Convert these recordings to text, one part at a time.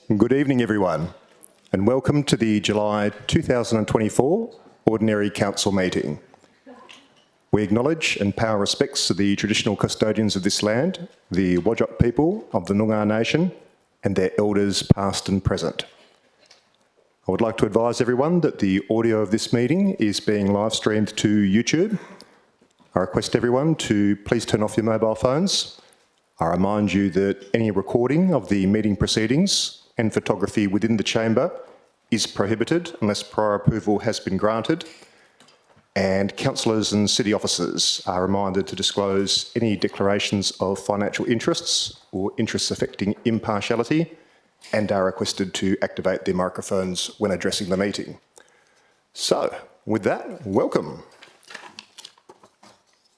Good evening, everyone, and welcome to the July 2024 Ordinary Council meeting. We acknowledge and pay our respects to the traditional custodians of this land, the Whadjuk people of the Noongar Nation, and their elders past and present. I would like to advise everyone that the audio of this meeting is being live streamed to YouTube. I request everyone to please turn off your mobile phones. I remind you that any recording of the meeting proceedings and photography within the chamber is prohibited unless prior approval has been granted, and councillors and city officers are reminded to disclose any declarations of financial interests or interests affecting impartiality and are requested to activate their microphones when addressing the meeting. So, with that, welcome.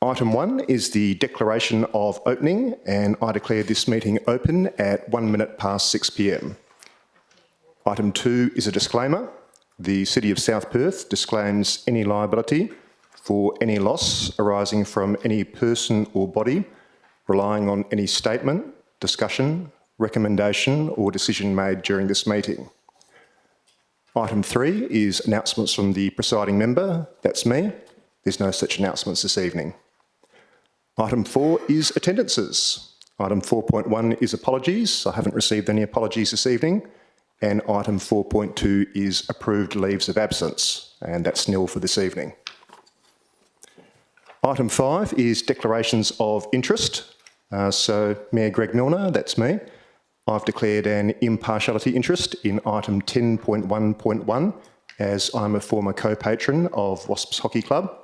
Item 1 is the declaration of opening, and I declare this meeting open at 1 minute past 6 p.m. Item 2 is a disclaimer. The City of South Perth disclaims any liability for any loss arising from any person or body relying on any statement, discussion, recommendation or decision made during this meeting. Item 3 is announcements from the presiding member. That's me. There's no such announcements this evening. Item 4 is attendances. Item 4.1 is apologies. I haven't received any apologies this evening. And item 4.2 is approved leaves of absence, and that's nil for this evening. Item 5 is declarations of interest. So Mayor Greg Milner, that's me. I've declared an impartiality interest in item 10.1.1 as I'm a former co-patron of Wasps Hockey Club.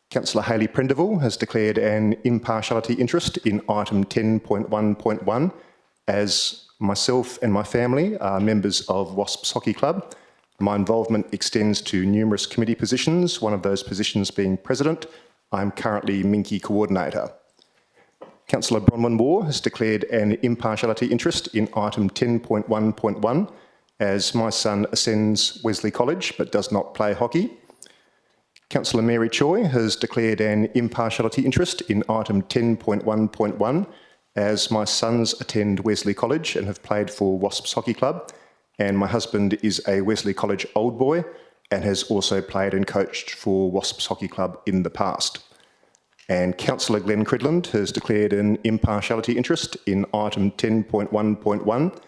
Councillor Hayley Prendeville has declared an impartiality interest in item 10.1.1 as myself and my family are members of Wasps Hockey Club. My involvement extends to numerous committee positions, one of those positions being president. I'm currently Minky coordinator. Councillor Bronwyn Moore has declared an impartiality interest in item 10.1.1 as my son attends Wesley College but does not play hockey. Councillor Mary Choi has declared an impartiality interest in item 10.1.1 as my sons attend Wesley College and have played for Wasps Hockey Club, and my husband is a Wesley College old boy and has also played and coached for Wasps Hockey Club in the past. And Councillor Glenn Cridland has declared an impartiality interest in item 10.1.1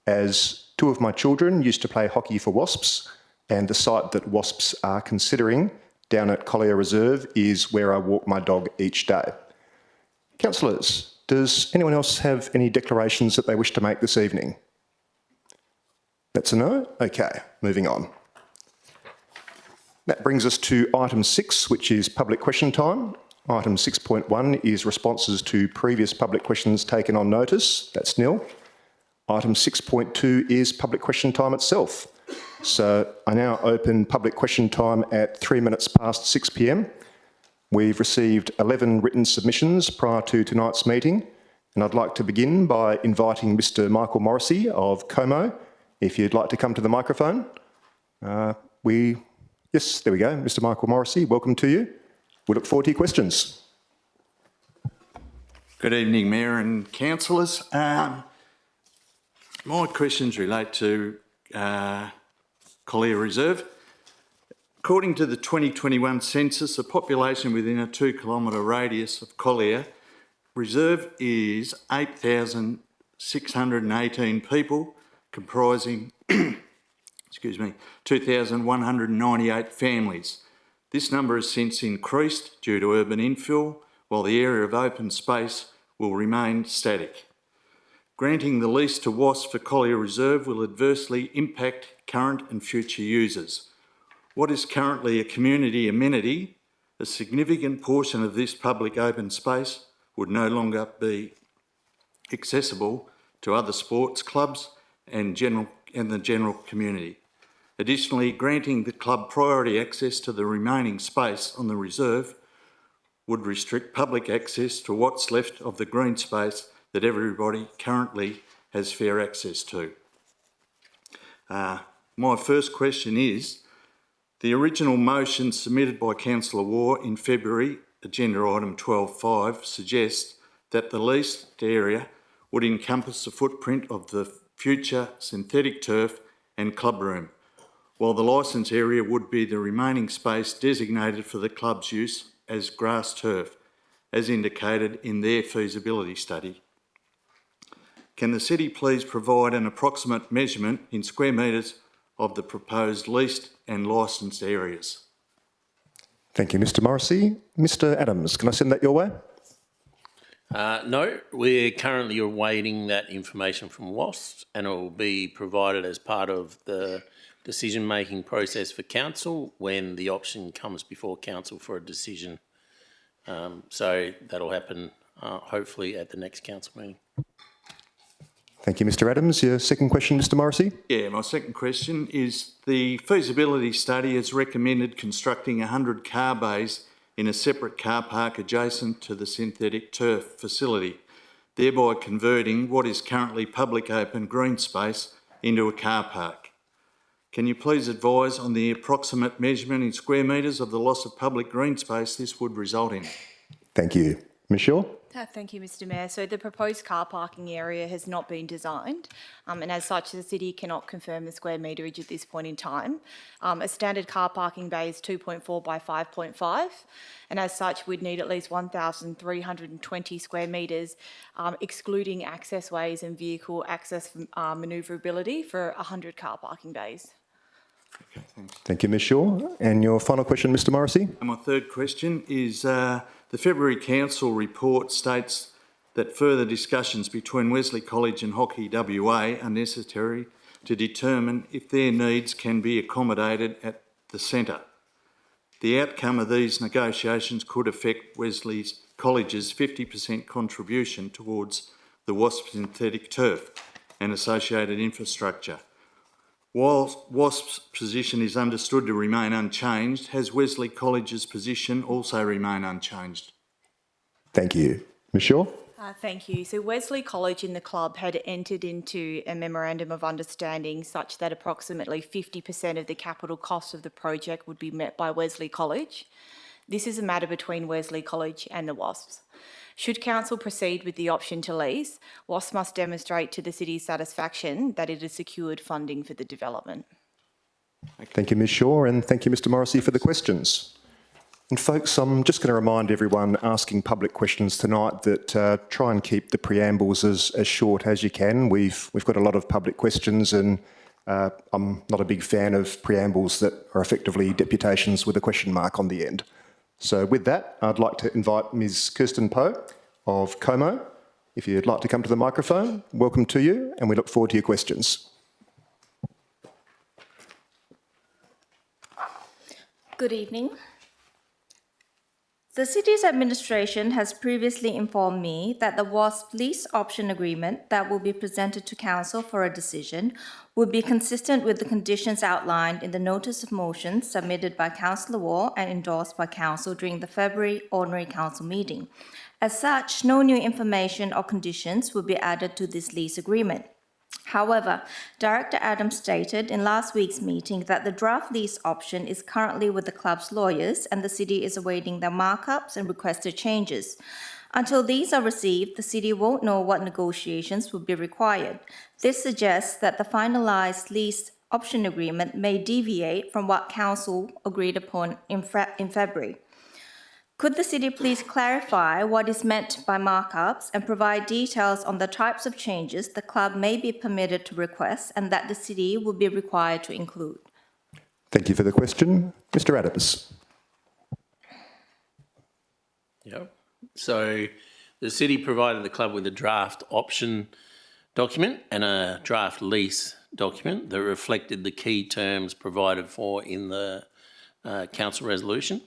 as two of my children used to play hockey for Wasps, and the site that Wasps are considering down at Collier Reserve is where I walk my dog each day. Councillors, does anyone else have any declarations that they wish to make this evening? That's a no? Okay, moving on. That brings us to item 6, which is public question time. Item 6.1 is responses to previous public questions taken on notice. That's nil. Item 6.2 is public question time itself. So I now open public question time at 3 minutes past 6 p.m. We've received 11 written submissions prior to tonight's meeting, and I'd like to begin by inviting Mr. Michael Morrissey of Como, if you'd like to come to the microphone. Yes, there we go. Mr. Michael Morrissey, welcome to you. We look forward to your questions. Good evening, Mayor and councillors. My questions relate to Collier Reserve. According to the 2021 census, the population within a 2 kilometre radius of Collier Reserve is 8,618 people, comprising 2,198 families. This number has since increased due to urban infill, while the area of open space will remain static. Granting the lease to WASP for Collier Reserve will adversely impact current and future users. What is currently a community amenity, a significant portion of this public open space would no longer be accessible to other sports clubs and the general community. Additionally, granting the club priority access to the remaining space on the reserve would restrict public access to what's left of the green space that everybody currently has fair access to. My first question is, the original motion submitted by Councillor Waugh in February, agenda item 12.5, suggests that the leased area would encompass the footprint of the future synthetic turf and club room, while the licence area would be the remaining space designated for the club's use as grass turf, as indicated in their feasibility study. Can the City please provide an approximate measurement in square metres of the proposed leased and licensed areas? Thank you, Mr Morrissey. Mr Adams, can I send that your way? No, we're currently awaiting that information from WASP, and it will be provided as part of the decision-making process for council when the option comes before council for a decision. So that'll happen hopefully at the next council meeting. Thank you, Mr Adams. Your second question, Mr Morrissey? Yeah, my second question is the feasibility study has recommended constructing 100 car bays in a separate car park adjacent to the synthetic turf facility, thereby converting what is currently public open green space into a car park. Can you please advise on the approximate measurement in square metres of the loss of public green space this would result in? Thank you. Ms Shaw? Thank you, Mr Mayor. So the proposed car parking area has not been designed, and as such, the City cannot confirm the square meterage at this point in time. A standard car parking bay is 2.4 by 5.5, and as such, we'd need at least 1,320 square metres, excluding access ways and vehicle access manoeuvrability for 100 car parking bays. Okay, thanks. Thank you, Ms Shaw. And your final question, Mr Morrissey? And my third question is the February Council report states that further discussions between Wesley College and Hockey WA are necessary to determine if their needs can be accommodated at the centre. The outcome of these negotiations could affect Wesley College's 50% contribution towards the WASP synthetic turf and associated infrastructure. While WASP's position is understood to remain unchanged, has Wesley College's position also remained unchanged? Thank you. Ms Shaw? Thank you. So Wesley College and the club had entered into a memorandum of understanding such that approximately 50% of the capital cost of the project would be met by Wesley College. This is a matter between Wesley College and the WASPs. Should council proceed with the option to lease, WASP must demonstrate to the City's satisfaction that it has secured funding for the development. Thank you, Ms Shaw, and thank you, Mr Morrissey, for the questions. And folks, I'm just going to remind everyone asking public questions tonight that try and keep the preambles as short as you can. We've got a lot of public questions, and I'm not a big fan of preambles that are effectively deputations with a question mark on the end. So with that, I'd like to invite Ms Kirsten Poe of Como. If you'd like to come to the microphone, welcome to you, and we look forward to your questions. Good evening. The City's administration has previously informed me that the WASP lease option agreement that will be presented to Council for a decision would be consistent with the conditions outlined in the Notice of Motion submitted by Councillor Wall and endorsed by Council during the February Ordinary Council meeting. As such, no new information or conditions will be added to this lease agreement. However, Director Adams stated in last week's meeting that the draft lease option is currently with the club's lawyers and the City is awaiting their markups and requested changes. Until these are received, the City won't know what negotiations will be required. This suggests that the finalised lease option agreement may deviate from what Council agreed upon in February. Could the City please clarify what is meant by markups and provide details on the types of changes the club may be permitted to request and that the City will be required to include? Thank you for the question. Mr Adams. Yep. So the City provided the club with a draft option document and a draft lease document that reflected the key terms provided for in the council resolution.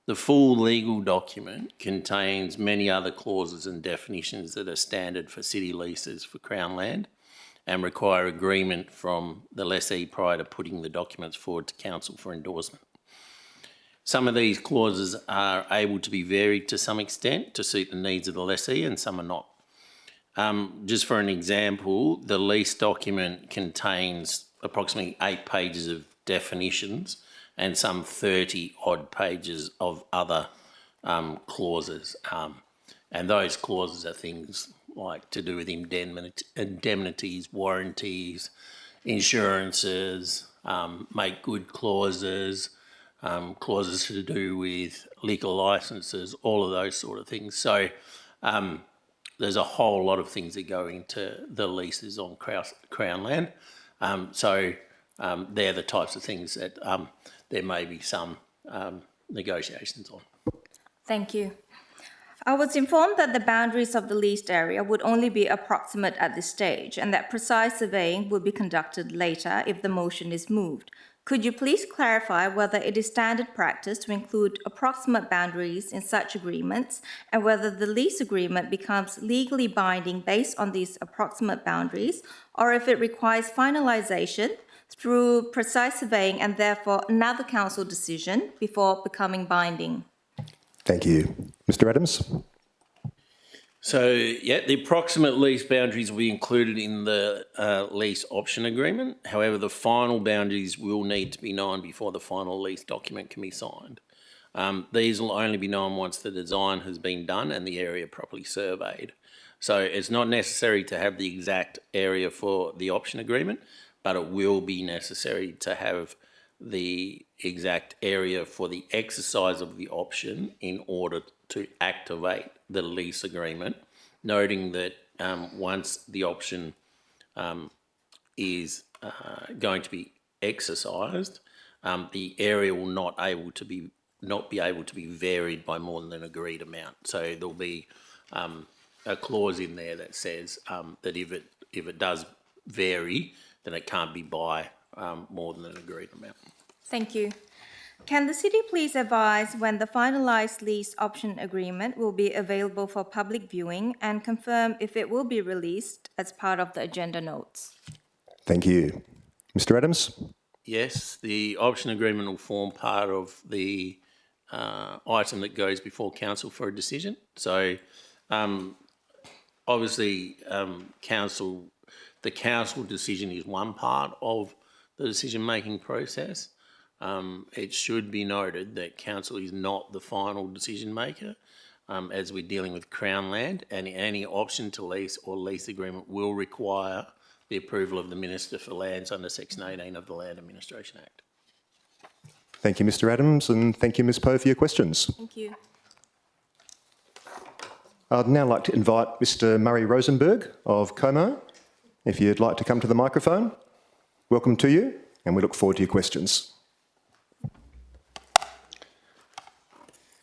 The full legal document contains many other clauses and definitions that are standard for city leases for Crown land and require agreement from the lessee prior to putting the documents forward to council for endorsement. Some of these clauses are able to be varied to some extent to suit the needs of the lessee, and some are not. Just for an example, the lease document contains approximately 8 pages of definitions and some 30 odd pages of other clauses. And those clauses are things like to do with indemnities, warranties, insurances, make good clauses, clauses to do with liquor licenses, all of those sort of things. So there's a whole lot of things that go into the leases on Crown land. They're the types of things that there may be some negotiations on. Thank you. I was informed that the boundaries of the leased area would only be approximate at this stage and that precise surveying will be conducted later if the motion is moved. Could you please clarify whether it is standard practice to include approximate boundaries in such agreements and whether the lease agreement becomes legally binding based on these approximate boundaries, or if it requires finalisation through precise surveying and therefore another council decision before becoming binding? Thank you. Mr Adams? So, yeah, the approximate lease boundaries will be included in the lease option agreement. However, the final boundaries will need to be known before the final lease document can be signed. These will only be known once the design has been done and the area properly surveyed. So it's not necessary to have the exact area for the option agreement, but it will be necessary to have the exact area for the exercise of the option in order to activate the lease agreement, noting that once the option is going to be exercised, the area will not be able to be varied by more than an agreed amount. So there'll be a clause in there that says that if it does vary, then it can't be by more than an agreed amount. Thank you. Can the city please advise when the finalised lease option agreement will be available for public viewing and confirm if it will be released as part of the agenda notes? Thank you. Mr Adams? Yes, the option agreement will form part of the item that goes before council for a decision. So obviously the council decision is one part of the decision-making process. It should be noted that council is not the final decision maker as we're dealing with Crown land, and any option to lease or lease agreement will require the approval of the Minister for Lands under Section 18 of the Land Administration Act. Thank you, Mr Adams, and thank you, Ms Poe, for your questions. Thank you. I'd now like to invite Mr Murray Rosenberg of Como. If you'd like to come to the microphone, welcome to you, and we look forward to your questions.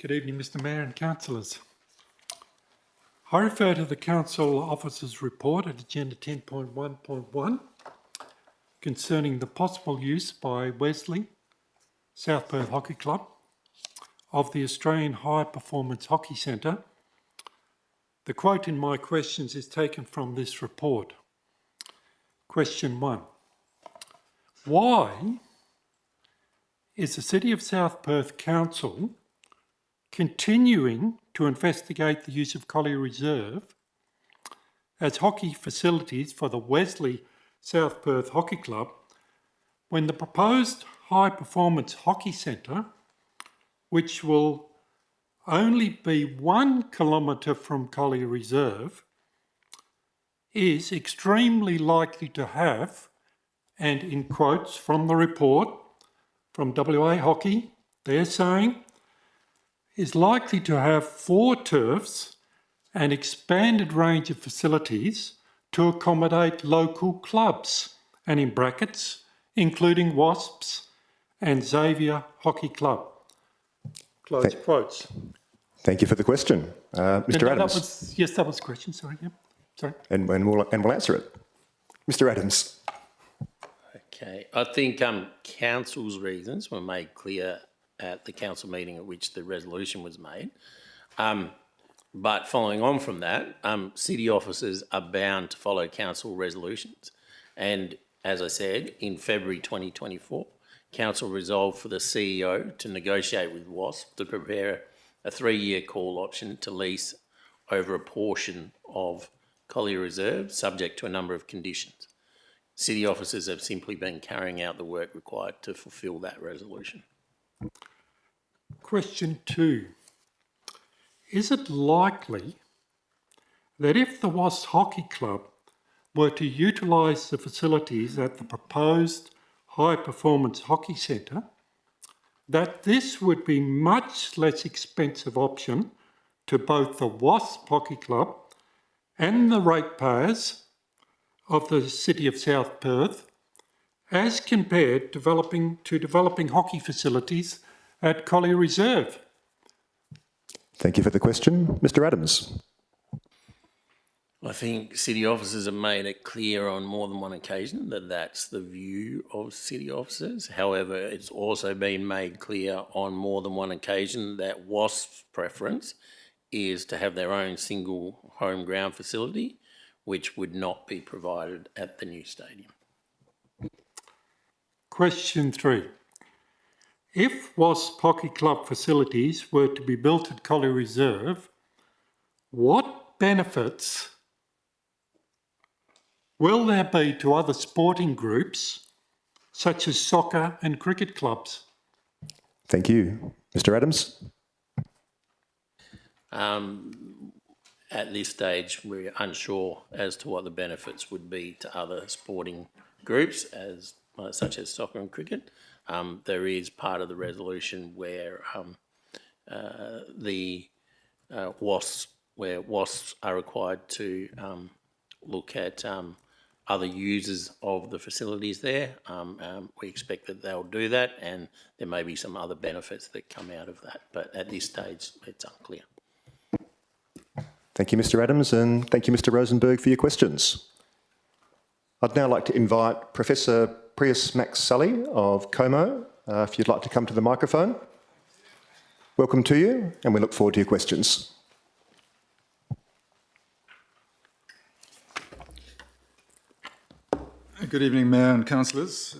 Good evening, Mr Mayor and councillors. I refer to the Council Officer's report at Agenda 10.1.1 concerning the possible use by Wesley South Perth Hockey Club of the Australian High Performance Hockey Centre. The quote in my questions is taken from this report. Question 1. Why is the City of South Perth Council continuing to investigate the use of Collier Reserve as hockey facilities for the Wesley South Perth Hockey Club when the proposed high performance hockey centre, which will only be 1 kilometre from Collier Reserve, is extremely likely to have, and in quotes from the report from WA Hockey, they're saying, is likely to have 4 turfs and expanded range of facilities to accommodate local clubs, and in brackets, including Wasps and Xavier Hockey Club. Close quotes. Thank you for the question. Mr Adams? That was a question, sorry. Yeah. Sorry. And we'll answer it. Mr Adams? Okay, I think council's reasons were made clear at the council meeting at which the resolution was made. But following on from that, city officers are bound to follow council resolutions. And as I said, in February 2024, council resolved for the CEO to negotiate with WASP to prepare a 3-year call option to lease over a portion of Collier Reserve, subject to a number of conditions. City officers have simply been carrying out the work required to fulfil that resolution. Question 2. Is it likely that if the Wasps Hockey Club were to utilise the facilities at the proposed High Performance Hockey Centre, that this would be much less expensive option to both the Wasp Hockey Club and the ratepayers of the City of South Perth, as compared to developing hockey facilities at Collier Reserve. Thank you for the question. Mr Adams. I think city officers have made it clear on more than one occasion that that's the view of city officers. However, it's also been made clear on more than one occasion that WASP's preference is to have their own single home ground facility, which would not be provided at the new stadium. Question 3. If Wasp Hockey Club facilities were to be built at Collier Reserve, what benefits will there be to other sporting groups, such as soccer and cricket clubs? Thank you. Mr Adams. At this stage, we're unsure as to what the benefits would be to other sporting groups, such as soccer and cricket. There is part of the resolution where WASPs are required to look at other users of the facilities there. We expect that they'll do that, and there may be some other benefits that come out of that, but at this stage, it's unclear. Thank you, Mr Adams, and thank you, Mr Rosenberg, for your questions. I'd now like to invite Professor Prius Max Sully of Como, if you'd like to come to the microphone. Welcome to you, and we look forward to your questions. Good evening, Mayor and Councillors.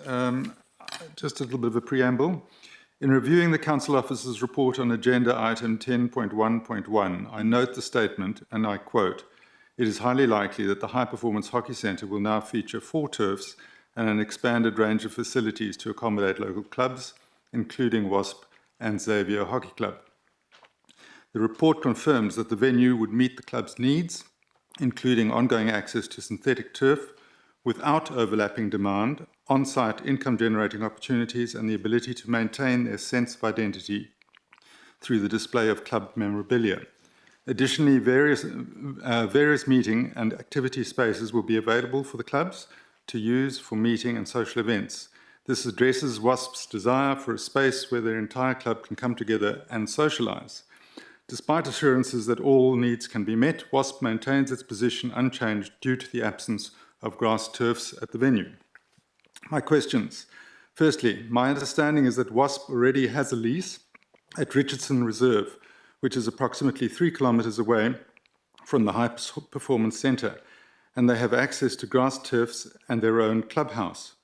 Just a little bit of a preamble. In reviewing the Council Officer's report on agenda item 10.1.1, I note the statement, and I quote, "It is highly likely that the High Performance Hockey Centre will now feature 4 turfs and an expanded range of facilities to accommodate local clubs, including WASP and Xavier Hockey Club." The report confirms that the venue would meet the club's needs, including ongoing access to synthetic turf, without overlapping demand, on-site income-generating opportunities, and the ability to maintain their sense of identity through the display of club memorabilia. Additionally, various meeting and activity spaces will be available for the clubs to use for meeting and social events. This addresses WASP's desire for a space where their entire club can come together and socialise. Despite assurances that all needs can be met, WASP maintains its position unchanged due to the absence of grass turfs at the venue. My questions. Firstly, my understanding is that WASP already has a lease at Richardson Reserve, which is approximately 3 kilometres away from the High Performance Centre, and they have access to grass turfs and their own clubhouse.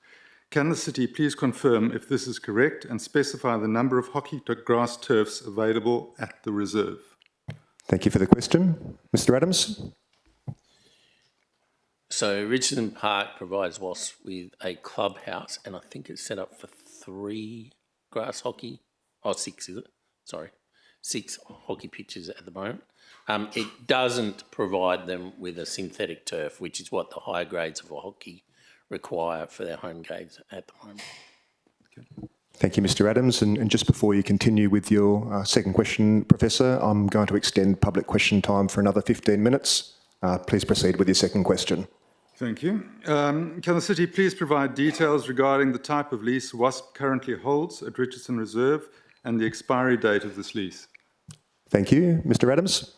Can the City please confirm if this is correct and specify the number of hockey grass turfs available at the reserve? Thank you for the question. Mr Adams. So Richardson Park provides WASP with a clubhouse, and I think it's set up for 3 grass hockey, 6 is it? Sorry, 6 hockey pitches at the moment. It doesn't provide them with a synthetic turf, which is what the higher grades of hockey require for their home games at the moment. Okay. Thank you, Mr Adams. And just before you continue with your second question, Professor, I'm going to extend public question time for another 15 minutes. Please proceed with your second question. Thank you. Can the City please provide details regarding the type of lease WASP currently holds at Richardson Reserve and the expiry date of this lease? Thank you. Mr Adams.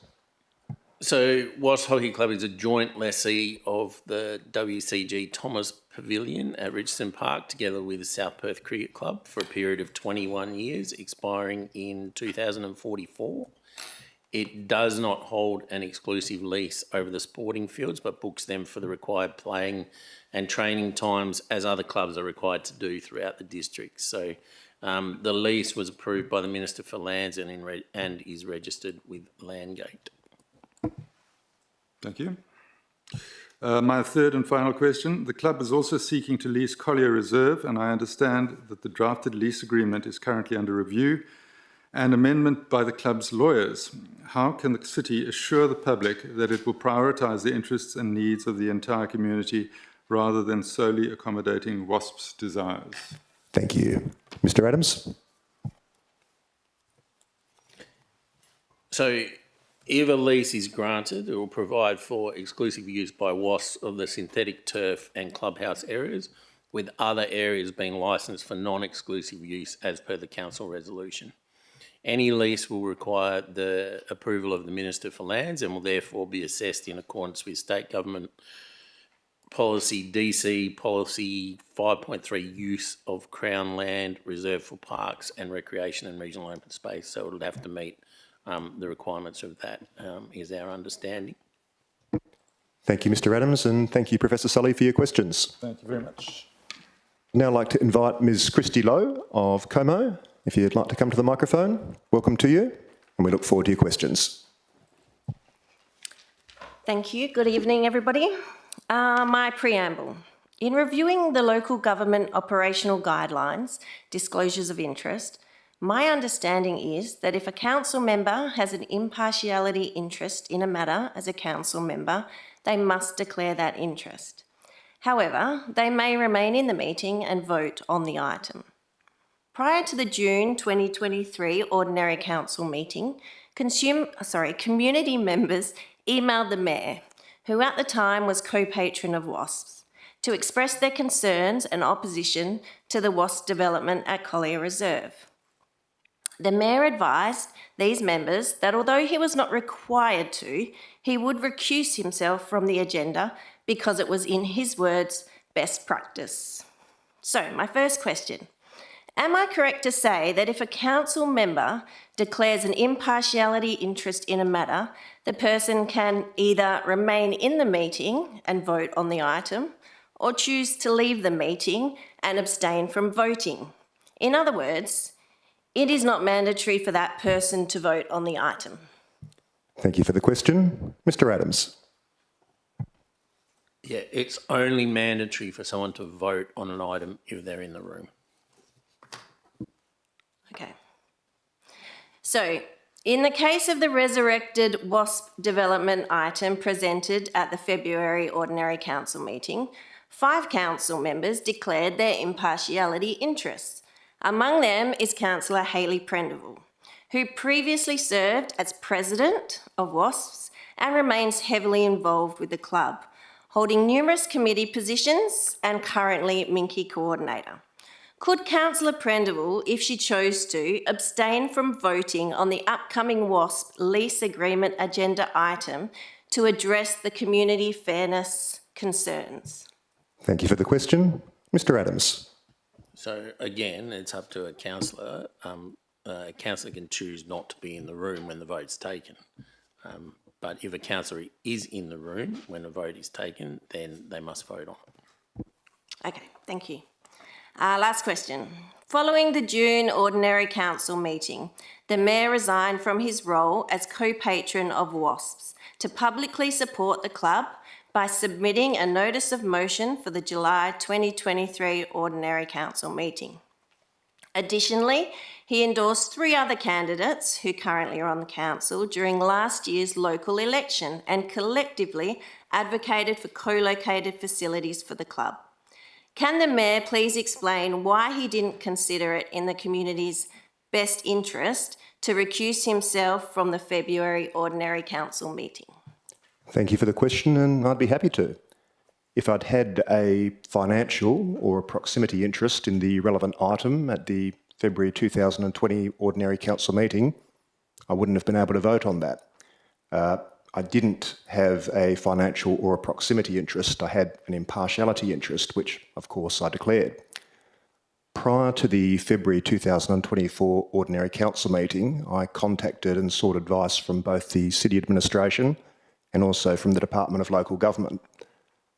So WASP Hockey Club is a joint lessee of the WCG Thomas Pavilion at Richardson Park, together with the South Perth Cricket Club, for a period of 21 years, expiring in 2044. It does not hold an exclusive lease over the sporting fields, but books them for the required playing and training times, as other clubs are required to do throughout the district. So the lease was approved by the Minister for Lands and is registered with Landgate. Thank you. My third and final question. The club is also seeking to lease Collier Reserve, and I understand that the drafted lease agreement is currently under review and amendment by the club's lawyers, how can the city assure the public that it will prioritise the interests and needs of the entire community rather than solely accommodating WASP's desires? Thank you. Mr Adams? So if a lease is granted, it will provide for exclusive use by WASP of the synthetic turf and clubhouse areas, with other areas being licensed for non-exclusive use as per the council resolution. Any lease will require the approval of the Minister for Lands and will therefore be assessed in accordance with state government policy DC policy 5.3 use of Crown land reserved for parks and recreation and regional open space. So it'll have to meet the requirements of that, is our understanding. Thank you, Mr Adams, and thank you, Professor Sully, for your questions. Thank you very much. I'd now like to invite Ms Christy Lowe of Como. If you'd like to come to the microphone, welcome to you, and we look forward to your questions. Thank you. Good evening, everybody. My preamble. In reviewing the local government operational guidelines, disclosures of interest, my understanding is that if a council member has an impartiality interest in a matter as a council member, they must declare that interest. However, they may remain in the meeting and vote on the item. Prior to the June 2023 Ordinary Council meeting, community members emailed the Mayor, who at the time was co-patron of WASPs, to express their concerns and opposition to the WASP development at Collier Reserve. The Mayor advised these members that although he was not required to, he would recuse himself from the agenda because it was, in his words, best practice. So, my first question. Am I correct to say that if a council member declares an impartiality interest in a matter, the person can either remain in the meeting and vote on the item, or choose to leave the meeting and abstain from voting? In other words, it is not mandatory for that person to vote on the item. Thank you for the question. Mr Adams. Yeah, it's only mandatory for someone to vote on an item if they're in the room. Okay. So, in the case of the resurrected WASP development item presented at the February Ordinary Council meeting, 5 council members declared their impartiality interests. Among them is Councillor Hayley Prendeville, who previously served as president of WASPs and remains heavily involved with the club, holding numerous committee positions and currently Minkie coordinator. Could Councillor Prendeville, if she chose to, abstain from voting on the upcoming WASP lease agreement agenda item to address the community fairness concerns? Thank you for the question. Mr Adams. So again, it's up to a councillor. A councillor can choose not to be in the room when the vote's taken. But if a councillor is in the room when a vote is taken, then they must vote on it. Okay, thank you. Last question. Following the June Ordinary Council meeting, the Mayor resigned from his role as co-patron of WASPs to publicly support the club by submitting a notice of motion for the July 2023 Ordinary Council meeting. Additionally, he endorsed 3 other candidates who currently are on the council during last year's local election and collectively advocated for co-located facilities for the club. Can the Mayor please explain why he didn't consider it in the community's best interest to recuse himself from the February Ordinary Council meeting? Thank you for the question, and I'd be happy to. If I'd had a financial or a proximity interest in the relevant item at the February 2020 Ordinary Council meeting, I wouldn't have been able to vote on that. I didn't have a financial or a proximity interest. I had an impartiality interest, which, of course, I declared. Prior to the February 2024 Ordinary Council meeting, I contacted and sought advice from both the City Administration and also from the Department of Local Government.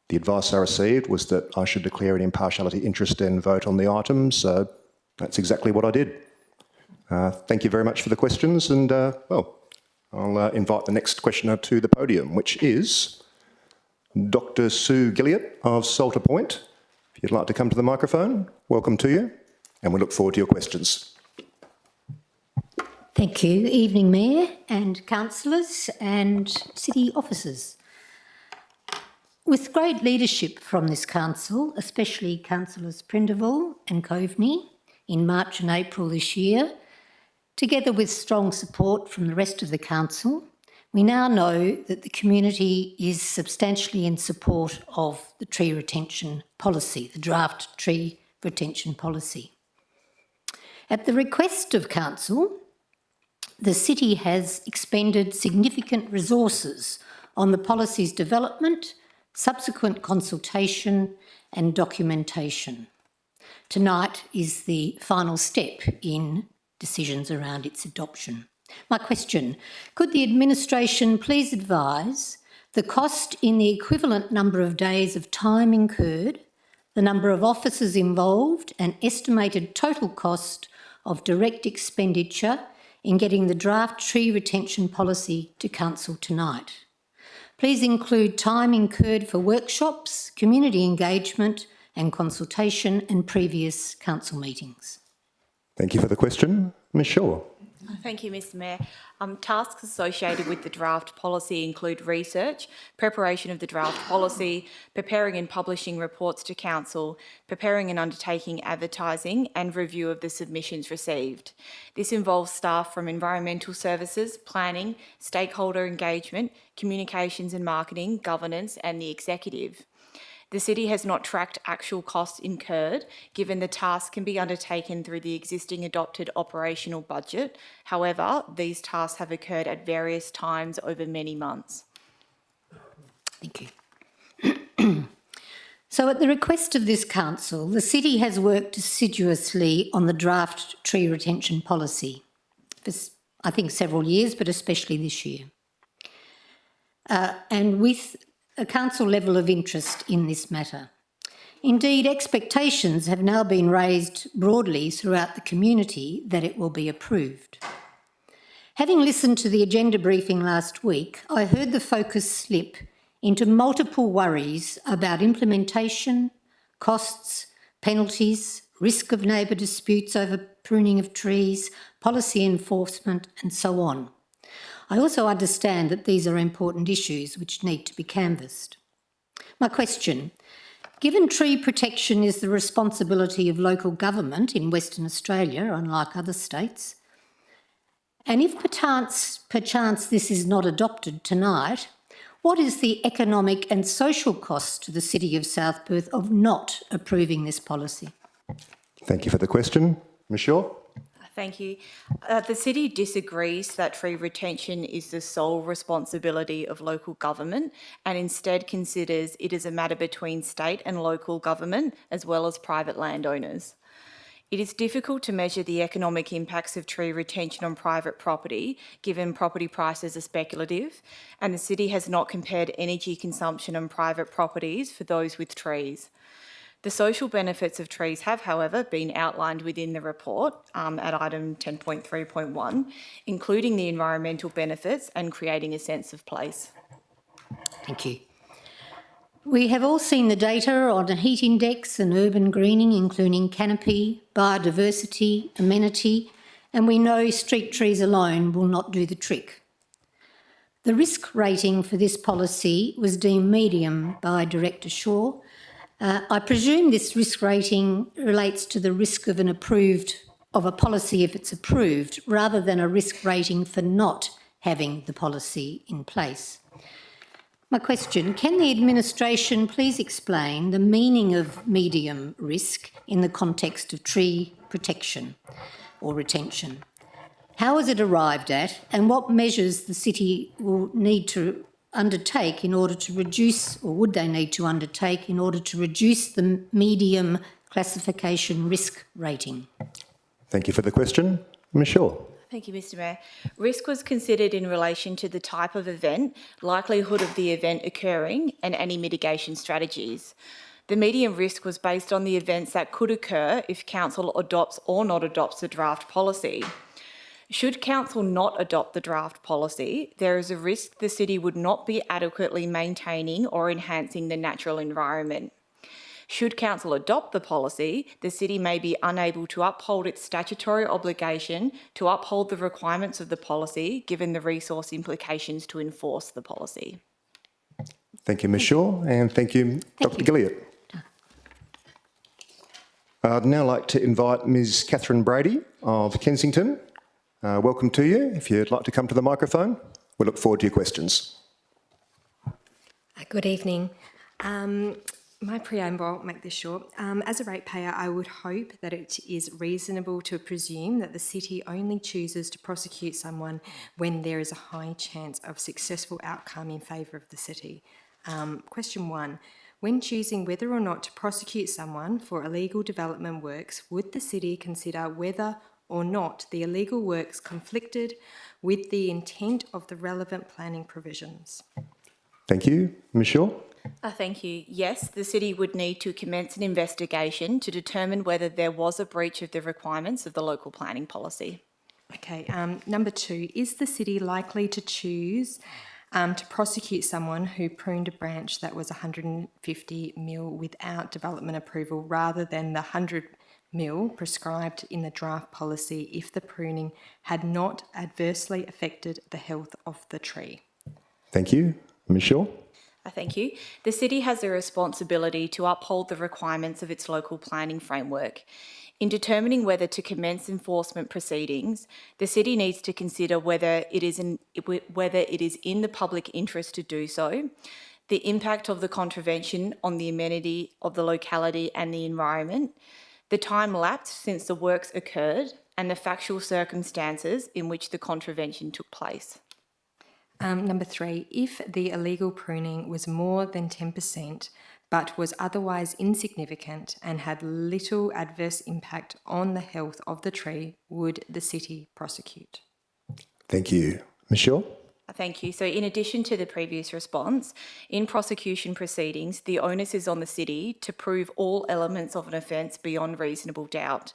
The advice I received was that I should declare an impartiality interest and vote on the item, so that's exactly what I did. Thank you very much for the questions, and I'll invite the next questioner to the podium, which is Dr. Sue Gilliott of Salter Point. If you'd like to come to the microphone, welcome to you, and we look forward to your questions. Thank you. Evening, Mayor and councillors and city officers. With great leadership from this council, especially councillors Prindivall and Coveney in March and April this year, together with strong support from the rest of the council, we now know that the community is substantially in support of the tree retention policy, the draft tree retention policy. At the request of council, the city has expended significant resources on the policy's development, subsequent consultation and documentation. Tonight is the final step in decisions around its adoption. My question, could the administration please advise the cost in the equivalent number of days of time incurred, the number of officers involved and estimated total cost of direct expenditure in getting the draft tree retention policy to council tonight? Please include time incurred for workshops, community engagement and consultation and previous council meetings. Thank you for the question. Ms Shaw. Thank you, Mr Mayor. Tasks associated with the draft policy include research, preparation of the draft policy, preparing and publishing reports to council, preparing and undertaking advertising and review of the submissions received. This involves staff from environmental services, planning, stakeholder engagement, communications and marketing, governance and the executive. The city has not tracked actual costs incurred, given the task can be undertaken through the existing adopted operational budget. However, these tasks have occurred at various times over many months. Thank you. So at the request of this council, the city has worked assiduously on the draft tree retention policy for, I think, several years, but especially this year. And with a council level of interest in this matter. Indeed, expectations have now been raised broadly throughout the community that it will be approved. Having listened to the agenda briefing last week, I heard the focus slip into multiple worries about implementation, costs, penalties, risk of neighbour disputes over pruning of trees, policy enforcement, and so on. I also understand that these are important issues which need to be canvassed. My question, given tree protection is the responsibility of local government in Western Australia, unlike other states, and if perchance this is not adopted tonight, what is the economic and social cost to the City of South Perth of not approving this policy? Thank you for the question. Ms Shaw. Thank you. The city disagrees that tree retention is the sole responsibility of local government and instead considers it is a matter between state and local government as well as private landowners. It is difficult to measure the economic impacts of tree retention on private property, given property prices are speculative, and the city has not compared energy consumption on private properties for those with trees. The social benefits of trees have, however, been outlined within the report at item 10.3.1, including the environmental benefits and creating a sense of place. Thank you. We have all seen the data on the heat index and urban greening, including canopy, biodiversity, amenity, and we know street trees alone will not do the trick. The risk rating for this policy was deemed medium by Director Shaw. I presume this risk rating relates to the risk of a policy if it's approved, rather than a risk rating for not having the policy in place. My question, can the administration please explain the meaning of medium risk in the context of tree protection or retention? How is it arrived at, and what measures the city will need to undertake in order to reduce, or would they need to undertake in order to reduce the medium classification risk rating? Thank you for the question. Ms Shaw. Thank you, Mr Mayor. Risk was considered in relation to the type of event, likelihood of the event occurring, and any mitigation strategies. The medium risk was based on the events that could occur if council adopts or not adopts the draft policy. Should council not adopt the draft policy, there is a risk the city would not be adequately maintaining or enhancing the natural environment. Should council adopt the policy, the city may be unable to uphold its statutory obligation to uphold the requirements of the policy, given the resource implications to enforce the policy. Thank you, Ms Shaw, and thank you, Dr Gilliatt. I'd now like to invite Ms Catherine Brady of Kensington. Welcome to you. If you'd like to come to the microphone, we look forward to your questions. Good evening. My preamble, I'll make this short. As a ratepayer, I would hope that it is reasonable to presume that the city only chooses to prosecute someone when there is a high chance of successful outcome in favour of the city. Question 1. When choosing whether or not to prosecute someone for illegal development works, would the city consider whether or not the illegal works conflicted with the intent of the relevant planning provisions? Thank you. Ms Shaw? Thank you. Yes, the city would need to commence an investigation to determine whether there was a breach of the requirements of the local planning policy. Okay, number 2, is the city likely to choose to prosecute someone who pruned a branch that was 150 mil without development approval rather than the 100 mil prescribed in the draft policy if the pruning had not adversely affected the health of the tree? Thank you. Ms Shaw? Thank you. The city has a responsibility to uphold the requirements of its local planning framework. In determining whether to commence enforcement proceedings, the city needs to consider whether it is in the public interest to do so, the impact of the contravention on the amenity of the locality and the environment, the time lapsed since the works occurred, and the factual circumstances in which the contravention took place. Number 3, if the illegal pruning was more than 10% but was otherwise insignificant and had little adverse impact on the health of the tree, would the city prosecute? Thank you. Ms Shaw? Thank you. So in addition to the previous response, in prosecution proceedings, the onus is on the city to prove all elements of an offence beyond reasonable doubt.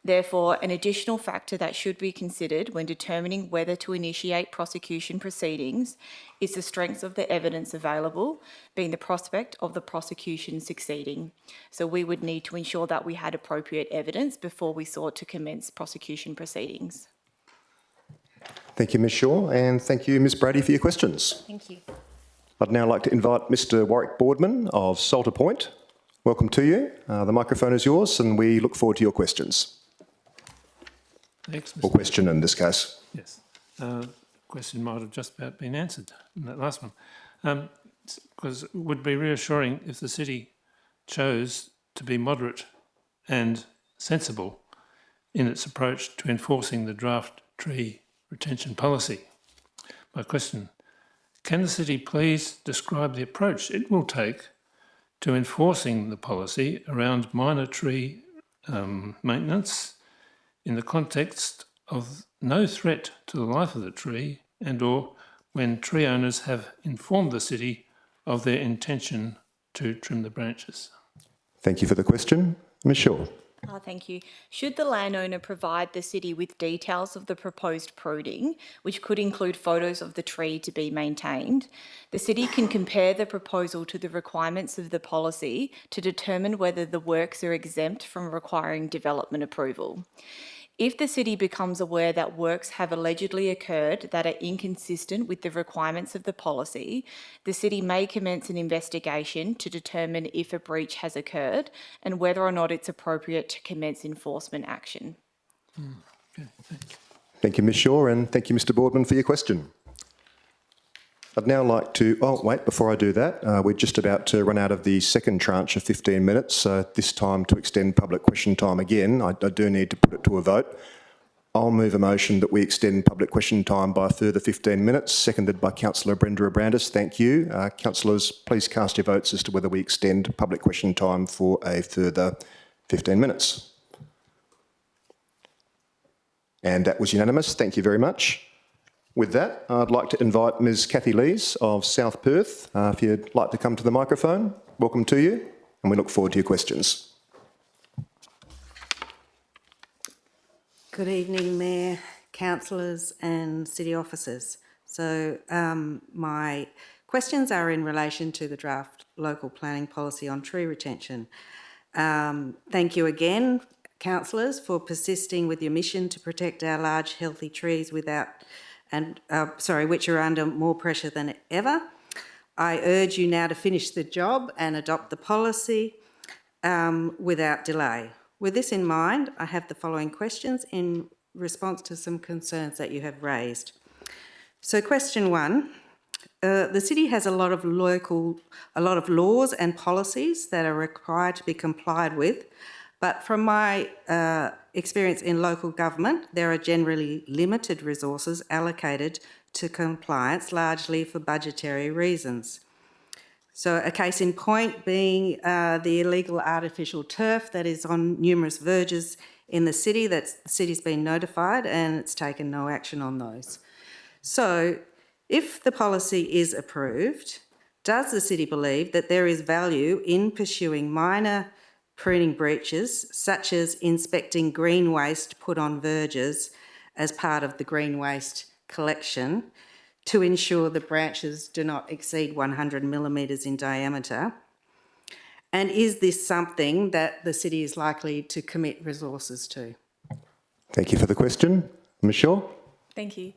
Therefore, an additional factor that should be considered when determining whether to initiate prosecution proceedings is the strength of the evidence available, being the prospect of the prosecution succeeding. So we would need to ensure that we had appropriate evidence before we sought to commence prosecution proceedings. Thank you, Ms Shaw, and thank you, Ms Brady, for your questions. Thank you. I'd now like to invite Mr Warwick Boardman of Salter Point. Welcome to you. The microphone is yours, and we look forward to your questions. Thanks, Or question in this case. Yes. Question might have just about been answered in that last one. Because it would be reassuring if the city chose to be moderate and sensible in its approach to enforcing the draft tree retention policy. My question, can the city please describe the approach it will take to enforcing the policy around minor tree maintenance in the context of no threat to the life of the tree and or when tree owners have informed the city of their intention to trim the branches? Thank you for the question. Ms Shaw? Thank you. Should the landowner provide the city with details of the proposed pruning, which could include photos of the tree to be maintained, the city can compare the proposal to the requirements of the policy to determine whether the works are exempt from requiring development approval. If the city becomes aware that works have allegedly occurred that are inconsistent with the requirements of the policy, the city may commence an investigation to determine if a breach has occurred and whether or not it's appropriate to commence enforcement action. Okay, thanks. Thank you, Ms Shaw, and thank you, Mr Boardman, for your question. I'd now like to, before I do that, we're just about to run out of the second tranche of 15 minutes, so this time to extend public question time again, I do need to put it to a vote. I'll move a motion that we extend public question time by a further 15 minutes, seconded by Councillor Brenda Abrandis. Thank you. Councillors, please cast your votes as to whether we extend public question time for a further 15 minutes. And that was unanimous. Thank you very much. With that, I'd like to invite Ms Kathy Lees of South Perth. If you'd like to come to the microphone, welcome to you, and we look forward to your questions. Good evening, Mayor, councillors and city officers. So my Questions are in relation to the draft local planning policy on tree retention. Thank you again, councillors, for persisting with your mission to protect our large, healthy trees which are under more pressure than ever. I urge you now to finish the job and adopt the policy without delay. With this in mind, I have the following questions in response to some concerns that you have raised. So question one, the city has a lot of laws and policies that are required to be complied with, but from my experience in local government, there are generally limited resources allocated to compliance, largely for budgetary reasons. So a case in point being the illegal artificial turf that is on numerous verges in the city. The city's been notified and it's taken no action on those. So if the policy is approved, does the city believe that there is value in pursuing minor pruning breaches, such as inspecting green waste put on verges as part of the green waste collection, to ensure the branches do not exceed 100 millimetres in diameter? And is this something that the city is likely to commit resources to? Thank you for the question. Ms Shaw? Thank you.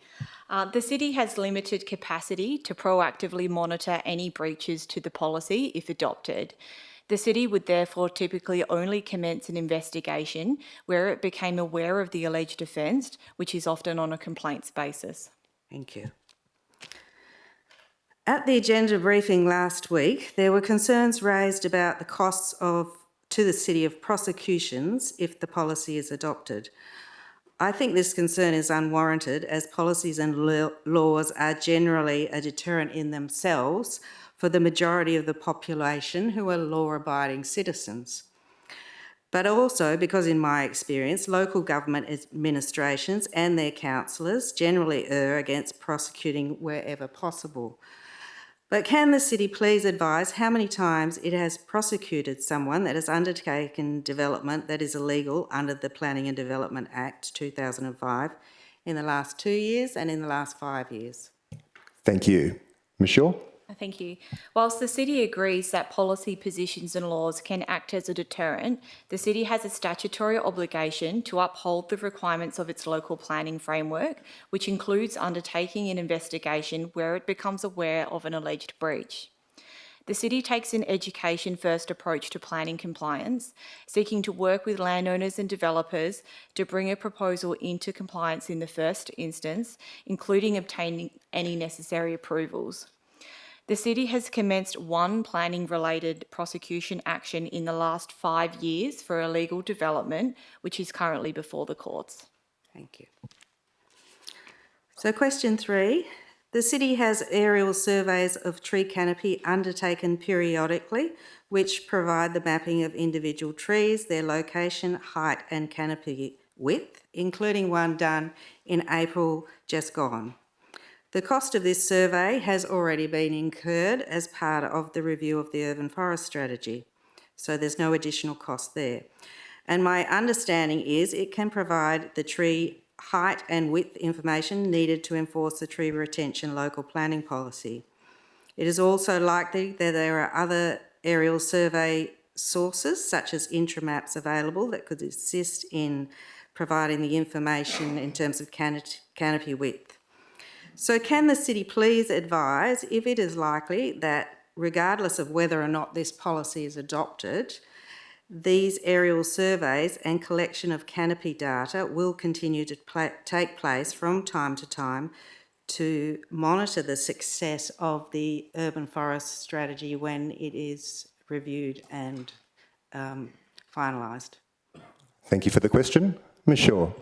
The city has limited capacity to proactively monitor any breaches to the policy if adopted. The city would therefore typically only commence an investigation where it became aware of the alleged offence, which is often on a complaints basis. Thank you. At the agenda briefing last week, there were concerns raised about the costs to the city of prosecutions if the policy is adopted. I think this concern is unwarranted, as policies and laws are generally a deterrent in themselves for the majority of the population who are law-abiding citizens. But also because, in my experience, local government administrations and their councillors generally err against prosecuting wherever possible. But can the city please advise how many times it has prosecuted someone that has undertaken development that is illegal under the Planning and Development Act 2005 in the last 2 years and in the last 5 years? Thank you. Ms Shaw? Thank you. Whilst the city agrees that policy positions and laws can act as a deterrent, the city has a statutory obligation to uphold the requirements of its local planning framework, which includes undertaking an investigation where it becomes aware of an alleged breach. The city takes an education-first approach to planning compliance, seeking to work with landowners and developers to bring a proposal into compliance in the first instance, including obtaining any necessary approvals. The city has commenced one planning-related prosecution action in the last 5 years for illegal development, which is currently before the courts. Thank you. So question 3, the city has aerial surveys of tree canopy undertaken periodically, which provide the mapping of individual trees, their location, height and canopy width, including one done in April just gone. The cost of this survey has already been incurred as part of the review of the urban forest strategy, so there's no additional cost there. And my understanding is it can provide the tree height and width information needed to enforce the tree retention local planning policy. It is also likely that there are other aerial survey sources, such as Intramaps, available that could assist in providing the information in terms of canopy width. So can the city please advise if it is likely that, regardless of whether or not this policy is adopted, these aerial surveys and collection of canopy data will continue to take place from time to time to monitor the success of the urban forest strategy when it is reviewed and finalised? Thank you for the question. Ms Shaw?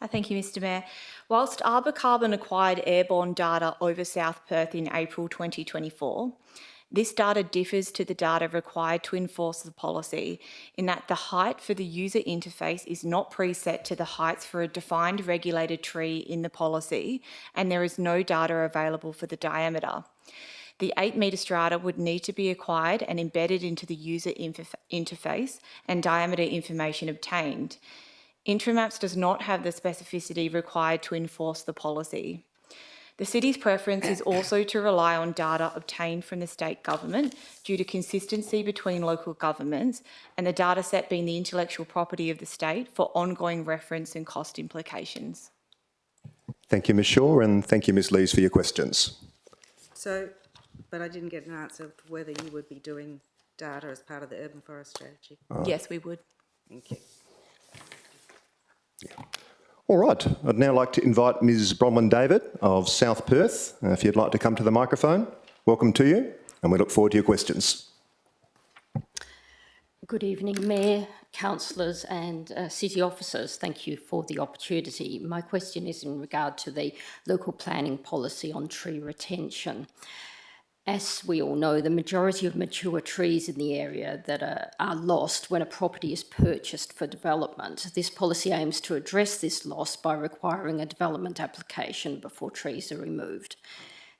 Thank you, Mr Mayor. Whilst Arbor Carbon acquired airborne data over South Perth in April 2024, this data differs to the data required to enforce the policy in that the height for the user interface is not preset to the heights for a defined regulated tree in the policy, and there is no data available for the diameter. The 8-metre strata would need to be acquired and embedded into the user interface and diameter information obtained. Intramaps does not have the specificity required to enforce the policy. The city's preference is also to rely on data obtained from the state government due to consistency between local governments and the data set being the intellectual property of the state for ongoing reference and cost implications. Thank you, Ms Shaw, and thank you, Ms Lees, for your questions. So, but I didn't get an answer to whether you would be doing data as part of the urban forest strategy. Yes, we would. Thank you. All right, I'd now like to invite Ms Bronwyn David of South Perth. If you'd like to come to the microphone, welcome to you, and we look forward to your questions. Good evening, Mayor, councillors and city officers. Thank you for the opportunity. My question is in regard to the local planning policy on tree retention. As we all know, the majority of mature trees in the area that are lost when a property is purchased for development. This policy aims to address this loss by requiring a development application before trees are removed.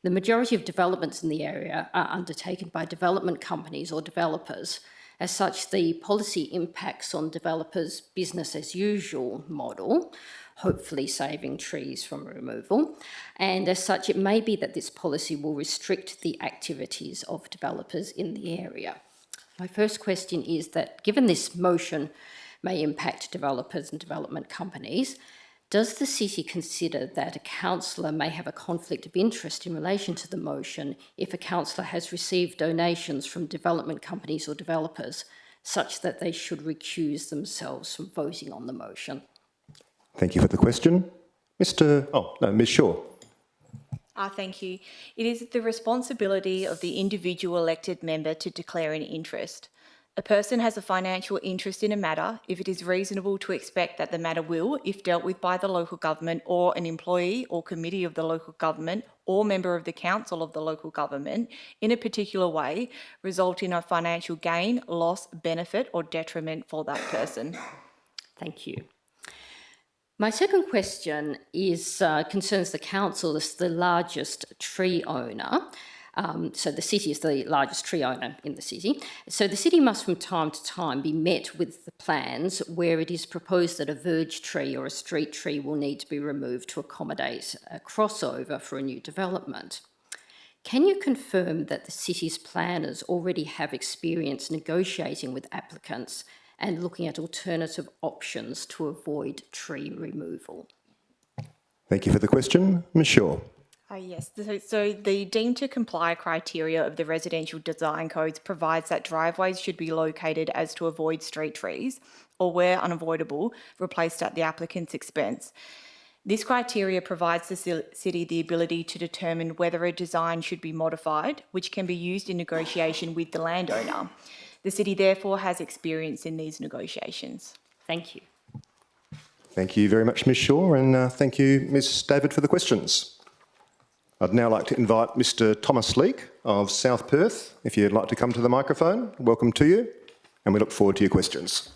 The majority of developments in the area are undertaken by development companies or developers. As such, the policy impacts on developers' business as usual model, hopefully saving trees from removal. And as such, it may be that this policy will restrict the activities of developers in the area. My first question is that given this motion may impact developers and development companies, does the city consider that a councillor may have a conflict of interest in relation to the motion if a councillor has received donations from development companies or developers, such that they should recuse themselves from voting on the motion? Thank you for the question. Ms Shaw. Thank you. It is the responsibility of the individual elected member to declare an interest. A person has a financial interest in a matter if it is reasonable to expect that the matter will, if dealt with by the local government or an employee or committee of the local government or member of the council of the local government in a particular way, result in a financial gain, loss, benefit or detriment for that person. Thank you. My second question is concerns the council as the largest tree owner. So the city is the largest tree owner in the city. So the city must from time to time be met with the plans where it is proposed that a verge tree or a street tree will need to be removed to accommodate a crossover for a new development. Can you confirm that the city's planners already have experience negotiating with applicants and looking at alternative options to avoid tree removal? Thank you for the question. Ms Shaw. Yes, so the deemed to comply criteria of the residential design codes provides that driveways should be located as to avoid street trees or, where unavoidable, replaced at the applicant's expense. This criteria provides the city the ability to determine whether a design should be modified, which can be used in negotiation with the landowner. The city therefore has experience in these negotiations. Thank you. Thank you very much, Ms Shaw, and thank you, Ms David, for the questions. I'd now like to invite Mr Thomas Leake of South Perth. If you'd like to come to the microphone, welcome to you, and we look forward to your questions.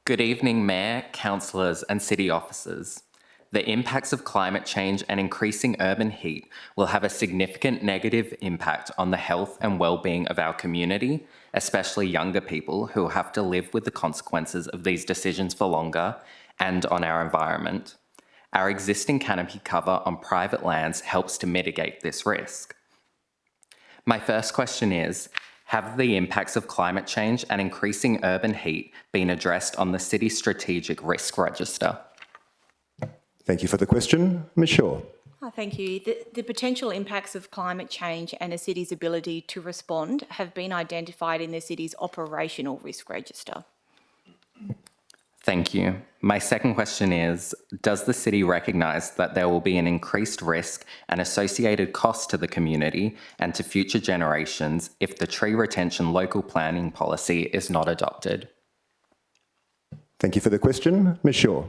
Good evening, Mayor, councillors and city officers. The impacts of climate change and increasing urban heat will have a significant negative impact on the health and well-being of our community, especially younger people who have to live with the consequences of these decisions for longer, and on our environment. Our existing canopy cover on private lands helps to mitigate this risk. My first question is, have the impacts of climate change and increasing urban heat been addressed on the City Strategic Risk Register? Thank you for the question. Ms Shaw. Thank you. The potential impacts of climate change and a city's ability to respond have been identified in the city's operational risk register. Thank you. My second question is, does the city recognise that there will be an increased risk and associated cost to the community and to future generations if the tree retention local planning policy is not adopted? Thank you for the question. Ms Shaw.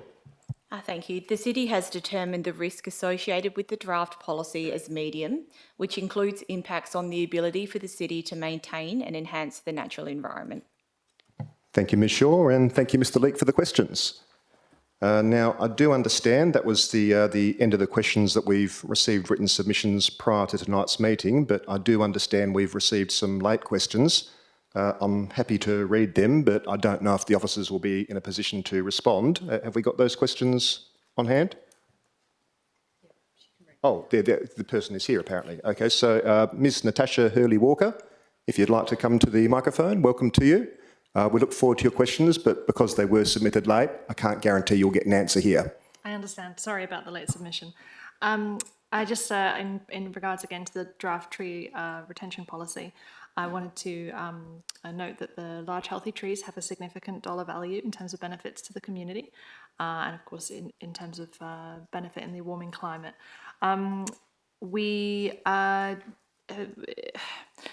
Thank you. The city has determined the risk associated with the draft policy as medium, which includes impacts on the ability for the city to maintain and enhance the natural environment. Thank you, Ms Shaw, and thank you, Mr Leake, for the questions. Now, I do understand that was the end of the questions that we've received written submissions prior to tonight's meeting, but I do understand we've received some late questions. I'm happy to read them, but I don't know if the officers will be in a position to respond. Have we got those questions on hand? Oh, the person is here apparently. Okay, so Ms Natasha Hurley-Walker, if you'd like to come to the microphone, welcome to you. We look forward to your questions, but because they were submitted late, I can't guarantee you'll get an answer here. I understand. Sorry about the late submission. I just, in regards again to the draft tree retention policy, I wanted to note that the large healthy trees have a significant dollar value in terms of benefits to the community, and of course in terms of benefit in the warming climate.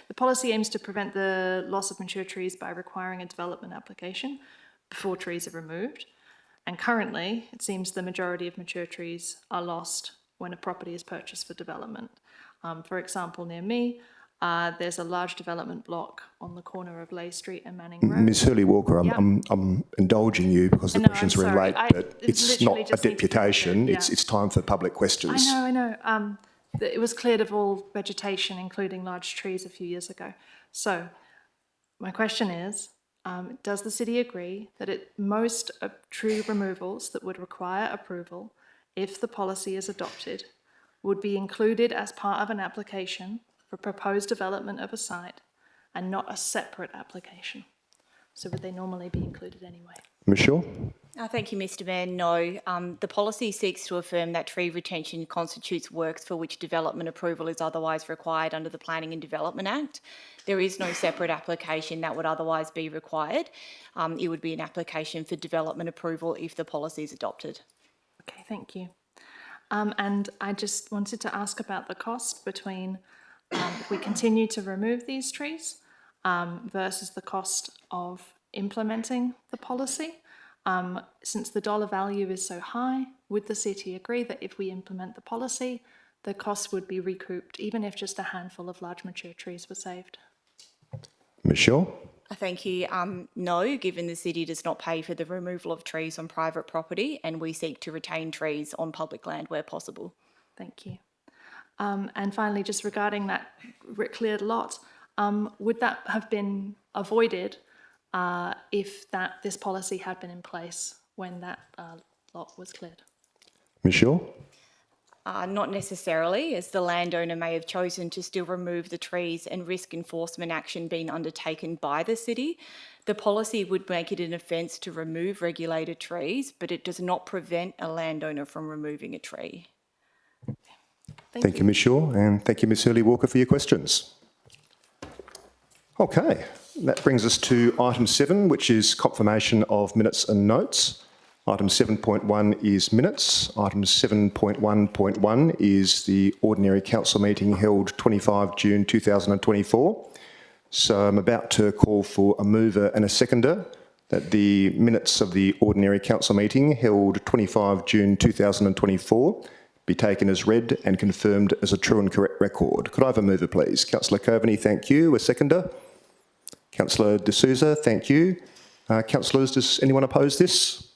The policy aims to prevent the loss of mature trees by requiring a development application before trees are removed. And currently, it seems the majority of mature trees are lost when a property is purchased for development. For example, near me, there's a large development block on the corner of Leigh Street and Manning Road. Ms Hurley-Walker, I'm indulging you because the questions were sorry. late, but it's literally not a just need to deputation. be clear, It's time for public questions. I know. It was cleared of all vegetation, including large trees, a few years ago. So my question is, does the city agree that most tree removals that would require approval, if the policy is adopted, would be included as part of an application for proposed development of a site and not a separate application? So would they normally be included anyway? Ms Shaw? Thank you, Mr Mayor. No, the policy seeks to affirm that tree retention constitutes works for which development approval is otherwise required under the Planning and Development Act. There is no separate application that would otherwise be required. It would be an application for development approval if the policy is adopted. Okay, thank you. And I just wanted to ask about the cost between if we continue to remove these trees versus the cost of implementing the policy. Since the dollar value is so high, would the city agree that if we implement the policy, the costs would be recouped, even if just a handful of large mature trees were saved? Ms Shaw? Thank you. No, given the city does not pay for the removal of trees on private property, and we seek to retain trees on public land where possible. Thank you. And finally, just regarding that cleared lot, would that have been avoided if this policy had been in place when that lot was cleared? Ms Shaw? Not necessarily, as the landowner may have chosen to still remove the trees and risk enforcement action being undertaken by the city. The policy would make it an offence to remove regulated trees, but it does not prevent a landowner from removing a tree. Thank you, Ms Shaw, and thank you, Ms Hurley-Walker, for your questions. Okay, that brings us to item 7, which is confirmation of minutes and notes. Item 7.1 is minutes. Item 7.1.1 is the ordinary council meeting held 25 June 2024. So I'm about to call for a mover and a seconder that the minutes of the ordinary council meeting held 25 June 2024 be taken as read and confirmed as a true and correct record. Could I have a mover, please? Councillor Coveney, thank you. A seconder? Councillor D'Souza, thank you. Councillors, does anyone oppose this?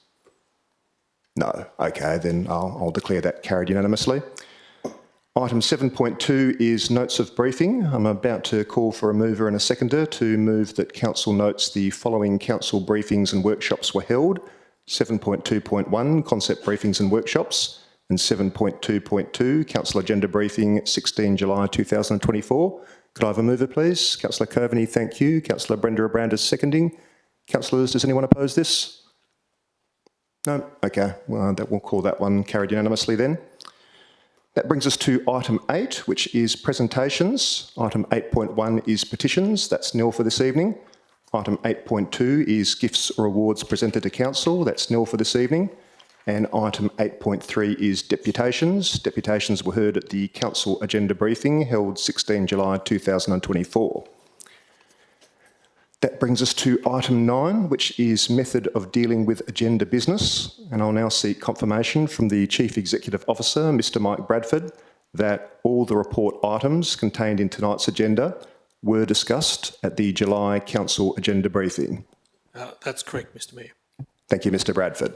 No. Okay, then I'll declare that carried unanimously. Item 7.2 is notes of briefing. I'm about to call for a mover and a seconder to move that council notes the following council briefings and workshops were held: 7.2.1, concept briefings and workshops, and 7.2.2, council agenda briefing, 16 July 2024. Could I have a mover, please? Councillor Coveney, thank you. Councillor Brenda Abrandis seconding. Councillors, does anyone oppose this? No? Okay, well, we'll call that one carried unanimously then. That brings us to item 8, which is presentations. Item 8.1 is petitions. That's nil for this evening. Item 8.2 is gifts or awards presented to council. That's nil for this evening. And item 8.3 is deputations. Deputations were heard at the council agenda briefing held 16 July 2024. That brings us to item 9, which is method of dealing with agenda business. And I'll now seek confirmation from the Chief Executive Officer, Mr Mike Bradford, that all the report items contained in tonight's agenda were discussed at the July council agenda briefing. That's correct, Mr Mayor. Thank you, Mr Bradford.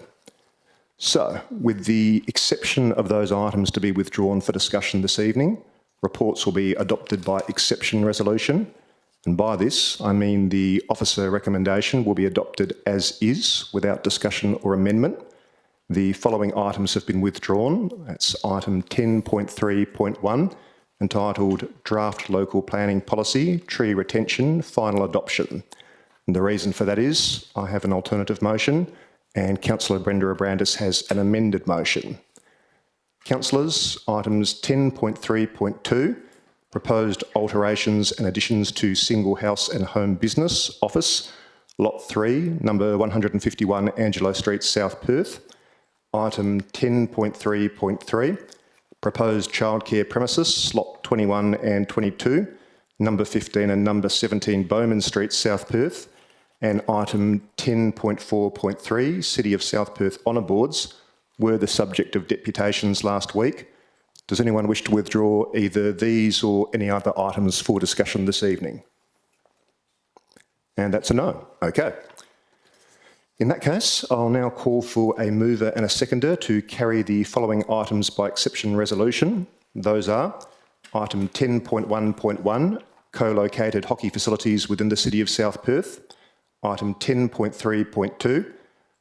So, with the exception of those items to be withdrawn for discussion this evening, reports will be adopted by exception resolution. And by this, I mean the officer recommendation will be adopted as is, without discussion or amendment. The following items have been withdrawn. That's item 10.3.1, entitled Draft Local Planning Policy, Tree Retention, Final Adoption. And the reason for that is I have an alternative motion and Councillor Brenda Abrandis has an amended motion. Councillors, items 10.3.2, proposed alterations and additions to Single House and Home Business Office, Lot 3, number 151 Angelo Street, South Perth. Item 10.3.3, proposed childcare premises, Lot 21 and 22, number 15 and number 17 Bowman Street, South Perth. And item 10.4.3, City of South Perth Honour Boards, were the subject of deputations last week. Does anyone wish to withdraw either these or any other items for discussion this evening? And that's a no. Okay. In that case, I'll now call for a mover and a seconder to carry the following items by exception resolution. Those are item 10.1.1, co-located hockey facilities within the City of South Perth. Item 10.3.2,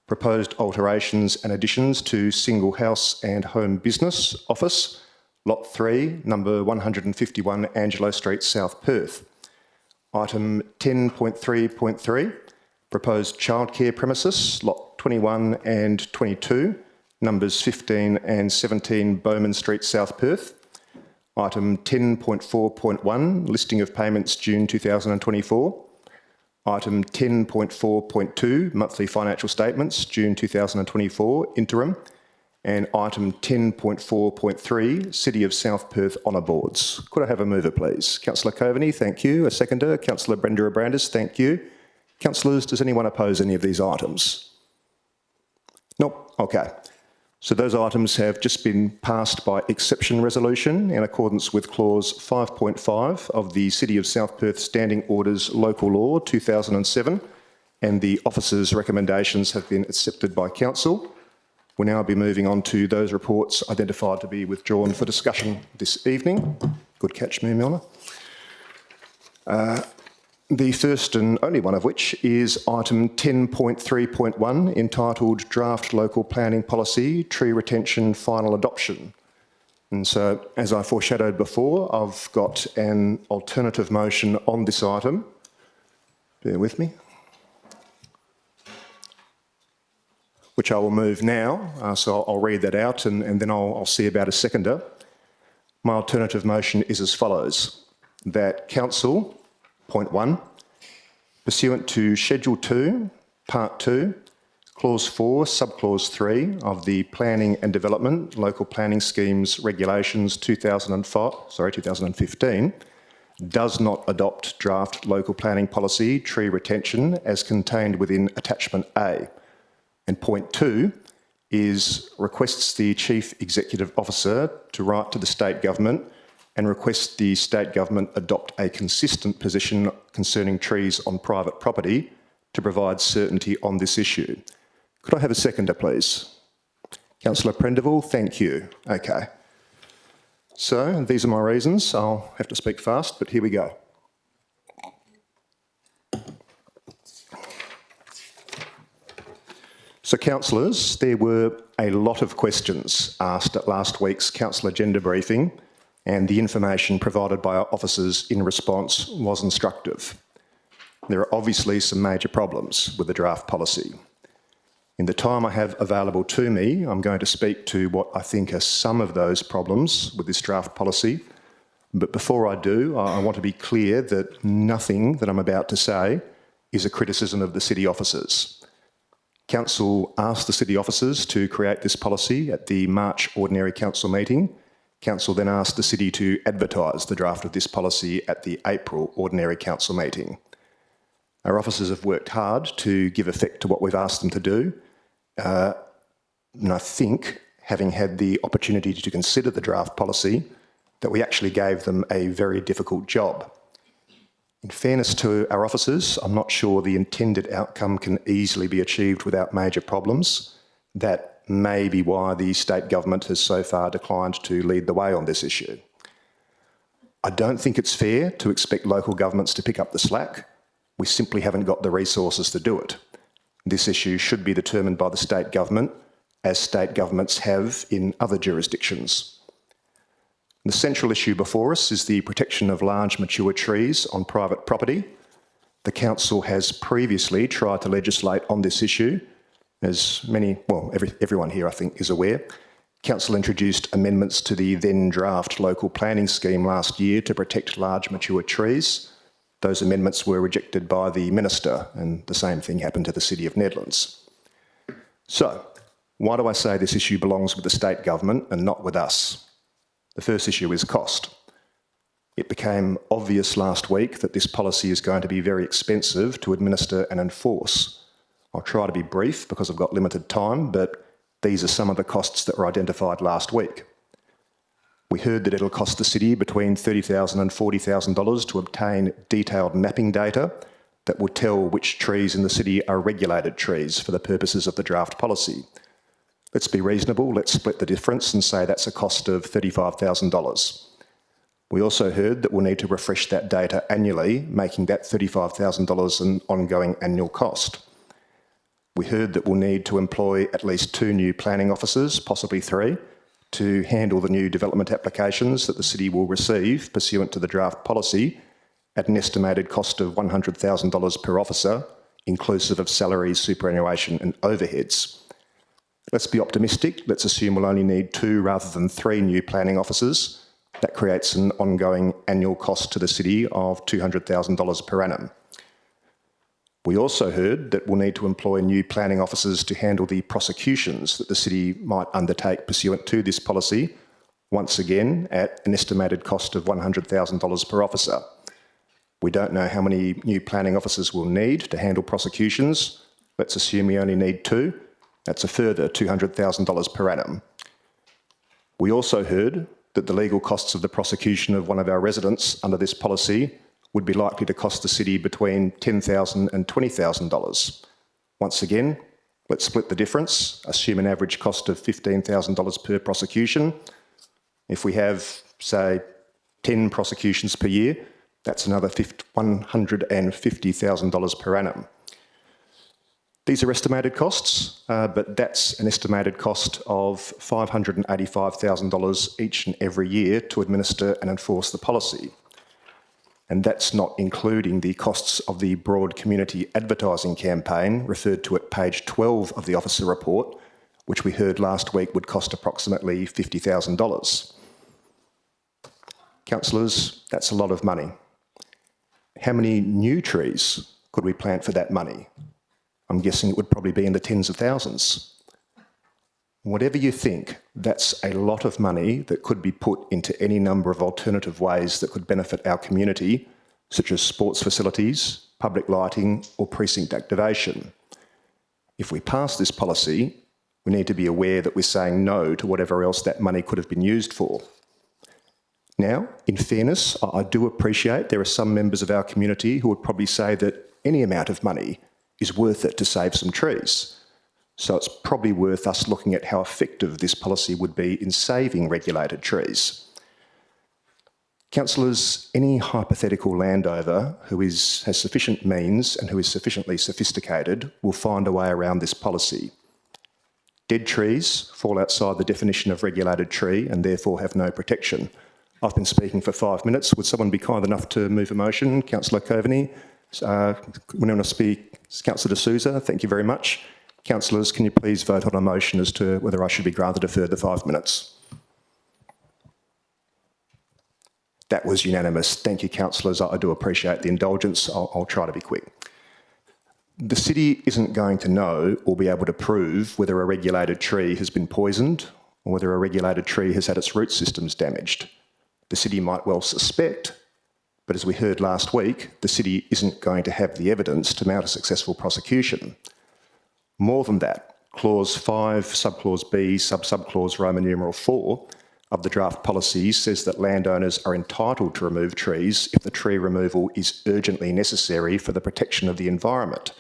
proposed alterations and additions to Single House and Home Business Office, Lot 3, number 151 Angelo Street, South Perth. Item 10.3.3, proposed childcare premises, Lot 21 and 22, numbers 15 and 17 Bowman Street, South Perth. Item 10.4.1, listing of payments June 2024. Item 10.4.2, monthly financial statements, June 2024, interim. And item 10.4.3, City of South Perth Honour Boards. Could I have a mover, please? Councillor Coveney, thank you. A seconder, Councillor Brenda Abrandis, thank you. Councillors, does anyone oppose any of these items? Nope. Okay. So those items have just been passed by exception resolution in accordance with clause 5.5 of the City of South Perth Standing Orders Local Law 2007, and the officers' recommendations have been accepted by council. We'll now be moving on to those reports identified to be withdrawn for discussion this evening. Good catch, Mayor Milner. The first and only one of which is item 10.3.1, entitled Draft Local Planning Policy, Tree Retention, Final Adoption. And so, as I foreshadowed before, I've got an alternative motion on this item. Bear with me. Which I will move now, so I'll read that out and then I'll see about a seconder. My alternative motion is as follows: that Council, point 1, pursuant to Schedule 2, Part 2, Clause 4, Subclause 3 of the Planning and Development Local Planning Schemes Regulations 2015, does not adopt draft local planning policy tree retention as contained within Attachment A. And point 2 is requests the Chief Executive Officer to write to the State Government and request the State Government adopt a consistent position concerning trees on private property to provide certainty on this issue. Could I have a seconder, please? Councillor Prendeville, thank you. Okay. So these are my reasons. I'll have to speak fast, but here we go. So, councillors, there were a lot of questions asked at last week's council agenda briefing, and the information provided by our officers in response was instructive. There are obviously some major problems with the draft policy. In the time I have available to me, I'm going to speak to what I think are some of those problems with this draft policy. But before I do, I want to be clear that nothing that I'm about to say is a criticism of the city officers. Council asked the city officers to create this policy at the March Ordinary Council meeting. Council then asked the city to advertise the draft of this policy at the April Ordinary Council meeting. Our officers have worked hard to give effect to what we've asked them to do. And I think, having had the opportunity to consider the draft policy, that we actually gave them a very difficult job. In fairness to our officers, I'm not sure the intended outcome can easily be achieved without major problems. That may be why the state government has so far declined to lead the way on this issue. I don't think it's fair to expect local governments to pick up the slack. We simply haven't got the resources to do it. This issue should be determined by the state government, as state governments have in other jurisdictions. The central issue before us is the protection of large mature trees on private property. The council has previously tried to legislate on this issue. As everyone here I think is aware, council introduced amendments to the then draft local planning scheme last year to protect large mature trees. Those amendments were rejected by the minister, and the same thing happened to the City of Nedlands. So, why do I say this issue belongs with the state government and not with us? The first issue is cost. It became obvious last week that this policy is going to be very expensive to administer and enforce. I'll try to be brief because I've got limited time, but these are some of the costs that were identified last week. We heard that it'll cost the city between $30,000 and $40,000 to obtain detailed mapping data that will tell which trees in the city are regulated trees for the purposes of the draft policy. Let's be reasonable, let's split the difference and say that's a cost of $35,000. We also heard that we'll need to refresh that data annually, making that $35,000 an ongoing annual cost. We heard that we'll need to employ at least 2 new planning officers, possibly 3, to handle the new development applications that the city will receive pursuant to the draft policy at an estimated cost of $100,000 per officer, inclusive of salaries, superannuation and overheads. Let's be optimistic. Let's assume we'll only need 2 rather than 3 new planning officers. That creates an ongoing annual cost to the city of $200,000 per annum. We also heard that we'll need to employ new planning officers to handle the prosecutions that the city might undertake pursuant to this policy, once again at an estimated cost of $100,000 per officer. We don't know how many new planning officers we'll need to handle prosecutions. Let's assume we only need 2. That's a further $200,000 per annum. We also heard that the legal costs of the prosecution of one of our residents under this policy would be likely to cost the city between $10,000 and $20,000. Once again, let's split the difference, assume an average cost of $15,000 per prosecution. If we have, say, 10 prosecutions per year, that's another $150,000 per annum. These are estimated costs, but that's an estimated cost of $585,000 each and every year to administer and enforce the policy. And that's not including the costs of the broad community advertising campaign referred to at page 12 of the officer report, which we heard last week would cost approximately $50,000. Councillors, that's a lot of money. How many new trees could we plant for that money? I'm guessing it would probably be in the tens of thousands. Whatever you think, that's a lot of money that could be put into any number of alternative ways that could benefit our community, such as sports facilities, public lighting, or precinct activation. If we pass this policy, we need to be aware that we're saying no to whatever else that money could have been used for. Now, in fairness, I do appreciate there are some members of our community who would probably say that any amount of money is worth it to save some trees. So it's probably worth us looking at how effective this policy would be in saving regulated trees. Councillors, any hypothetical landowner who has sufficient means and who is sufficiently sophisticated will find a way around this policy. Dead trees fall outside the definition of regulated tree and therefore have no protection. I've been speaking for 5 minutes. Would someone be kind enough to move a motion? Councillor Coveney. We want to speak. Councillor D'Souza, thank you very much. Councillors, can you please vote on a motion as to whether I should be granted a further 5 minutes? That was unanimous. Thank you, councillors. I do appreciate the indulgence. I'll try to be quick. The city isn't going to know or be able to prove whether a regulated tree has been poisoned or whether a regulated tree has had its root systems damaged. The city might well suspect, but as we heard last week, the city isn't going to have the evidence to mount a successful prosecution. More than that, Clause 5, Subclause B, Subclause Roman numeral 4 of the draft policy says that landowners are entitled to remove trees if the tree removal is urgently necessary for the protection of the environment.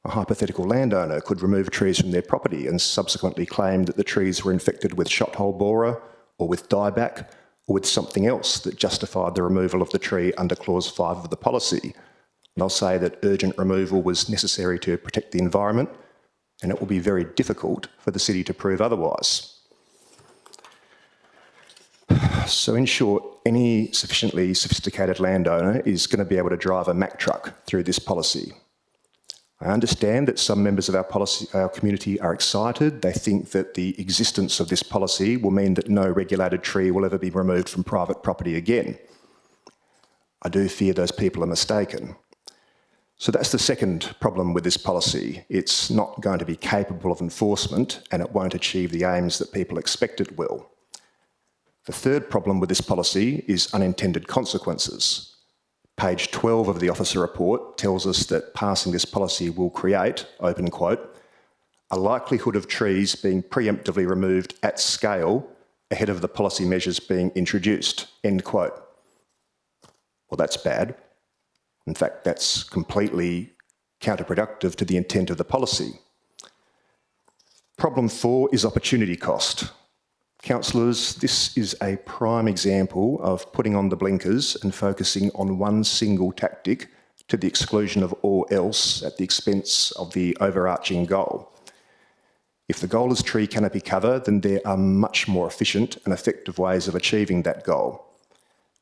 A hypothetical landowner could remove trees from their property and subsequently claim that the trees were infected with shot hole borer or with dieback or with something else that justified the removal of the tree under Clause 5 of the policy. And I'll say that urgent removal was necessary to protect the environment, and it will be very difficult for the city to prove otherwise. So in short, any sufficiently sophisticated landowner is going to be able to drive a Mack truck through this policy. I understand that some members of our community are excited. They think that the existence of this policy will mean that no regulated tree will ever be removed from private property again. I do fear those people are mistaken. So that's the second problem with this policy. It's not going to be capable of enforcement, and it won't achieve the aims that people expect it will. The third problem with this policy is unintended consequences. Page 12 of the officer report tells us that passing this policy will create, open quote, a likelihood of trees being preemptively removed at scale ahead of the policy measures being introduced, end quote. Well, that's bad. In fact, that's completely counterproductive to the intent of the policy. Problem 4 is opportunity cost. Councillors, this is a prime example of putting on the blinkers and focusing on one single tactic to the exclusion of all else at the expense of the overarching goal. If the goal is tree canopy cover, then there are much more efficient and effective ways of achieving that goal.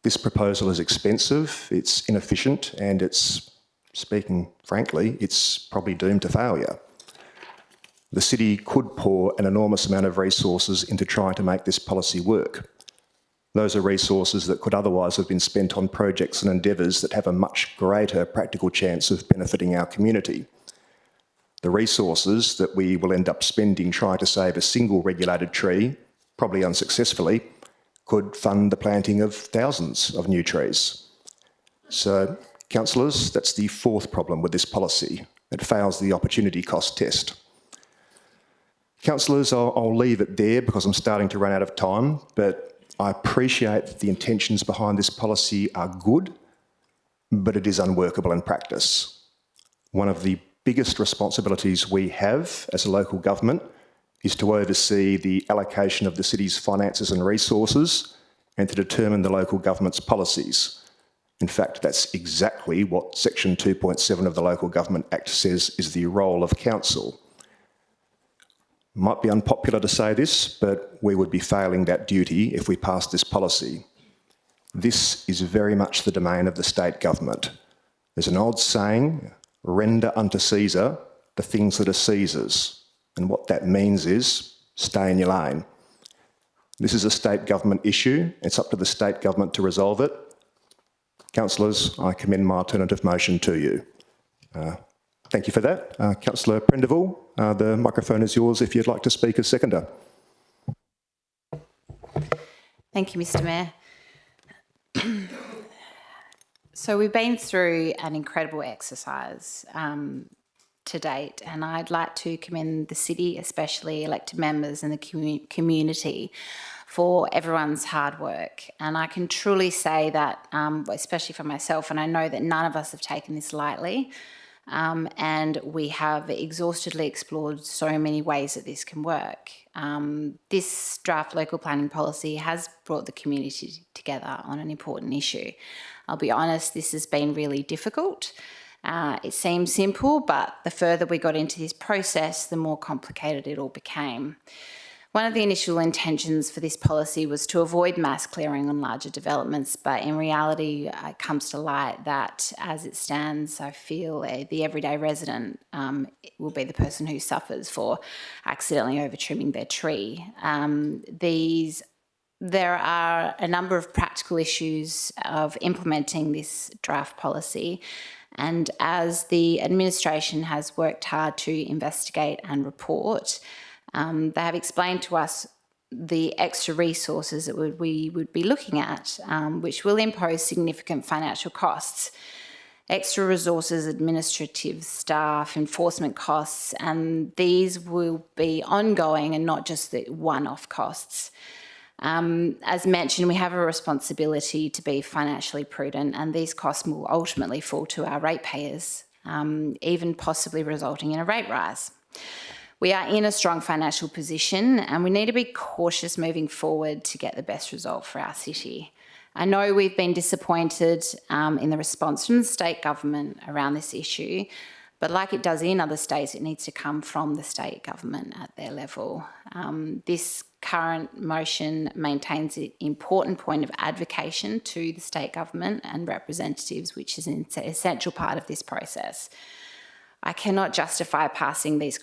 This proposal is expensive, it's inefficient, and it's, speaking frankly, it's probably doomed to failure. The city could pour an enormous amount of resources into trying to make this policy work. Those are resources that could otherwise have been spent on projects and endeavours that have a much greater practical chance of benefiting our community. The resources that we will end up spending trying to save a single regulated tree, probably unsuccessfully, could fund the planting of thousands of new trees. So, councillors, that's the fourth problem with this policy. It fails the opportunity cost test. Councillors, I'll leave it there because I'm starting to run out of time, but I appreciate that the intentions behind this policy are good, but it is unworkable in practice. One of the biggest responsibilities we have as a local government is to oversee the allocation of the city's finances and resources and to determine the local government's policies. In fact, that's exactly what Section 2.7 of the Local Government Act says is the role of council. Might be unpopular to say this, but we would be failing that duty if we passed this policy. This is very much the domain of the state government. There's an old saying, render unto Caesar the things that are Caesar's. And what that means is, stay in your lane. This is a state government issue. It's up to the state government to resolve it. Councillors, I commend my alternative motion to you. Thank you for that. Councillor Prendeville, the microphone is yours if you'd like to speak as seconder. Thank you, Mr. Mayor. So we've been through an incredible exercise to date, and I'd like to commend the city, especially elected members and the community, for everyone's hard work. And I can truly say that, especially for myself, and I know that none of us have taken this lightly, and we have exhaustively explored so many ways that this can work. This draft local planning policy has brought the community together on an important issue. I'll be honest, this has been really difficult. It seems simple, but the further we got into this process, the more complicated it all became. One of the initial intentions for this policy was to avoid mass clearing on larger developments, but in reality, it comes to light that as it stands, I feel the everyday resident will be the person who suffers for accidentally over-trimming their tree. There are a number of practical issues of implementing this draft policy, and as the administration has worked hard to investigate and report, they have explained to us the extra resources that we would be looking at, which will impose significant financial costs. Extra resources, administrative staff, enforcement costs, and these will be ongoing and not just the one-off costs. As mentioned, we have a responsibility to be financially prudent, and these costs will ultimately fall to our ratepayers, even possibly resulting in a rate rise. We are in a strong financial position, and we need to be cautious moving forward to get the best result for our city. I know we've been disappointed in the response from the state government around this issue, But like it does in other states, it needs to come from the state government at their level. This current motion maintains an important point of advocacy to the state government and representatives, which is an essential part of this process. I cannot justify passing these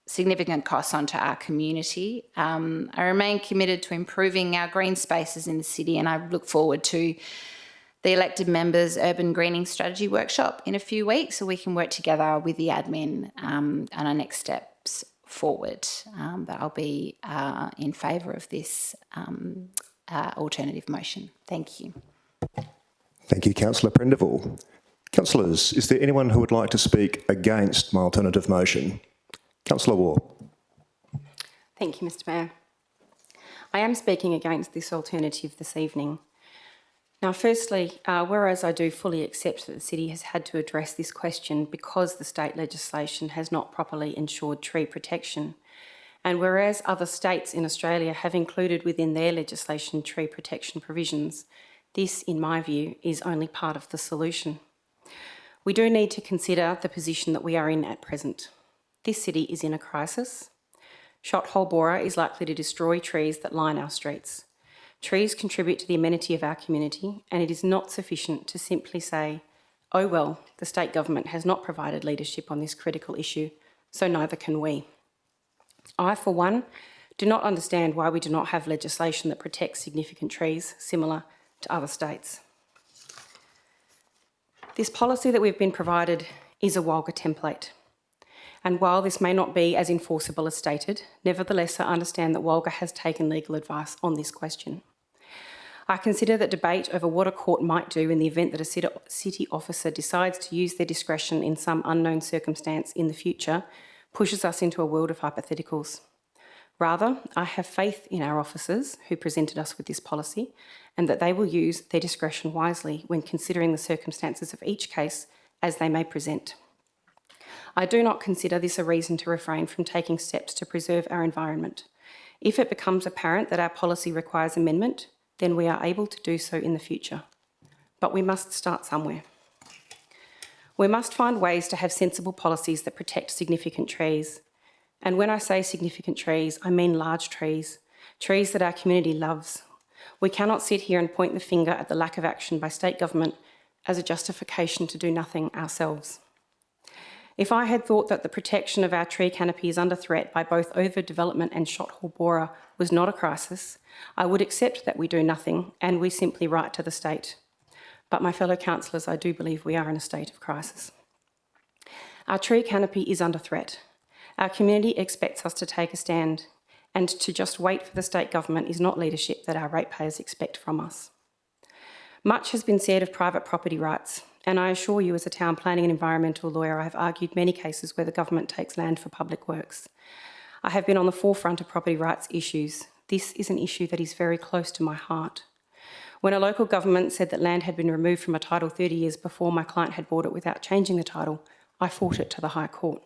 significant costs onto our community. I remain committed to improving our green spaces in the city, and I look forward to the elected members' urban greening strategy workshop in a few weeks, so we can work together with the admin on our next steps forward. But I'll be in favour of this alternative motion. Thank you. Thank you, Councillor Prendeville. Councillors, is there anyone who would like to speak against my alternative motion? Councillor Waugh. Thank you, Mr Mayor. I am speaking against this alternative this evening. Now, firstly, whereas I do fully accept that the City has had to address this question because the state legislation has not properly ensured tree protection, and whereas other states in Australia have included within their legislation tree protection provisions, this, in my view, is only part of the solution. We do need to consider the position that we are in at present. This city is in a crisis. Shot hole borer is likely to destroy trees that line our streets. Trees contribute to the amenity of our community, and it is not sufficient to simply say, oh well, the state government has not provided leadership on this critical issue, so neither can we. I, for one, do not understand why we do not have legislation that protects significant trees similar to other states. This policy that we've been provided is a Walga template. And while this may not be as enforceable as stated, nevertheless I understand that Walga has taken legal advice on this question. I consider that debate over what a court might do in the event that a city officer decides to use their discretion in some unknown circumstance in the future pushes us into a world of hypotheticals. Rather, I have faith in our officers who presented us with this policy and that they will use their discretion wisely when considering the circumstances of each case as they may present. I do not consider this a reason to refrain from taking steps to preserve our environment. If it becomes apparent that our policy requires amendment, then we are able to do so in the future. But we must start somewhere. We must find ways to have sensible policies that protect significant trees. And when I say significant trees, I mean large trees, trees that our community loves. We cannot sit here and point the finger at the lack of action by state government as a justification to do nothing ourselves. If I had thought that the protection of our tree canopy is under threat by both overdevelopment and shot hole borer was not a crisis, I would accept that we do nothing and we simply write to the state. But my fellow councillors, I do believe we are in a state of crisis. Our tree canopy is under threat. Our community expects us to take a stand, and to just wait for the state government is not leadership that our ratepayers expect from us. Much has been said of private property rights, and I assure you as a town planning and environmental lawyer, I have argued many cases where the government takes land for public works. I have been on the forefront of property rights issues. This is an issue that is very close to my heart. When a local government said that land had been removed from a title 30 years before my client had bought it without changing the title, I fought it to the High Court.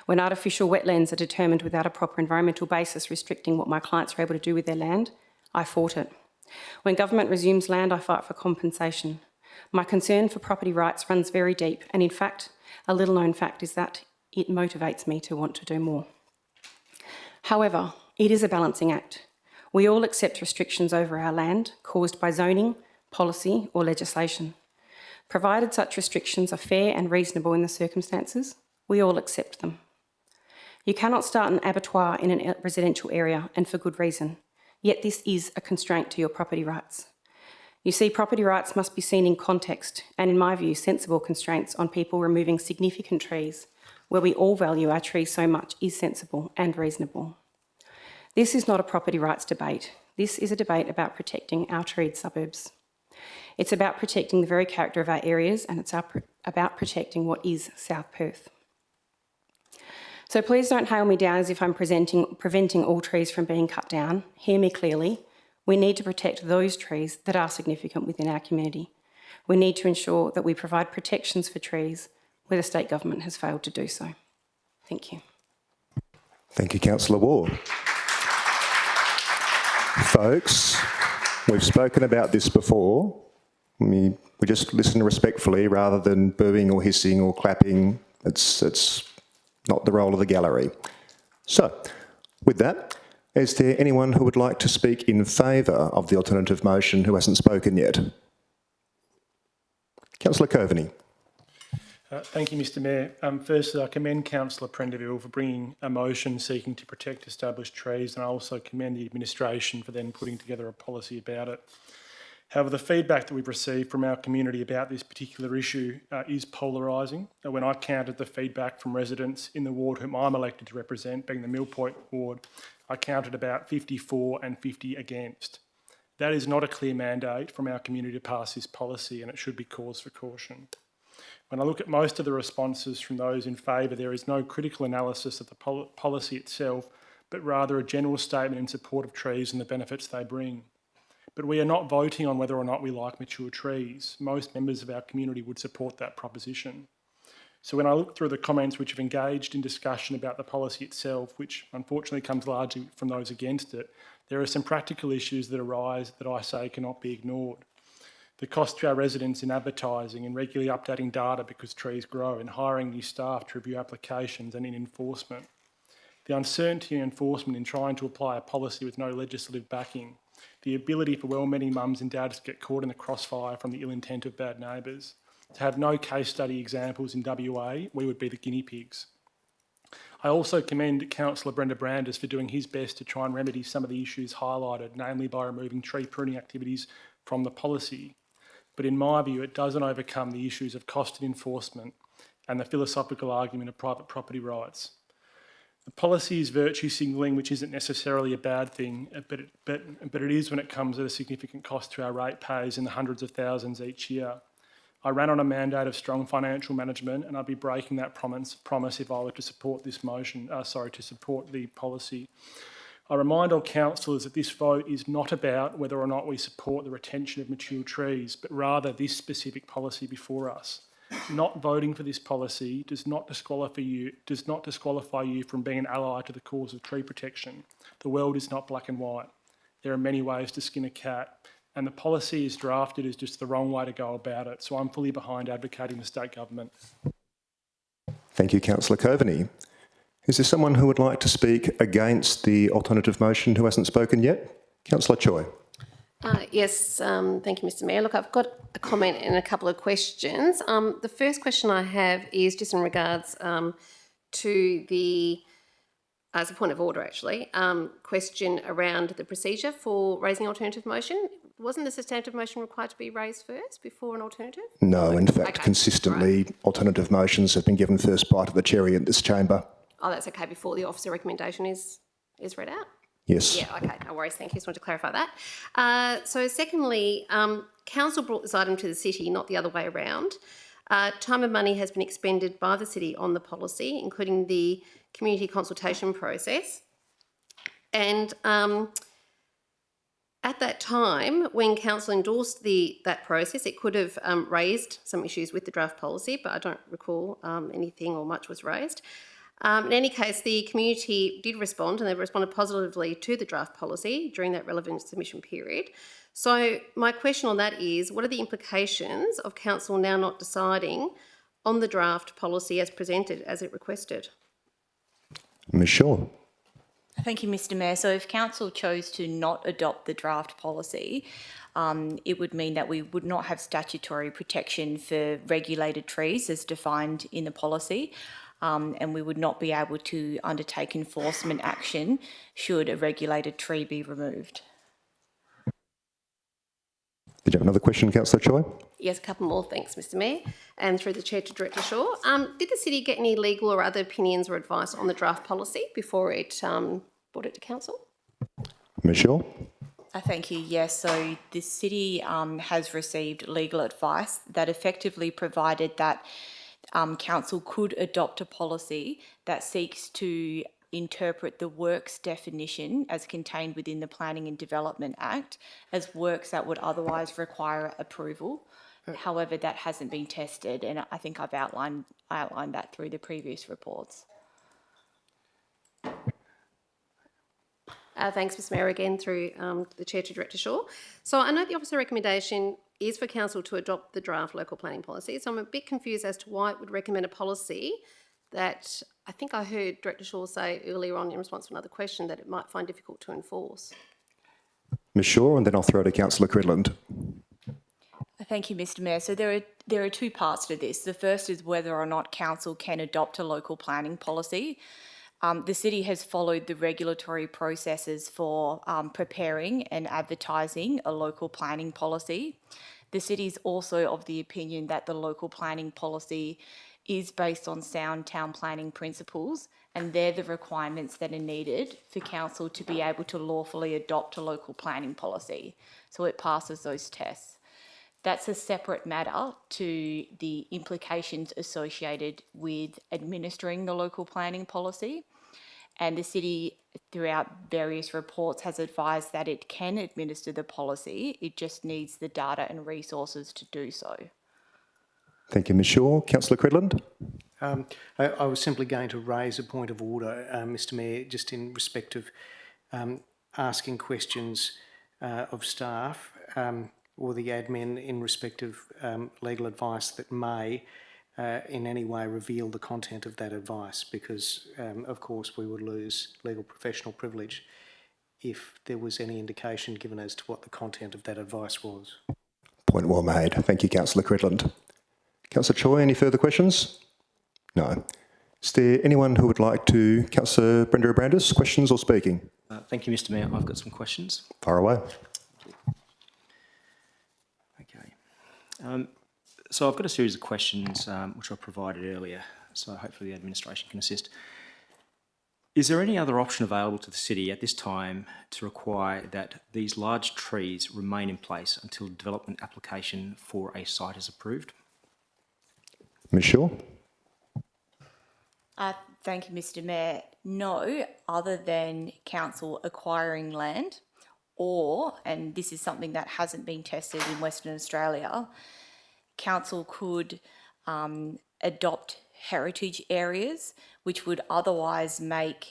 When artificial wetlands are determined without a proper environmental basis restricting what my clients are able to do with their land, I fought it. When government resumes land, I fight for compensation. My concern for property rights runs very deep, and in fact, a little known fact is that it motivates me to want to do more. However, it is a balancing act. We all accept restrictions over our land caused by zoning, policy or legislation. Provided such restrictions are fair and reasonable in the circumstances, we all accept them. You cannot start an abattoir in a residential area, and for good reason, yet this is a constraint to your property rights. You see, property rights must be seen in context and, in my view, sensible constraints on people removing significant trees where we all value our trees so much is sensible and reasonable. This is not a property rights debate. This is a debate about protecting our treed suburbs. It's about protecting the very character of our areas, and it's about protecting what is South Perth. So please don't hail me down as if I'm preventing all trees from being cut down. Hear me clearly. We need to protect those trees that are significant within our community. We need to ensure that we provide protections for trees where the state government has failed to do so. Thank you. Thank you, Councillor Waugh. Folks, we've spoken about this before. We just listen respectfully rather than booing or hissing or clapping It's not the role of the gallery. So, with that, is there anyone who would like to speak in favour of the alternative motion who hasn't spoken yet? Councillor Coveney. Thank you, Mr Mayor. Firstly, I commend Councillor Prendeville for bringing a motion seeking to protect established trees, and I also commend the administration for then putting together a policy about it. However, the feedback that we've received from our community about this particular issue is polarising. When I counted the feedback from residents in the ward whom I'm elected to represent, being the Mill Point ward, I counted about 54 and 50 against. That is not a clear mandate from our community to pass this policy, and it should be cause for caution. When I look at most of the responses from those in favour, there is no critical analysis of the policy itself, but rather a general statement in support of trees and the benefits they bring. But we are not voting on whether or not we like mature trees. Most members of our community would support that proposition. So when I look through the comments which have engaged in discussion about the policy itself, which unfortunately comes largely from those against it, there are some practical issues that arise that I say cannot be ignored. The cost to our residents in advertising and regularly updating data because trees grow, and hiring new staff to review applications and in enforcement. The uncertainty in enforcement in trying to apply a policy with no legislative backing. The ability for well-meaning mums and dads to get caught in the crossfire from the ill intent of bad neighbours. To have no case study examples in WA, we would be the guinea pigs. I also commend Councillor Brenda Brandis for doing his best to try and remedy some of the issues highlighted, namely by removing tree pruning activities from the policy. But in my view, it doesn't overcome the issues of cost and enforcement and the philosophical argument of private property rights. The policy is virtue signalling, which isn't necessarily a bad thing, but it is when it comes at a significant cost to our ratepayers in the hundreds of thousands each year. I ran on a mandate of strong financial management, and I'd be breaking that promise if I were to support this motion, to support the policy. I remind all councillors that this vote is not about whether or not we support the retention of mature trees, but rather this specific policy before us. Not voting for this policy does not disqualify you from being an ally to the cause of tree protection. The world is not black and white. There are many ways to skin a cat, and the policy as drafted is just the wrong way to go about it. So I'm fully behind advocating the state government. Thank you, Councillor Coveney. Is there someone who would like to speak against the alternative motion who hasn't spoken yet? Councillor Choi. Yes, thank you, Mr Mayor. Look, I've got a comment and a couple of questions. The first question I have is just in regards to the, as a point of order actually, question around the procedure for raising alternative motion. Wasn't the substantive motion required to be raised first before an alternative? No, in fact, consistently, alternative motions have been given first bite of the cherry in this chamber. Oh, that's okay, before the officer recommendation is read out? Yes. Yeah, okay, no worries, thank you. Just wanted to clarify that. So secondly, council brought this item to the city, not the other way around. Time and money has been expended by the city on the policy, including the community consultation process. And at that time, when council endorsed that process, it could have raised some issues with the draft policy, but I don't recall anything or much was raised. In any case, the community did respond, and they responded positively to the draft policy during that relevant submission period. So my question on that is, what are the implications of council now not deciding on the draft policy as presented, as it requested? Ms Shaw. Thank you, Mr Mayor. So if council chose to not adopt the draft policy, it would mean that we would not have statutory protection for regulated trees as defined in the policy. And we would not be able to undertake enforcement action should a regulated tree be removed. Did you have another question, Councillor Choi? Yes, a couple more, thanks, Mr Mayor. And through the Chair to Director Shaw. Did the city get any legal or other opinions or advice on the draft policy before it brought it to council? Ms Shaw? Thank you. Yes, so the city has received legal advice that effectively provided that council could adopt a policy that seeks to interpret the works definition as contained within the Planning and Development Act as works that would otherwise require approval. However, that hasn't been tested, and I think I've outlined that through the previous reports. Thanks, Ms Mayor, again through the Chair to Director Shaw. So I note the officer recommendation is for council to adopt the draft local planning policy. So I'm a bit confused as to why it would recommend a policy that I think I heard Director Shaw say earlier on in response to another question that it might find difficult to enforce. Ms Shaw, and then I'll throw to Councillor Cridland. Thank you, Mr Mayor. So there are two parts to this. The first is whether or not council can adopt a local planning policy. The city has followed the regulatory processes for preparing and advertising a local planning policy. The city is also of the opinion that the local planning policy is based on sound town planning principles, and they're the requirements that are needed for council to be able to lawfully adopt a local planning policy. So it passes those tests. That's a separate matter to the implications associated with administering the local planning policy. And the city, throughout various reports, has advised that it can administer the policy. It just needs the data and resources to do so. Thank you, Ms Shaw. Councillor Cridland. I was simply going to raise a point of order, Mr Mayor, just in respect of asking questions of staff or the admin in respect of legal advice that may in any way reveal the content of that advice, because of course we would lose legal professional privilege if there was any indication given as to what the content of that advice was. Point well made. Thank you, Councillor Cridland. Councillor Choi, any further questions? No. Is there anyone who would like to, Councillor Brenda Abrandis, questions or speaking? Thank you, Mr Mayor. I've got some questions. Fire away. Okay. So I've got a series of questions which I provided earlier, so hopefully the administration can assist. Is there any other option available to the city at this time to require that these large trees remain in place until development application for a site is approved? Ms Shaw. Thank you, Mr Mayor. No, other than council acquiring land or, and this is something that hasn't been tested in Western Australia, council could adopt heritage areas, which would otherwise make,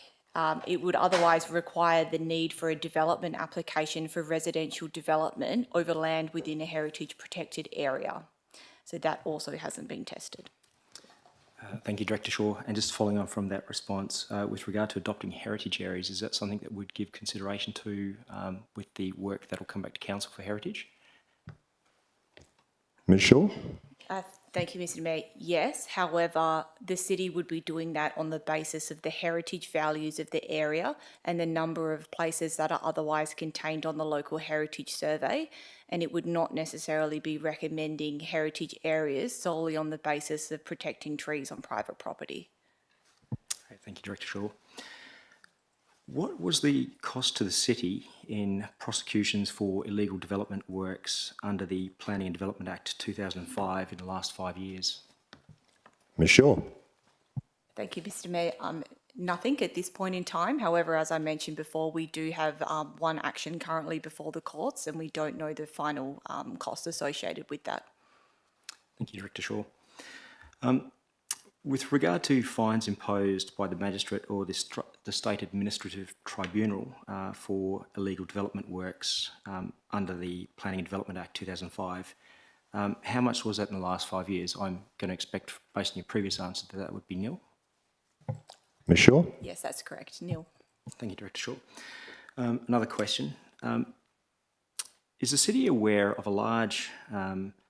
it would otherwise require the need for a development application for residential development over land within a heritage protected area. So that also hasn't been tested. Thank you, Director Shaw. And just following on from that response, with regard to adopting heritage areas, is that something that would give consideration to with the work that will come back to Council for Heritage? Ms Shaw. Thank you, Mr Mayor. Yes, however, the city would be doing that on the basis of the heritage values of the area and the number of places that are otherwise contained on the local heritage survey, and it would not necessarily be recommending heritage areas solely on the basis of protecting trees on private property. Okay, thank you, Director Shaw. What was the cost to the city in prosecutions for illegal development works under the Planning and Development Act 2005 in the last 5 years? Ms Shaw. Thank you, Mr Mayor. Nothing at this point in time. However, as I mentioned before, we do have one action currently before the courts and we don't know the final cost associated with that. Thank you, Director Shaw. With regard to fines imposed by the magistrate or the State Administrative Tribunal for illegal development works under the Planning and Development Act 2005, how much was that in the last 5 years? I'm going to expect, based on your previous answer, that that would be nil. Ms Shaw. Yes, that's correct. Nil. Thank you, Director Shaw. Another question. Is the city aware of a large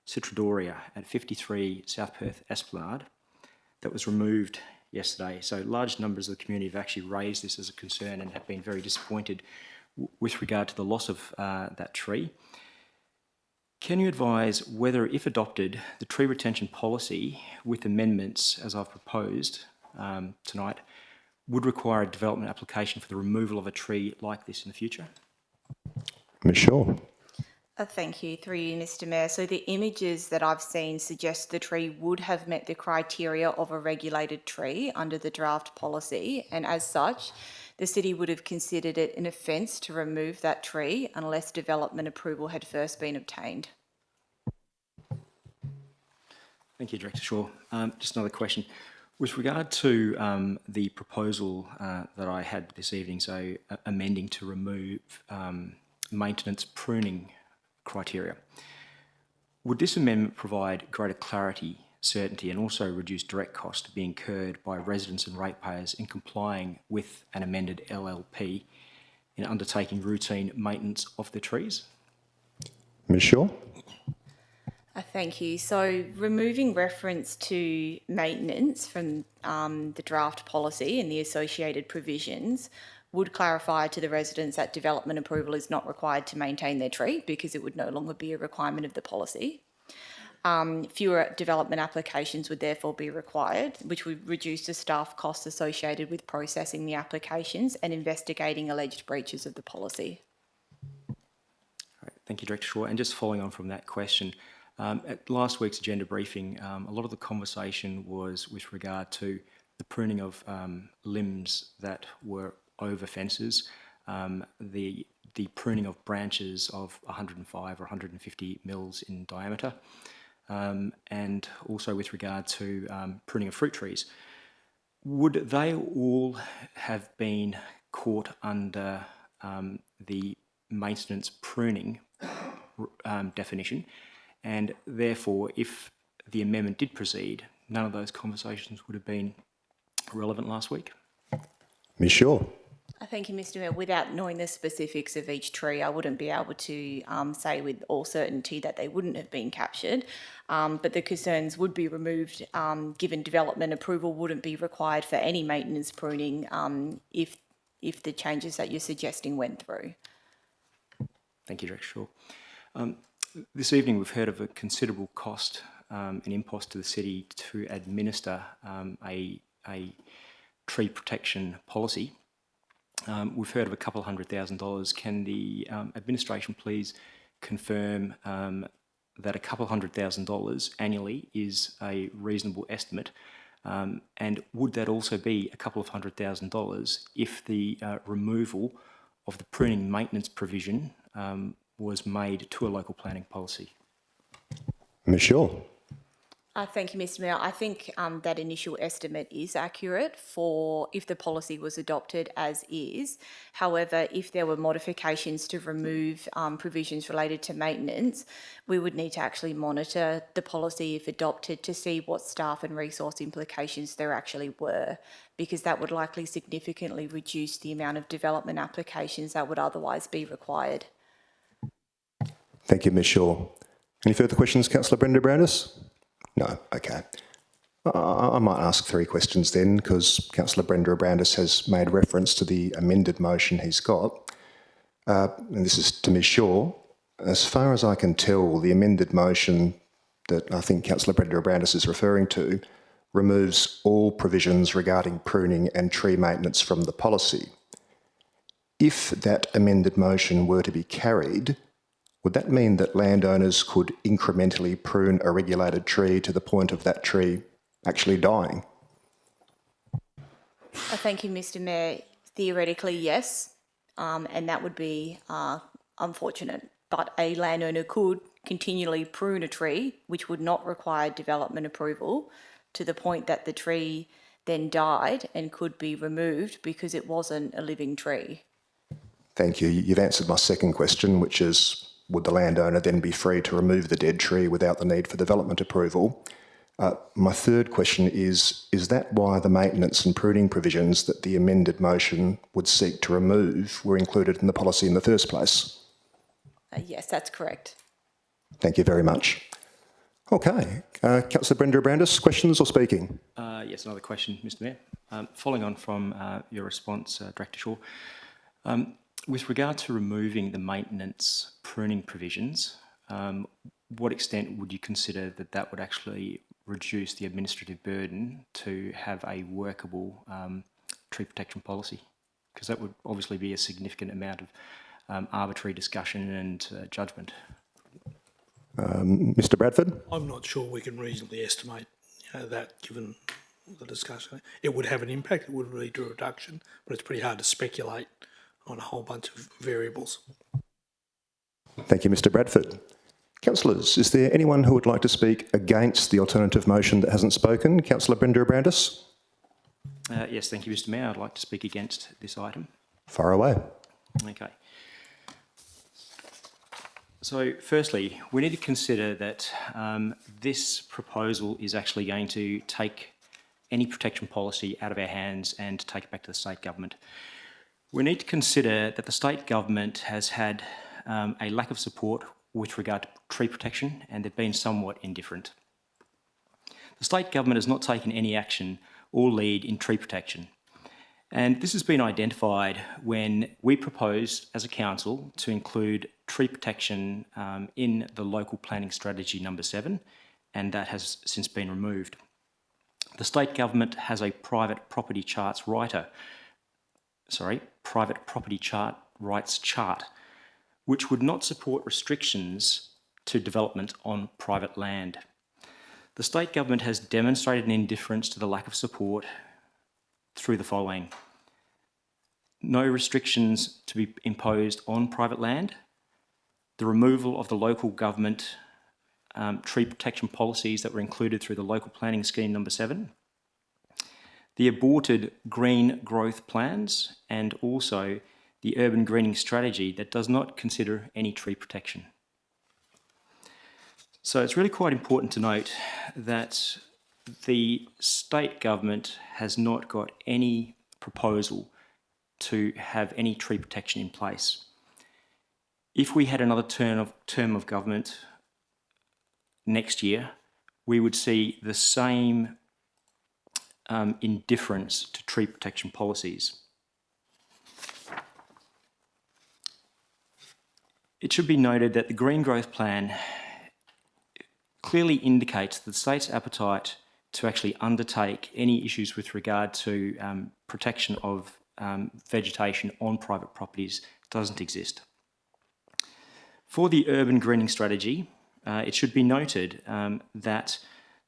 Citridoria at 53 South Perth Esplanade that was removed yesterday? So large numbers of the community have actually raised this as a concern and have been very disappointed with regard to the loss of that tree. Can you advise whether, if adopted, the tree retention policy with amendments, as I've proposed tonight, would require a development application for the removal of a tree like this in the future? Ms Shaw. Thank you, through you, Mr Mayor. So the images that I've seen suggest the tree would have met the criteria of a regulated tree under the draft policy, and as such, the city would have considered it an offence to remove that tree unless development approval had first been obtained. Thank you, Director Shaw. Just another question. With regard to the proposal that I had this evening, so amending to remove maintenance pruning criteria, Would this amendment provide greater clarity, certainty, and also reduce direct costs to be incurred by residents and ratepayers in complying with an amended LLP in undertaking routine maintenance of the trees? Ms Shaw? Thank you. So removing reference to maintenance from the draft policy and the associated provisions would clarify to the residents that development approval is not required to maintain their tree because it would no longer be a requirement of the policy. Fewer development applications would therefore be required, which would reduce the staff costs associated with processing the applications and investigating alleged breaches of the policy. Thank you, Director Shaw. And just following on from that question, at last week's agenda briefing, a lot of the conversation was with regard to the pruning of limbs that were over fences, the pruning of branches of 105 or 150 mils in diameter, and also with regard to pruning of fruit trees. Would they all have been caught under the maintenance pruning definition? And therefore, if the amendment did proceed, none of those conversations would have been relevant last week? Ms Shaw? Thank you, Mr Mayor. Without knowing the specifics of each tree, I wouldn't be able to say with all certainty that they wouldn't have been captured, but the concerns would be removed given development approval wouldn't be required for any maintenance pruning if the changes that you're suggesting went through. Thank you, Director Shaw. This evening we've heard of a considerable cost and impost to the city to administer a tree protection policy. We've heard of a couple $100,000. Can the administration please confirm that a couple $100,000 annually is a reasonable estimate? And would that also be a couple of $100,000 if the removal of the pruning maintenance provision was made to a local planning policy? Ms Shaw? Thank you, Mr Mayor. I think that initial estimate is accurate for if the policy was adopted as is. However, if there were modifications to remove provisions related to maintenance, we would need to actually monitor the policy if adopted to see what staff and resource implications there actually were, because that would likely significantly reduce the amount of development applications that would otherwise be required. Thank you, Ms Shaw. Any further questions, Councillor Brenda Browness? No, okay. I might ask three questions then, because Councillor Brenda Browness has made reference to the amended motion he's got. And this is to Ms Shaw. As far as I can tell, the amended motion that I think Councillor Brenda Browness is referring to removes all provisions regarding pruning and tree maintenance from the policy. If that amended motion were to be carried, would that mean that landowners could incrementally prune a regulated tree to the point of that tree actually dying? Thank you, Mr Mayor. Theoretically, yes, and that would be unfortunate. But a landowner could continually prune a tree, which would not require development approval, to the point that the tree then died and could be removed because it wasn't a living tree. Thank you. You've answered my second question, which is, would the landowner then be free to remove the dead tree without the need for development approval? My third question is that why the maintenance and pruning provisions that the amended motion would seek to remove were included in the policy in the first place? Yes, that's correct. Thank you very much. Okay. Councillor Brenda Browness, questions or speaking? Yes, another question, Mr Mayor. Following on from your response, Director Shaw, with regard to removing the maintenance pruning provisions, what extent would you consider that that would actually reduce the administrative burden to have a workable tree protection policy? Because that would obviously be a significant amount of arbitrary discussion and judgment. Mr Bradford? I'm not sure we can reasonably estimate that, given the discussion. It would have an impact, it would lead to a reduction, but it's pretty hard to speculate on a whole bunch of variables. Thank you, Mr Bradford. Councillors, is there anyone who would like to speak against the alternative motion that hasn't spoken? Councillor Brenda Browness? Yes, thank you, Mr Mayor. I'd like to speak against this item. Far away. Okay. So firstly, we need to consider that this proposal is actually going to take any protection policy out of our hands and take it back to the state government. We need to consider that the state government has had a lack of support with regard to tree protection, and they've been somewhat indifferent. The state government has not taken any action or lead in tree protection. And this has been identified when we proposed as a council to include tree protection in the local planning strategy number 7, and that has since been removed. The state government has a private property rights chart, which would not support restrictions to development on private land. The state government has demonstrated an indifference to the lack of support through the following: no restrictions to be imposed on private land, the removal of the local government tree protection policies that were included through the local planning scheme number 7, the aborted green growth plans, and also the urban greening strategy that does not consider any tree protection. So it's really quite important to note that the state government has not got any proposal to have any tree protection in place. If we had another term of government next year, we would see the same indifference to tree protection policies. It should be noted that the Green Growth Plan clearly indicates the state's appetite to actually undertake any issues with regard to protection of vegetation on private properties doesn't exist. For the urban greening strategy, it should be noted that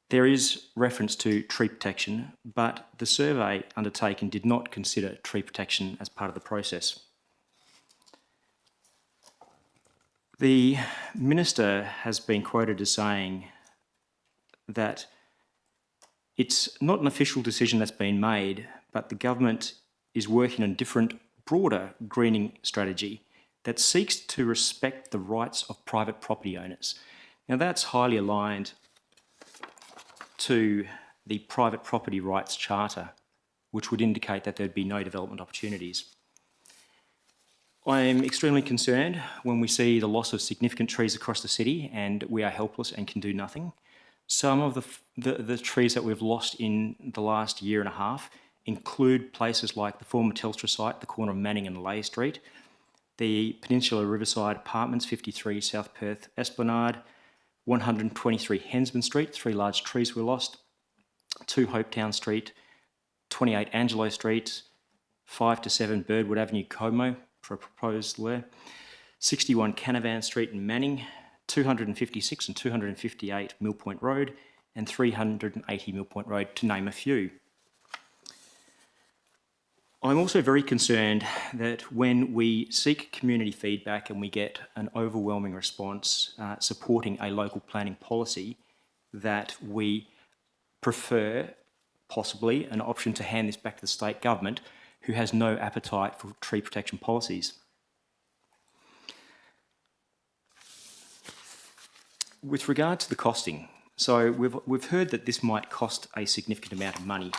there is reference to tree protection, but the survey undertaken did not consider tree protection as part of the process. The Minister has been quoted as saying that it's not an official decision that's been made, but the government is working on a different, broader greening strategy that seeks to respect the rights of private property owners. Now that's highly aligned to the Private Property Rights Charter, which would indicate that there'd be no development opportunities. I am extremely concerned when we see the loss of significant trees across the city and we are helpless and can do nothing. Some of the trees that we've lost in the last year and a half include places like the former Telstra site, the corner of Manning and Leigh Street, the Peninsula Riverside Apartments, 53 South Perth Esplanade, 123 Hensman Street, 3 large trees were lost, 2 Hopetown Street, 28 Angelo Street, 5 to 7 Birdwood Avenue, Como, for a proposed there, 61 Canavan Street in Manning, 256 and 258 Mill Point Road, and 380 Mill Point Road, to name a few. I'm also very concerned that when we seek community feedback and we get an overwhelming response supporting a local planning policy, that we prefer possibly an option to hand this back to the state government, who has no appetite for tree protection policies. With regard to the costing, so we've heard that this might cost a significant amount of money.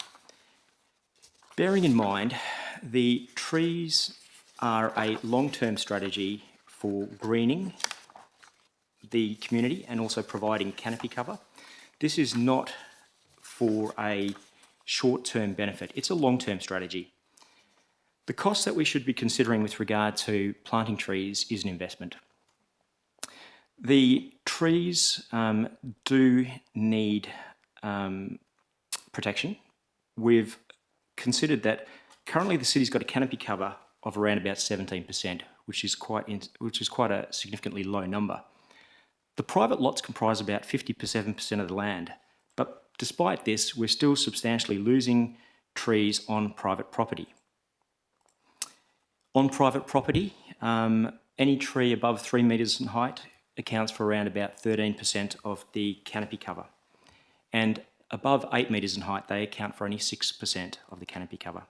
Bearing in mind, the trees are a long-term strategy for greening the community and also providing canopy cover. This is not for a short-term benefit, it's a long-term strategy. The cost that we should be considering with regard to planting trees is an investment. The trees do need protection. We've considered that currently the city's got a canopy cover of around about 17%, which is quite a significantly low number. The private lots comprise about 57% of the land, but despite this, we're still substantially losing trees on private property. On private property, any tree above 3 metres in height accounts for around about 13% of the canopy cover. And above 8 metres in height, they account for only 6% of the canopy cover.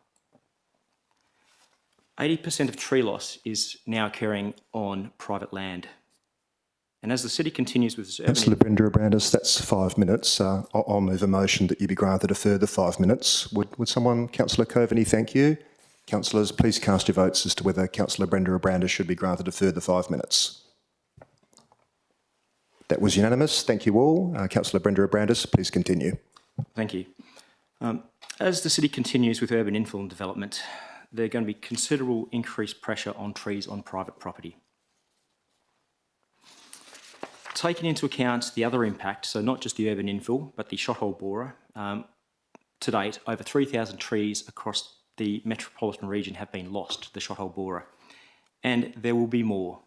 80% of tree loss is now occurring on private land. And as the city continues with its urban Councillor Brenda Abrandis, that's 5 minutes. I'll move a motion that you be granted a further 5 minutes. Would someone, Councillor Coveney, thank you. Councillors, please cast your votes as to whether Councillor Brenda Abrandis should be granted a further 5 minutes. That was unanimous. Thank you all. Councillor Brenda Abrandis, please continue. Thank you. As the city continues with urban infill and development, there's going to be considerable increased pressure on trees on private property. Taking into account the other impact, so not just the urban infill, but the shothole borer, to date, over 3,000 trees across the metropolitan region have been lost to the shothole borer, and there will be more.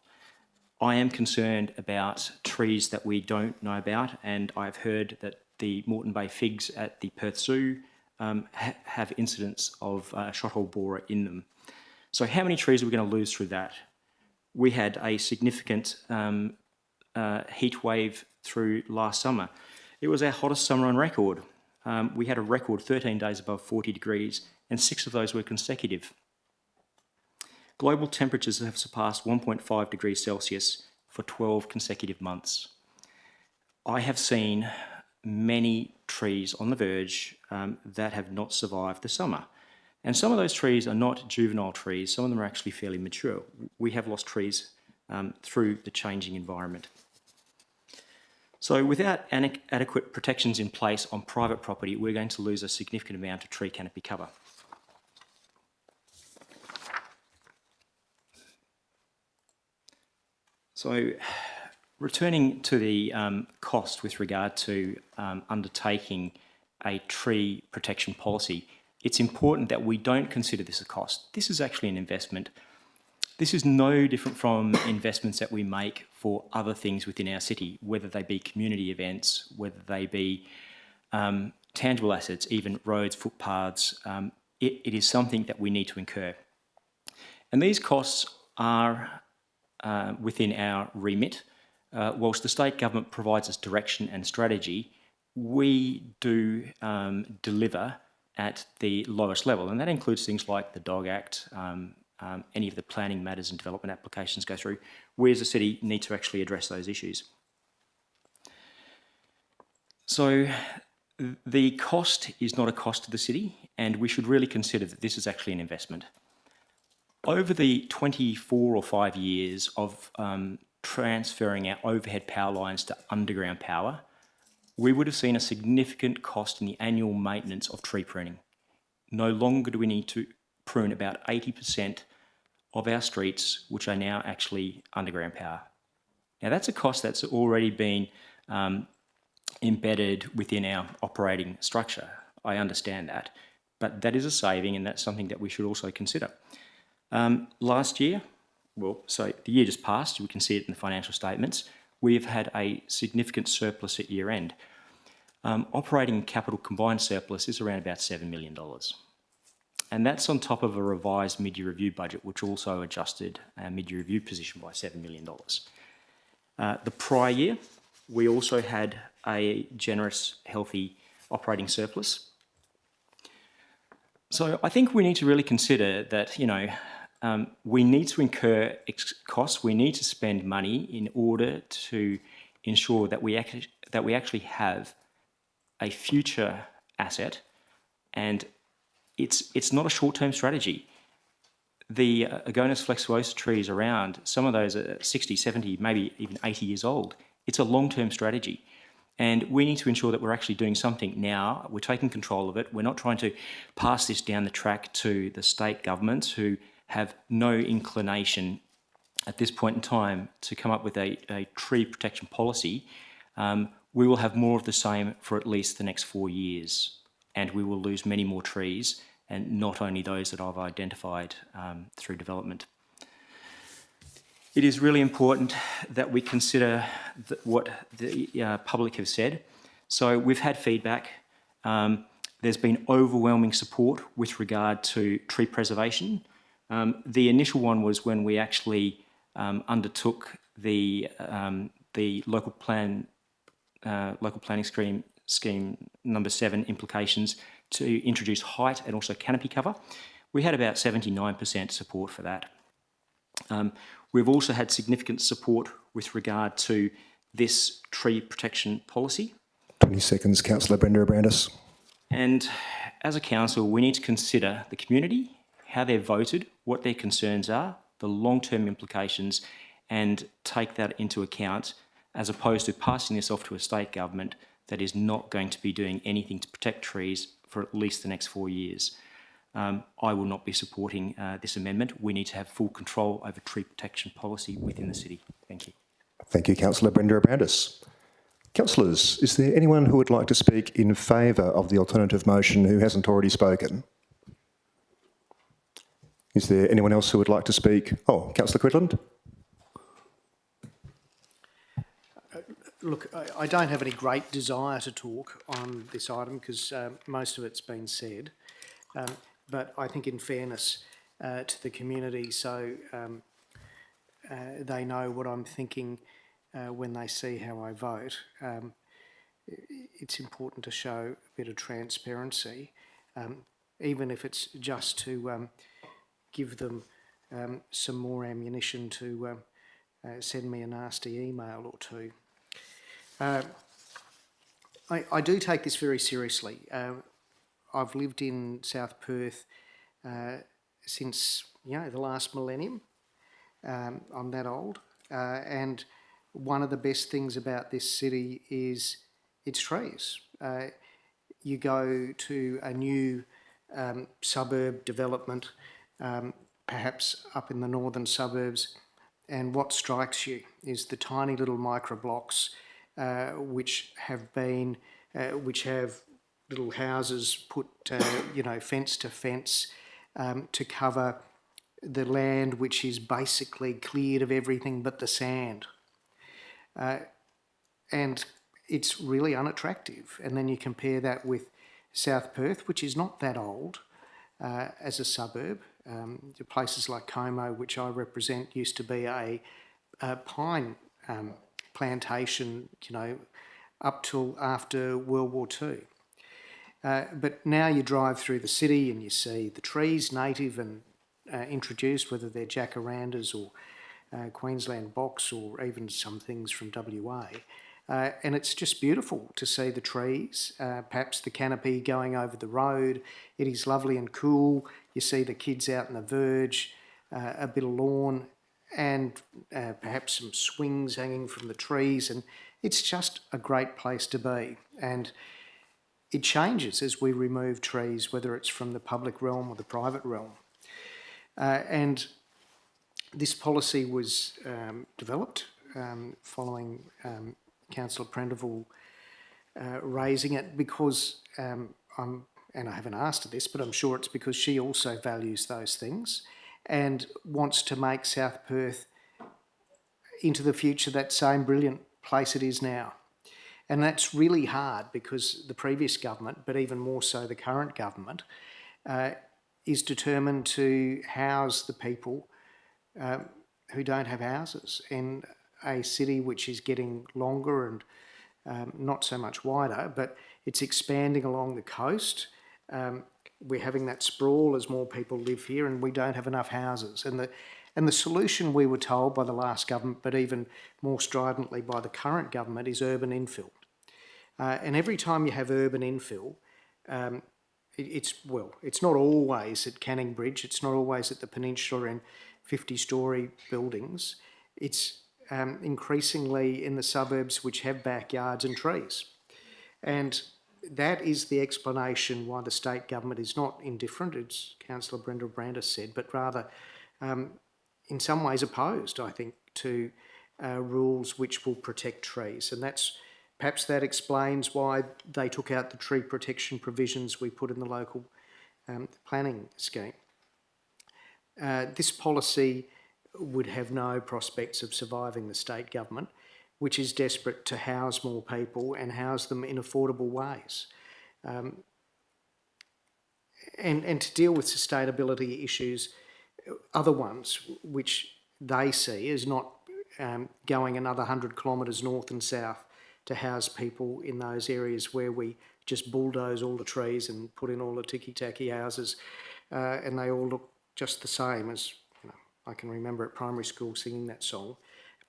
I am concerned about trees that we don't know about, and I've heard that the Moreton Bay figs at the Perth Zoo have incidents of shothole borer in them. So how many trees are we going to lose through that? We had a significant heat wave through last summer. It was our hottest summer on record. We had a record 13 days above 40 degrees, and 6 of those were consecutive. Global temperatures have surpassed 1.5 degrees Celsius for 12 consecutive months. I have seen many trees on the verge that have not survived the summer. And some of those trees are not juvenile trees, some of them are actually fairly mature. We have lost trees through the changing environment. So without adequate protections in place on private property, we're going to lose a significant amount of tree canopy cover. So returning to the cost with regard to undertaking a tree protection policy, it's important that we don't consider this a cost. This is actually an investment. This is no different from investments that we make for other things within our city, whether they be community events, whether they be tangible assets, even roads, footpaths. It is something that we need to incur. And these costs are within our remit. Whilst the state government provides us direction and strategy, we do deliver at the lowest level, and that includes things like the Dog Act, any of the planning matters and development applications go through. We as a city need to actually address those issues. So the cost is not a cost to the city, and we should really consider that this is actually an investment. Over the 24 or 5 years of transferring our overhead power lines to underground power, we would have seen a significant cost in the annual maintenance of tree pruning. No longer do we need to prune about 80% of our streets, which are now actually underground power. Now that's a cost that's already been embedded within our operating structure. I understand that, but that is a saving, and that's something that we should also consider. Last year, so the year just passed, we can see it in the financial statements, we've had a significant surplus at year end. Operating capital combined surplus is around about $7 million. And that's on top of a revised mid-year review budget, which also adjusted our mid-year review position by $7 million. The prior year, we also had a generous, healthy operating surplus. So I think we need to really consider that, we need to incur costs, we need to spend money in order to ensure that we actually have a future asset, and it's not a short-term strategy. The Agonis flexuosa trees around, some of those are 60, 70, maybe even 80 years old. It's a long-term strategy. And we need to ensure that we're actually doing something now. We're taking control of it. We're not trying to pass this down the track to the state governments who have no inclination at this point in time to come up with a tree protection policy. We will have more of the same for at least the next 4 years, and we will lose many more trees, and not only those that I've identified through development. It is really important that we consider what the public have said. So we've had feedback. There's been overwhelming support with regard to tree preservation. The initial one was when we actually undertook the local planning scheme number 7 implications to introduce height and also canopy cover. We had about 79% support for that. We've also had significant support with regard to this tree protection policy. 20 seconds, Councillor Brenda Abrandis. And as a council, we need to consider the community, how they've voted, what their concerns are, the long-term implications, and take that into account, as opposed to passing this off to a state government that is not going to be doing anything to protect trees for at least the next 4 years. I will not be supporting this amendment. We need to have full control over tree protection policy within the city. Thank you. Thank you, Councillor Brenda Abrandis. Councillors, is there anyone who would like to speak in favour of the alternative motion who hasn't already spoken? Is there anyone else who would like to speak? Oh, Councillor Quitland. Look, I don't have any great desire to talk on this item because most of it's been said. But I think in fairness to the community, so they know what I'm thinking when they see how I vote, it's important to show a bit of transparency, even if it's just to give them some more ammunition to send me a nasty email or two. I do take this very seriously. I've lived in South Perth since the last millennium. I'm that old, and one of the best things about this city is its trees. You go to a new suburb development, perhaps up in the northern suburbs, and what strikes you is the tiny little micro blocks which have little houses put, fence to fence to cover the land which is basically cleared of everything but the sand. And it's really unattractive. And then you compare that with South Perth, which is not that old as a suburb. Places like Como, which I represent, used to be a pine plantation, up till after World War II. But now you drive through the city and you see the trees, native and introduced, whether they're jacarandas or Queensland box or even some things from WA. And it's just beautiful to see the trees, perhaps the canopy going over the road. It is lovely and cool. You see the kids out in the verge, a bit of lawn and perhaps some swings hanging from the trees. And it's just a great place to be. And it changes as we remove trees, whether it's from the public realm or the private realm. And this policy was developed following Councillor Prendeville raising it because and I haven't asked her this, but I'm sure it's because she also values those things and wants to make South Perth into the future that same brilliant place it is now. And that's really hard because the previous government, but even more so the current government, is determined to house the people who don't have houses in a city which is getting longer and not so much wider, but it's expanding along the coast. We're having that sprawl as more people live here and we don't have enough houses. And the solution, we were told by the last government, but even more stridently by the current government, is urban infill. And every time you have urban infill, it's not always at Canning Bridge, it's not always at the Peninsula in 50-storey buildings. It's increasingly in the suburbs which have backyards and trees. And that is the explanation why the state government is not indifferent, as Councillor Brenda Abrandis said, but rather in some ways opposed, I think, to rules which will protect trees. And perhaps that explains why they took out the tree protection provisions we put in the local planning scheme. This policy would have no prospects of surviving the state government, which is desperate to house more people and house them in affordable ways. And to deal with sustainability issues, other ones which they see as not going another 100 kilometres north and south to house people in those areas where we just bulldoze all the trees and put in all the ticky-tacky houses and they all look just the same as I can remember at primary school singing that song,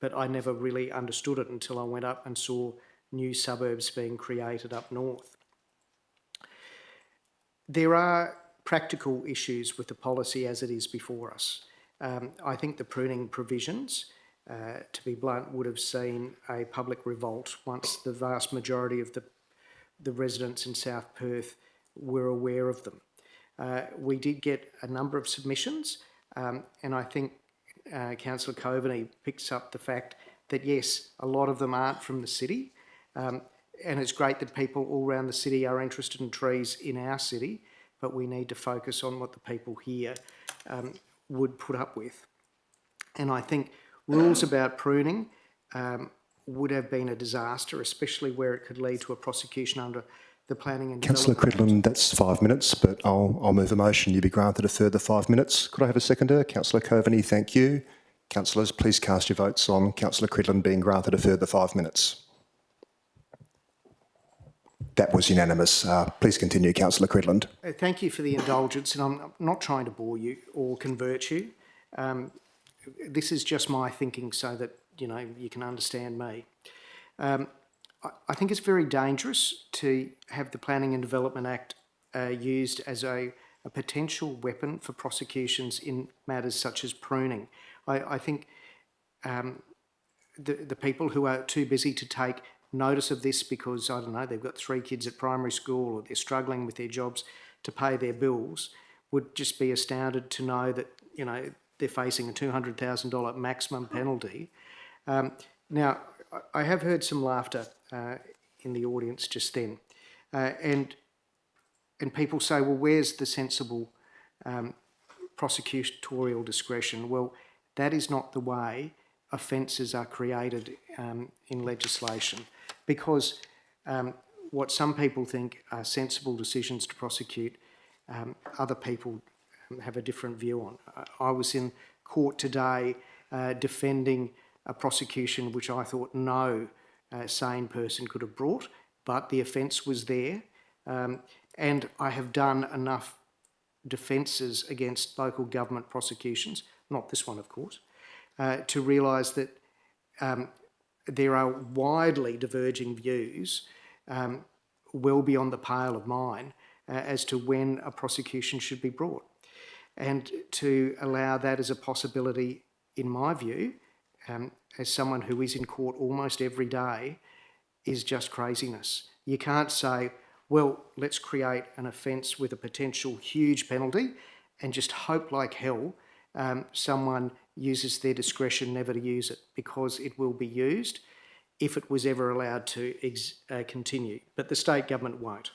but I never really understood it until I went up and saw new suburbs being created up north. There are practical issues with the policy as it is before us. I think the pruning provisions, to be blunt, would have seen a public revolt once the vast majority of the residents in South Perth were aware of them. We did get a number of submissions, and I think Councillor Coveney picks up the fact that, yes, a lot of them aren't from the city, and it's great that people all around the city are interested in trees in our city, but we need to focus on what the people here would put up with. And I think rules about pruning would have been a disaster, especially where it could lead to a prosecution under the Planning and Councillor Development. Cridlin, that's 5 minutes, but I'll move a motion. You be granted a further 5 minutes. Could I have a seconder? Councillor Coveney, thank you. Councillors, please cast your votes on Councillor Cridlin being granted a further 5 minutes. That was unanimous. Please continue, Councillor Cridland. Thank you for the indulgence, and I'm not trying to bore you or convert you. This is just my thinking so that, you know, you can understand me. I think it's very dangerous to have the Planning and Development Act used as a potential weapon for prosecutions in matters such as pruning. I think the people who are too busy to take notice of this because, I don't know, they've got 3 kids at primary school or they're struggling with their jobs to pay their bills would just be astounded to know that, you know, they're facing a $200,000 maximum penalty. Now, I have heard some laughter in the audience just then, and people say, well, where's the sensible prosecutorial discretion? Well, that is not the way offences are created in legislation, because what some people think are sensible decisions to prosecute, other people have a different view on. I was in court today defending a prosecution which I thought no sane person could have brought, but the offence was there, and I have done enough defences against local government prosecutions, not this one of course, to realise that there are widely diverging views, well beyond the pale of mine, as to when a prosecution should be brought. And to allow that as a possibility, in my view, as someone who is in court almost every day, is just craziness. You can't say, well, let's create an offence with a potential huge penalty and just hope like hell someone uses their discretion never to use it, because it will be used if it was ever allowed to continue. But the state government won't.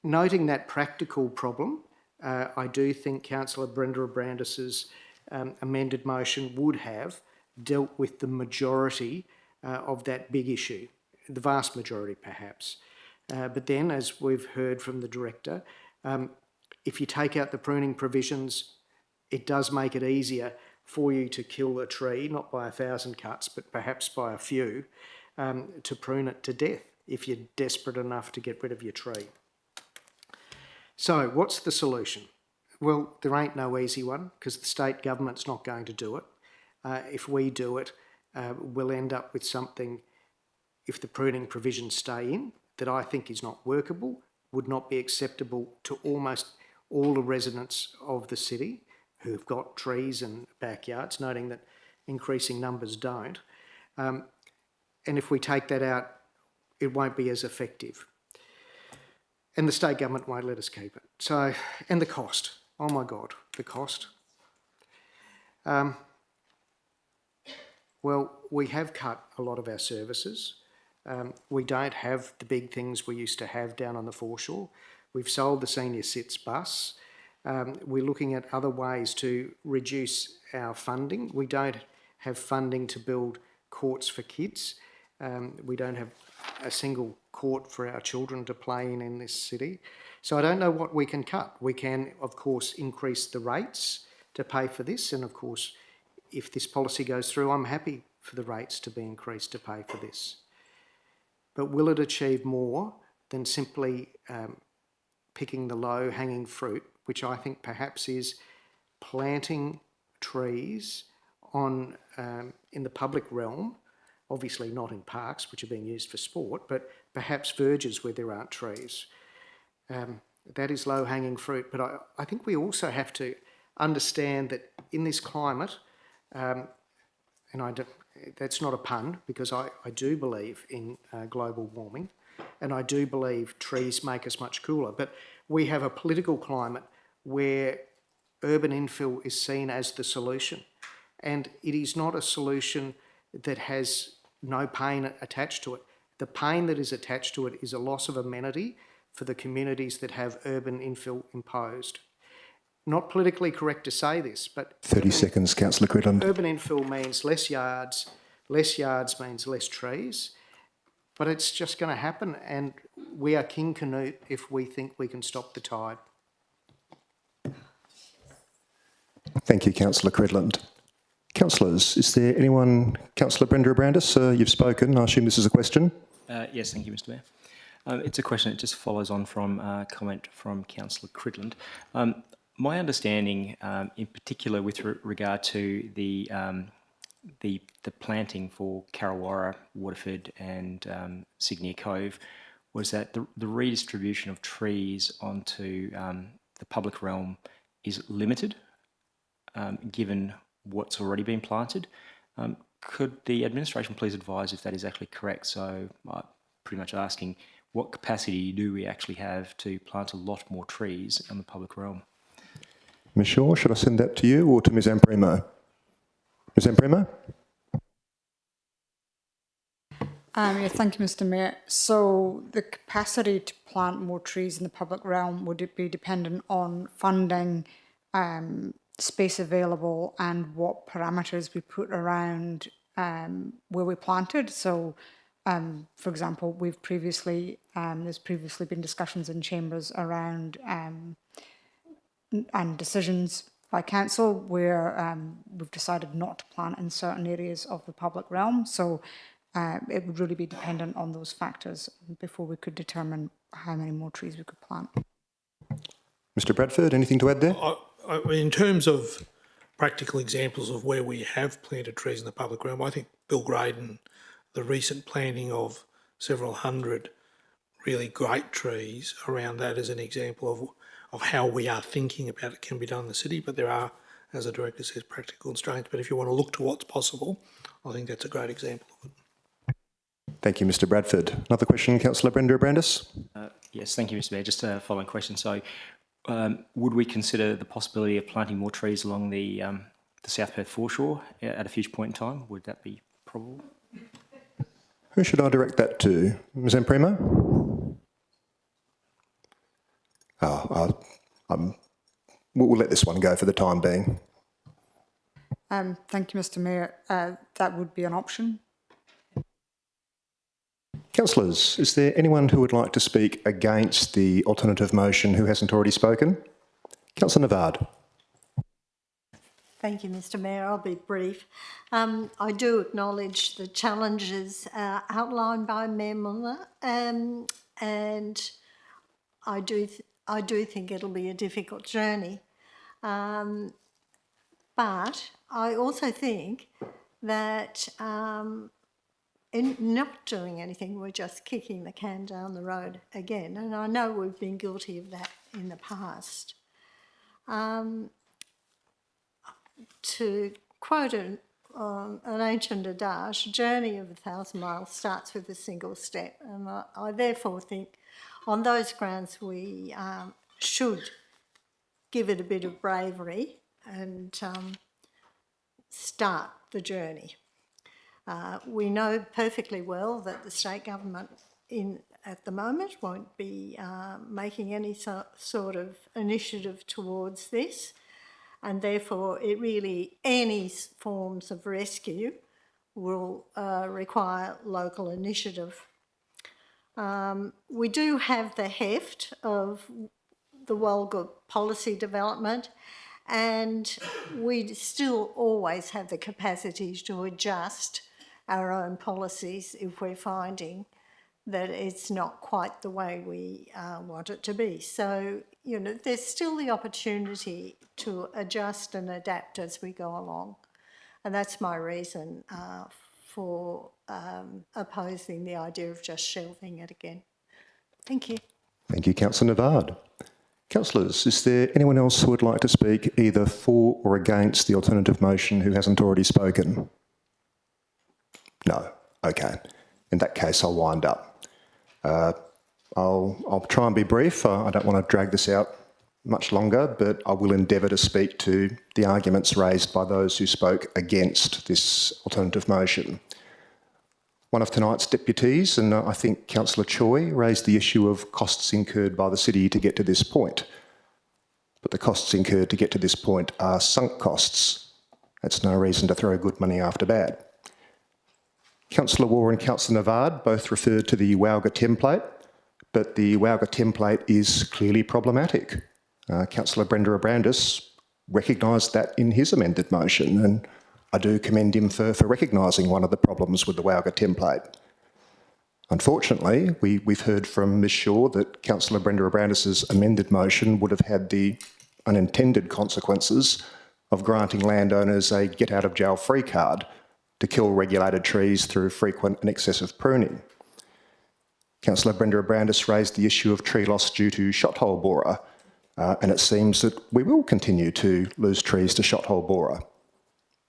Noting that practical problem, I do think Councillor Brenda Brandis's amended motion would have dealt with the majority of that big issue, the vast majority perhaps. But then, as we've heard from the Director, if you take out the pruning provisions, it does make it easier for you to kill a tree, not by 1,000 cuts, but perhaps by a few, to prune it to death if you're desperate enough to get rid of your tree. So what's the solution? Well, there ain't no easy one, because the state government's not going to do it. If we do it, we'll end up with something, if the pruning provisions stay in, that I think is not workable, would not be acceptable to almost all the residents of the city who've got trees and backyards, noting that increasing numbers don't. And if we take that out, it won't be as effective. And the state government won't let us keep it. So, and the cost. Oh my God, the cost. Well, we have cut a lot of our services. We don't have the big things we used to have down on the foreshore. We've sold the Senior Cits bus. We're looking at other ways to reduce our funding. We don't have funding to build courts for kids. We don't have a single court for our children to play in this city. So I don't know what we can cut. We can, of course, increase the rates to pay for this. And of course, if this policy goes through, I'm happy for the rates to be increased to pay for this. But will it achieve more than simply picking the low-hanging fruit, which I think perhaps is planting trees on in the public realm, obviously not in parks which are being used for sport, but perhaps verges where there aren't trees. That is low-hanging fruit, but I think we also have to understand that in this climate, and that's not a pun, because I do believe in global warming, and I do believe trees make us much cooler, but we have a political climate where urban infill is seen as the solution, and it is not a solution that has no pain attached to it. The pain that is attached to it is a loss of amenity for the communities that have urban infill imposed. Not politically correct to say this, but 30 seconds, Councillor Cridland. urban infill means less yards means less trees, but it's just going to happen, and we are King Canute if we think we can stop the tide. Thank you, Councillor Cridland. Councillors, is there anyone? Councillor Brenda Abrandis, you've spoken. I assume this is a question. Yes, thank you, Mr Mayor. It's a question that just follows on from a comment from Councillor Cridland. My understanding, in particular with regard to the planting for Carrawarra, Waterford and Signia Cove, was that the redistribution of trees onto the public realm is limited, given what's already been planted. Could the administration please advise if that is actually correct? So pretty much asking, what capacity do we actually have to plant a lot more trees in the public realm? Ms Shaw, should I send that to you or to Ms Amprimo? Ms Amprimo? Yeah, thank you, Mr Mayor. So the capacity to plant more trees in the public realm, would it be dependent on funding, space available, and what parameters we put around where we planted? So, for example, there's previously been discussions in chambers around and decisions by council where we've decided not to plant in certain areas of the public realm. So it would really be dependent on those factors before we could determine how many more trees we could plant. Mr Bradford, anything to add there? In terms of practical examples of where we have planted trees in the public realm, I think Bill Graydon, the recent planting of several hundred really great trees around that is an example of how we are thinking about it can be done in the city, but there are, as the Director says, practical constraints. But if you want to look to what's possible, I think that's a great example of it. Thank you, Mr Bradford. Another question, Councillor Brenda Abrandis? Yes, thank you, Mr Mayor. Just a following question. So, would we consider the possibility of planting more trees along the South Perth foreshore at a future point in time? Would that be probable? Who should I direct that to? Ms Amprimo? We'll let this one go for the time being. Thank you, Mr Mayor. That would be an option. Councillors, is there anyone who would like to speak against the alternative motion who hasn't already spoken? Councillor Navard. Thank you, Mr Mayor. I'll be brief. I do acknowledge the challenges outlined by Mayor Muller, and I do think it'll be a difficult journey. But I also think that in not doing anything, we're just kicking the can down the road again. And I know we've been guilty of that in the past. To quote an ancient adage, a journey of 1,000 miles starts with a single step. And I therefore think on those grounds we should give it a bit of bravery and start the journey. We know perfectly well that the state government at the moment won't be making any sort of initiative towards this, and therefore any forms of rescue will require local initiative. We do have the heft of the Walga policy development, and we still always have the capacity to adjust our own policies if we're finding that it's not quite the way we want it to be. So, you know, there's still the opportunity to adjust and adapt as we go along. And that's my reason for opposing the idea of just shelving it again. Thank you. Thank you, Councillor Navard. Councillors, is there anyone else who would like to speak either for or against the alternative motion who hasn't already spoken? No. Okay. In that case, I'll wind up. I'll try and be brief. I don't want to drag this out much longer, but I will endeavour to speak to the arguments raised by those who spoke against this alternative motion. One of tonight's deputies, and I think Councillor Choi, raised the issue of costs incurred by the city to get to this point. But the costs incurred to get to this point are sunk costs. That's no reason to throw good money after bad. Councillor Waugh and Councillor Navard both referred to the Wowga template, but the Wowga template is clearly problematic. Councillor Brenda Abrandis recognised that in his amended motion, and I do commend him for recognising one of the problems with the Wowga template. Unfortunately, we've heard from Ms Shaw that Councillor Brenda Abrandis's amended motion would have had the unintended consequences of granting landowners a get-out-of-jail-free card to kill regulated trees through frequent and excessive pruning. Councillor Brenda Abrandis raised the issue of tree loss due to shot hole borer, and it seems that we will continue to lose trees to shot hole borer.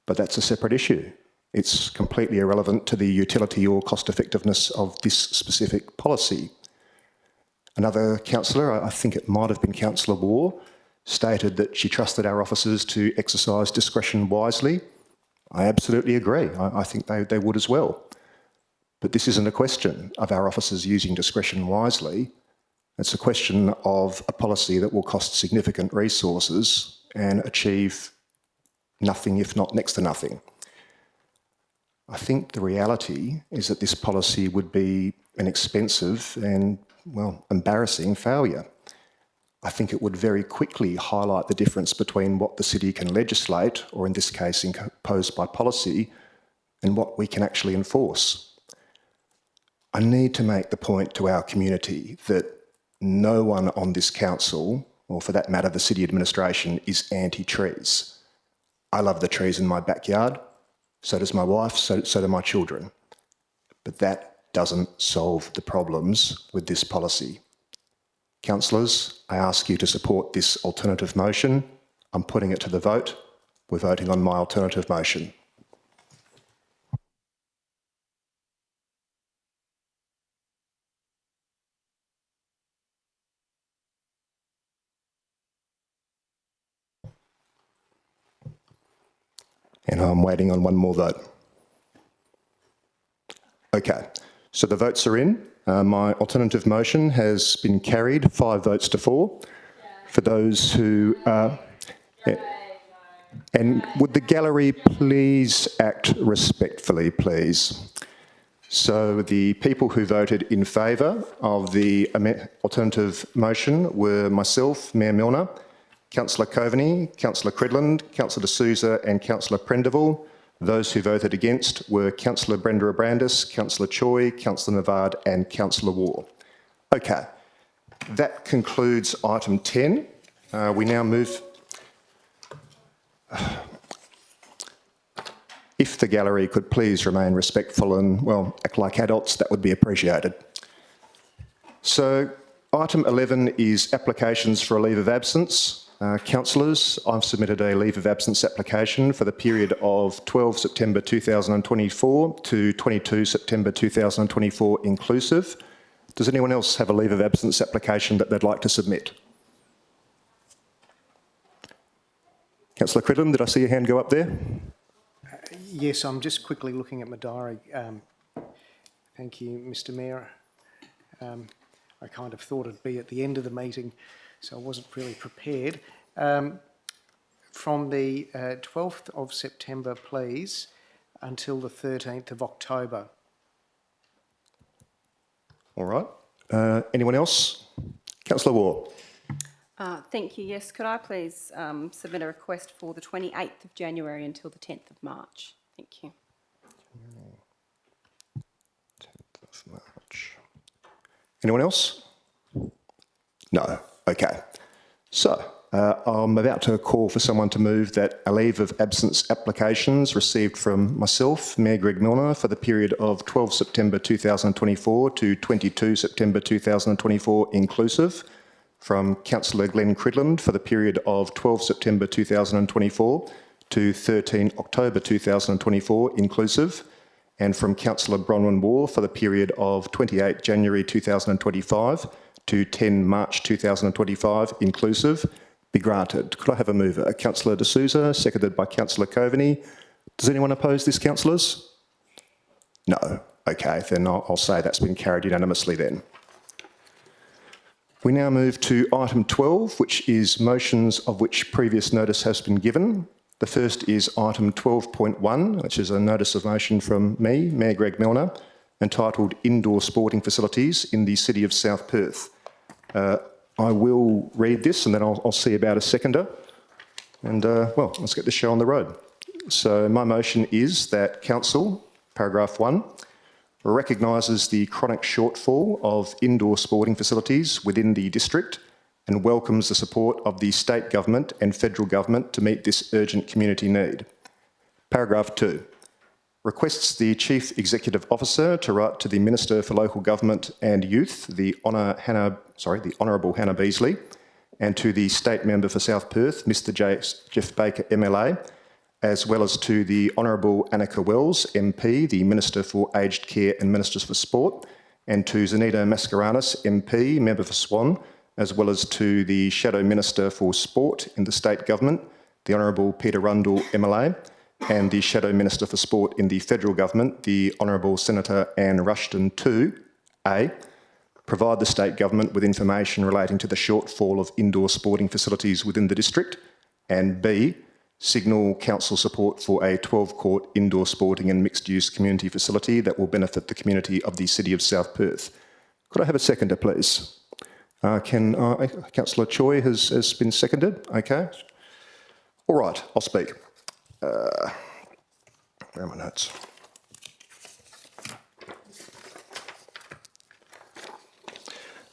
But that's a separate issue. It's completely irrelevant to the utility or cost effectiveness of this specific policy. Another councillor, I think it might have been Councillor Waugh, stated that she trusted our officers to exercise discretion wisely. I absolutely agree. I think they would as well. But this isn't a question of our officers using discretion wisely. It's a question of a policy that will cost significant resources and achieve nothing, if not next to nothing. I think the reality is that this policy would be an expensive and, well, embarrassing failure. I think it would very quickly highlight the difference between what the city can legislate, or in this case imposed by policy, and what we can actually enforce. I need to make the point to our community that no one on this council, or for that matter the city administration, is anti-trees. I love the trees in my backyard, so does my wife, so do my children. But that doesn't solve the problems with this policy. Councillors, I ask you to support this alternative motion. I'm putting it to the vote. We're voting on my alternative motion. And I'm waiting on one more vote. Okay, so the votes are in. My alternative motion has been carried 5 votes to 4. For those who... and would the gallery please act respectfully, please? So the people who voted in favour of the alternative motion were myself, Mayor Milner, Councillor Coveney, Councillor Cridland, Councillor D'Souza and Councillor Prendeville. Those who voted against were Councillor Brenda Abrandis, Councillor Choi, Councillor Navard and Councillor Waugh. Okay, that concludes item 10. We now move... If the gallery could please remain respectful and, well, act like adults, that would be appreciated. So item 11 is applications for a leave of absence. Councillors, I've submitted a leave of absence application for the period of 12 September 2024 to 22 September 2024 inclusive. Does anyone else have a leave of absence application that they'd like to submit? Councillor Cridland, did I see your hand go up there? Yes, I'm just quickly looking at my diary. Thank you, Mr Mayor. I kind of thought it'd be at the end of the meeting, so I wasn't really prepared. From the 12th of September, please, until the 13th of October. All right. Anyone else? Councillor Waugh. Thank you. Yes, could I please submit a request for the 28th of January until the 10th of March? Thank you. 10th of March. Anyone else? No. Okay. So I'm about to call for someone to move that a leave of absence applications received from myself, Mayor Greg Milner, for the period of 12 September 2024 to 22 September 2024 inclusive, from Councillor Glenn Cridland for the period of 12 September 2024 to 13 October 2024 inclusive, and from Councillor Bronwyn Waugh for the period of 28 January 2025 to 10 March 2025 inclusive, be granted. Could I have a mover? Councillor De Souza, seconded by Councillor Coveney. Does anyone oppose this, councillors? No. Okay, then I'll say that's been carried unanimously then. We now move to item 12, which is motions of which previous notice has been given. The first is item 12.1, which is a notice of motion from me, Mayor Greg Milner, entitled Indoor Sporting Facilities in the City of South Perth. I will read this and then I'll see about a seconder. And well, let's get the show on the road. So my motion is that Council, paragraph 1, recognises the chronic shortfall of indoor sporting facilities within the district and welcomes the support of the state government and federal government to meet this urgent community need. Paragraph 2, requests the Chief Executive Officer to write to the Minister for Local Government and Youth, the Honourable Hannah Beasley, and to the State Member for South Perth, Mr Jeff Baker MLA, as well as to the Honourable Annika Wells MP, the Minister for Aged Care and Ministers for Sport, and to Zanita Mascarenas MP, Member for Swan, as well as to the Shadow Minister for Sport in the State Government, the Honourable Peter Rundle MLA, and the Shadow Minister for Sport in the Federal Government, the Honourable Senator Anne Rushton to A, provide the State Government with information relating to the shortfall of indoor sporting facilities within the district, and B, signal council support for a 12-court indoor sporting and mixed-use community facility that will benefit the community of the City of South Perth. Could I have a seconder, please? Councillor Choi has been seconded. Okay. All right, I'll speak. Where are my notes?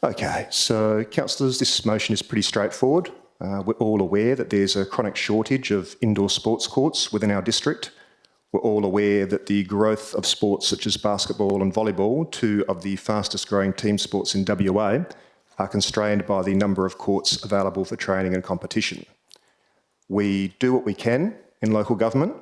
Okay, so councillors, this motion is pretty straightforward. We're all aware that there's a chronic shortage of indoor sports courts within our district. We're all aware that the growth of sports such as basketball and volleyball, two of the fastest growing team sports in WA, are constrained by the number of courts available for training and competition. We do what we can in local government,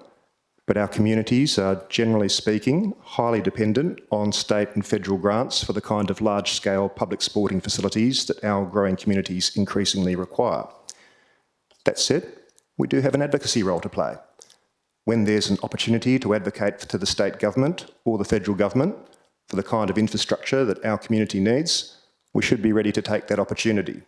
but our communities are, generally speaking, highly dependent on state and federal grants for the kind of large-scale public sporting facilities that our growing communities increasingly require. That said, we do have an advocacy role to play. When there's an opportunity to advocate to the state government or the federal government for the kind of infrastructure that our community needs, we should be ready to take that opportunity.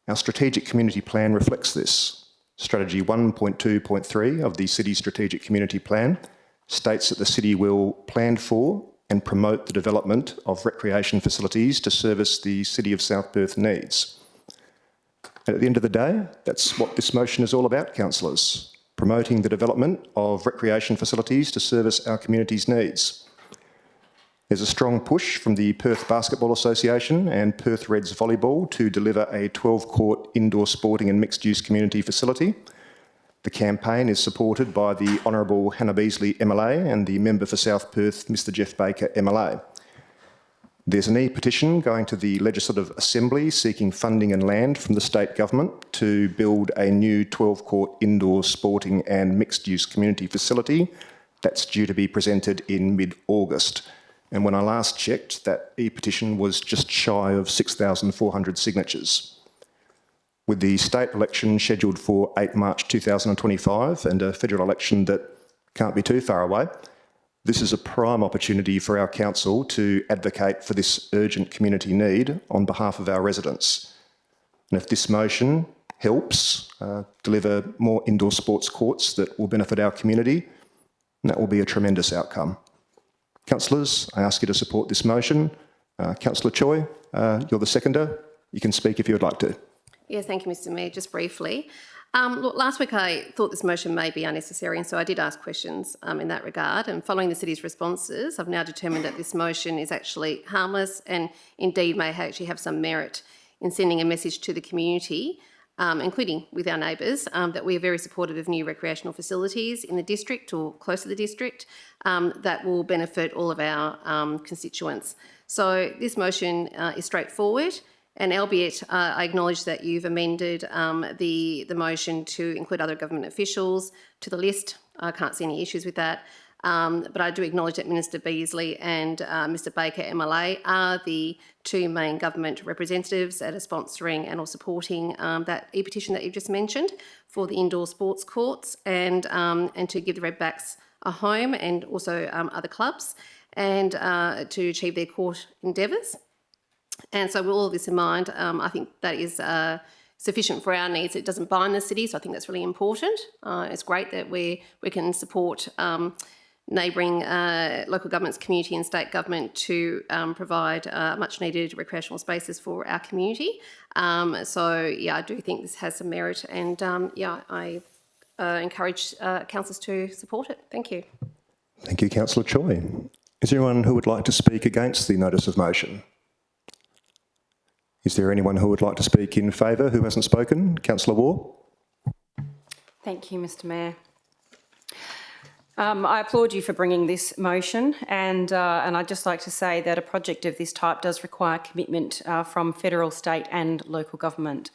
Our strategic community plan reflects this. Strategy 1.2.3 of the City Strategic Community Plan states that the City will plan for and promote the development of recreation facilities to service the City of South Perth needs. And at the end of the day, that's what this motion is all about, councillors, promoting the development of recreation facilities to service our community's needs. There's a strong push from the Perth Basketball Association and Perth Reds Volleyball to deliver a 12-court indoor sporting and mixed-use community facility. The campaign is supported by the Honourable Hannah Beasley MLA and the Member for South Perth, Mr Jeff Baker MLA. There's an e-petition going to the Legislative Assembly seeking funding and land from the state government to build a new 12-court indoor sporting and mixed-use community facility that's due to be presented in mid-August. And when I last checked, that e-petition was just shy of 6,400 signatures. With the state election scheduled for 8 March 2025 and a federal election that can't be too far away, this is a prime opportunity for our council to advocate for this urgent community need on behalf of our residents. And if this motion helps deliver more indoor sports courts that will benefit our community, that will be a tremendous outcome. Councillors, I ask you to support this motion. Councillor Choi, you're the seconder. You can speak if you would like to. Yeah, thank you, Mr Mayor. Just briefly, Look, last week I thought this motion may be unnecessary, and so I did ask questions in that regard. And following the city's responses, I've now determined that this motion is actually harmless and indeed may actually have some merit in sending a message to the community, including with our neighbours, that we are very supportive of new recreational facilities in the district or close to the district that will benefit all of our constituents. So this motion is straightforward. And albeit I acknowledge that you've amended the motion to include other government officials to the list. I can't see any issues with that. But I do acknowledge that Minister Beasley and Mr Baker MLA are the two main government representatives that are sponsoring and or supporting that e-petition that you've just mentioned for the indoor sports courts and to give the Redbacks a home and also other clubs and to achieve their court endeavours. And so with all of this in mind, I think that is sufficient for our needs. It doesn't bind the city, so I think that's really important. It's great that we can support neighbouring local governments, community and state government to provide much needed recreational spaces for our community. So yeah, I do think this has some merit and yeah, I encourage councillors to support it. Thank you. Thank you, Councillor Choi. Is there anyone who would like to speak against the notice of motion? Is there anyone who would like to speak in favour who hasn't spoken? Councillor Waugh. Thank you, Mr Mayor. I applaud you for bringing this motion and I'd just like to say that a project of this type does require commitment from federal, state and local government.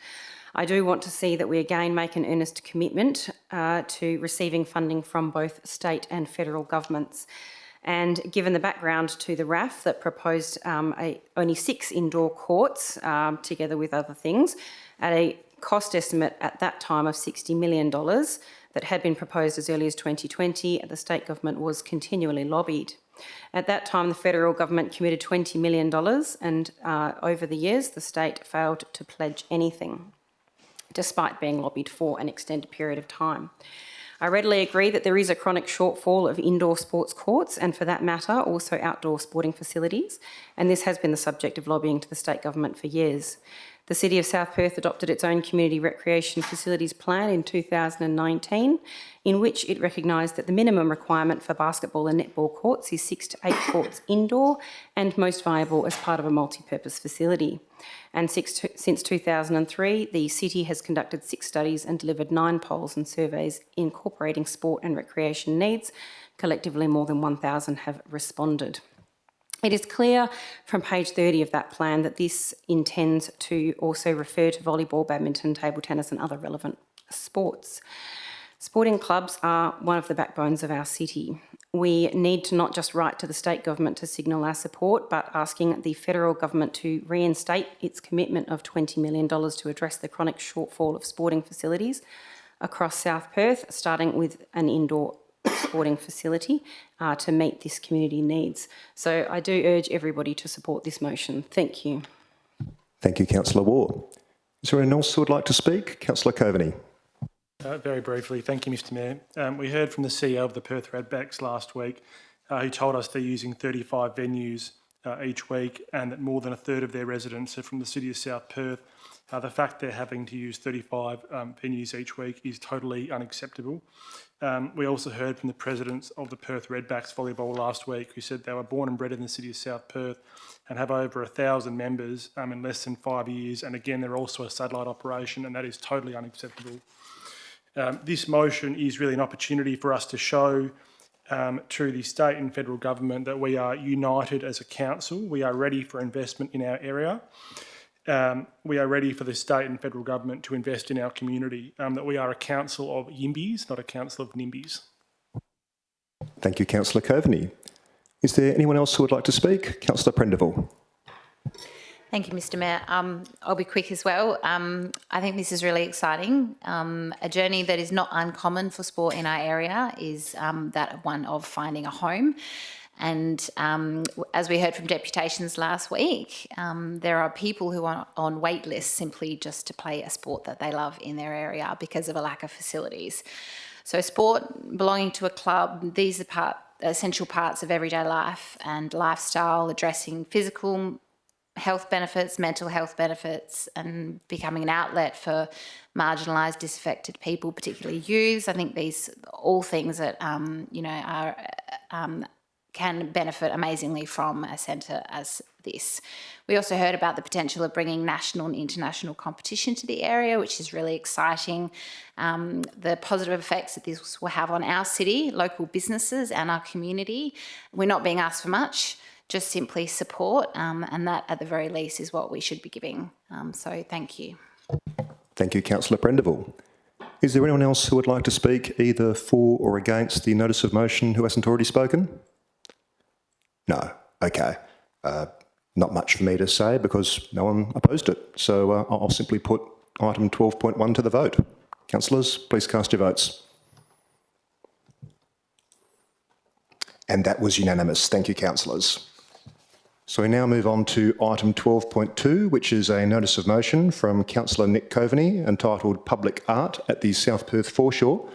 I do want to see that we again make an earnest commitment to receiving funding from both state and federal governments. And given the background to the RAF that proposed only 6 indoor courts, together with other things, at a cost estimate at that time of $60 million that had been proposed as early as 2020, the state government was continually lobbied. At that time, the federal government committed $20 million and over the years, the state failed to pledge anything, despite being lobbied for an extended period of time. I readily agree that there is a chronic shortfall of indoor sports courts and, for that matter, also outdoor sporting facilities, and this has been the subject of lobbying to the state government for years. The City of South Perth adopted its own community recreation facilities plan in 2019, in which it recognised that the minimum requirement for basketball and netball courts is 6 to 8 courts indoor and most viable as part of a multi-purpose facility. And since 2003, the City has conducted 6 studies and delivered 9 polls and surveys incorporating sport and recreation needs. Collectively, more than 1,000 have responded. It is clear from page 30 of that plan that this intends to also refer to volleyball, badminton, table tennis and other relevant sports. Sporting clubs are one of the backbones of our city. We need to not just write to the state government to signal our support, but asking the federal government to reinstate its commitment of $20 million to address the chronic shortfall of sporting facilities across South Perth, starting with an indoor sporting facility to meet this community needs. So I do urge everybody to support this motion. Thank you. Thank you, Councillor Waugh. Is there anyone else who would like to speak? Councillor Coveney. Very briefly, thank you, Mr Mayor. We heard from the CEO of the Perth Redbacks last week, who told us they're using 35 venues each week and that more than a third of their residents are from the City of South Perth. The fact they're having to use 35 venues each week is totally unacceptable. We also heard from the presidents of the Perth Redbacks volleyball last week who said they were born and bred in the City of South Perth and have over 1,000 members in less than 5 years. And again, they're also a satellite operation and that is totally unacceptable. This motion is really an opportunity for us to show to the state and federal government that we are united as a council. We are ready for investment in our area. We are ready for the state and federal government to invest in our community, that we are a council of Yimbies, not a council of NIMBYs. Thank you, Councillor Coveney. Is there anyone else who would like to speak? Councillor Prendeville. Thank you, Mr Mayor. I'll be quick as well. I think this is really exciting. A journey that is not uncommon for sport in our area is that one of finding a home. And as we heard from deputations last week, there are people who are on wait lists simply just to play a sport that they love in their area because of a lack of facilities. So sport, belonging to a club, these are essential parts of everyday life and lifestyle, addressing physical, health benefits, mental health benefits, and becoming an outlet for marginalised, disaffected people, particularly youths. I think these all things that are can benefit amazingly from a centre as this. We also heard about the potential of bringing national and international competition to the area, which is really exciting. The positive effects that this will have on our city, local businesses and our community. We're not being asked for much, just simply support, and that at the very least is what we should be giving. So thank you. Thank you, Councillor Prendeville. Is there anyone else who would like to speak either for or against the notice of motion who hasn't already spoken? No. Okay. Not much for me to say because no one opposed it. So I'll simply put item 12.1 to the vote. Councillors, please cast your votes. And that was unanimous. Thank you, councillors. So we now move on to item 12.2, which is a notice of motion from Councillor Nick Coveney entitled Public Art at the South Perth Foreshore.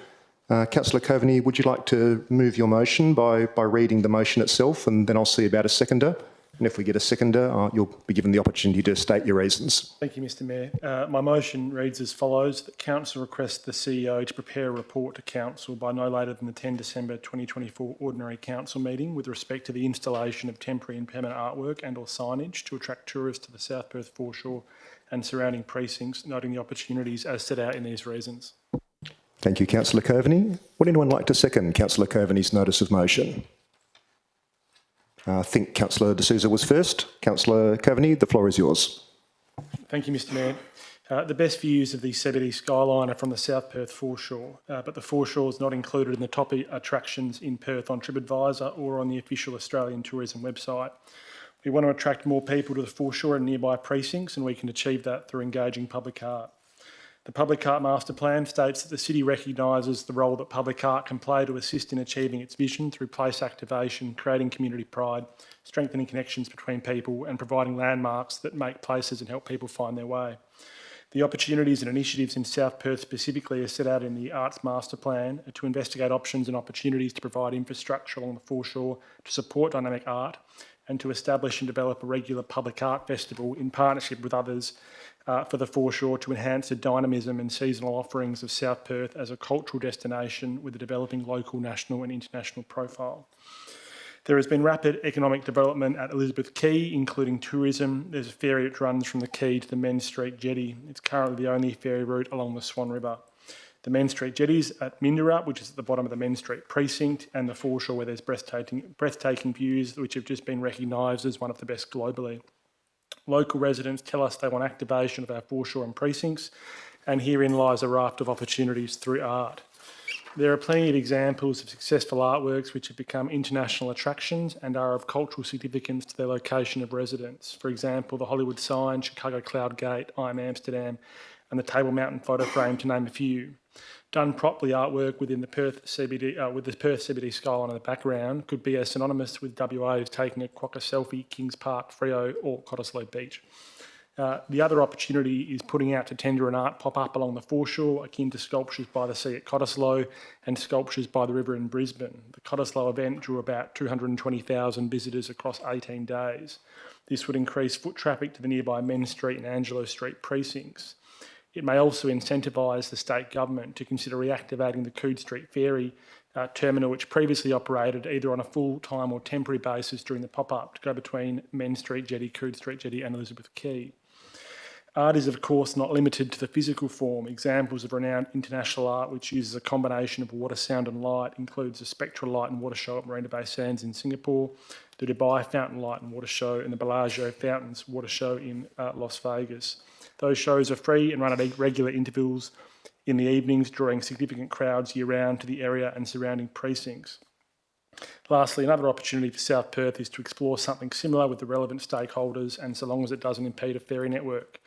Councillor Coveney, would you like to move your motion by reading the motion itself, and then I'll see about a seconder? And if we get a seconder, you'll be given the opportunity to state your reasons. Thank you, Mr Mayor. My motion reads as follows, that Council requests the CEO to prepare a report to Council by no later than the 10 December 2024 Ordinary Council meeting with respect to the installation of temporary and permanent artwork and or signage to attract tourists to the South Perth Foreshore and surrounding precincts, noting the opportunities as set out in these reasons. Thank you, Councillor Coveney. Would anyone like to second Councillor Coveney's notice of motion? I think Councillor D'Souza was first. Councillor Coveney, the floor is yours. Thank you, Mr Mayor. The best views of the CBD skyline are from the South Perth Foreshore, but the foreshore is not included in the top attractions in Perth on TripAdvisor or on the official Australian tourism website. We want to attract more people to the foreshore and nearby precincts, and we can achieve that through engaging public art. The Public Art Master Plan states that the City recognises the role that public art can play to assist in achieving its vision through place activation, creating community pride, strengthening connections between people and providing landmarks that make places and help people find their way. The opportunities and initiatives in South Perth specifically are set out in the Arts Master Plan to investigate options and opportunities to provide infrastructure along the foreshore to support dynamic art and to establish and develop a regular public art festival in partnership with others for the foreshore to enhance the dynamism and seasonal offerings of South Perth as a cultural destination with a developing local, national and international profile. There has been rapid economic development at Elizabeth Quay, including tourism. There's a ferry that runs from the quay to the Menn Street Jetty. It's currently the only ferry route along the Swan River. The Menn Street Jetty's at Mindarup, which is at the bottom of the Menn Street precinct, and the foreshore where there's breathtaking views which have just been recognised as one of the best globally. Local residents tell us they want activation of our foreshore and precincts, and herein lies a raft of opportunities through art. There are plenty of examples of successful artworks which have become international attractions and are of cultural significance to their location of residence. For example, the Hollywood sign, Chicago Cloud Gate, I'm Amsterdam, and the Table Mountain photo frame, to name a few. Done properly, artwork within the Perth CBD, with the Perth CBD skyline in the background could be as synonymous with WA as taking a quokka selfie, Kings Park, Freo or Cottesloe Beach. The other opportunity is putting out to tender an art pop-up along the foreshore, akin to Sculptures by the Sea at Cottesloe and Sculptures by the River in Brisbane. The Cottesloe event drew about 220,000 visitors across 18 days. This would increase foot traffic to the nearby Menn Street and Angelo Street precincts. It may also incentivise the state government to consider reactivating the Coode Street Ferry terminal, which previously operated either on a full-time or temporary basis during the pop-up to go between Menn Street Jetty, Coode Street Jetty and Elizabeth Quay. Art is, of course, not limited to the physical form. Examples of renowned international art which uses a combination of water, sound and light includes the Spectral Light and Water Show at Marina Bay Sands in Singapore, the Dubai Fountain Light and Water Show and the Bellagio Fountains Water Show in Las Vegas. Those shows are free and run at regular intervals in the evenings, drawing significant crowds year-round to the area and surrounding precincts. Lastly, another opportunity for South Perth is to explore something similar with the relevant stakeholders, and so long as it doesn't impede a ferry network.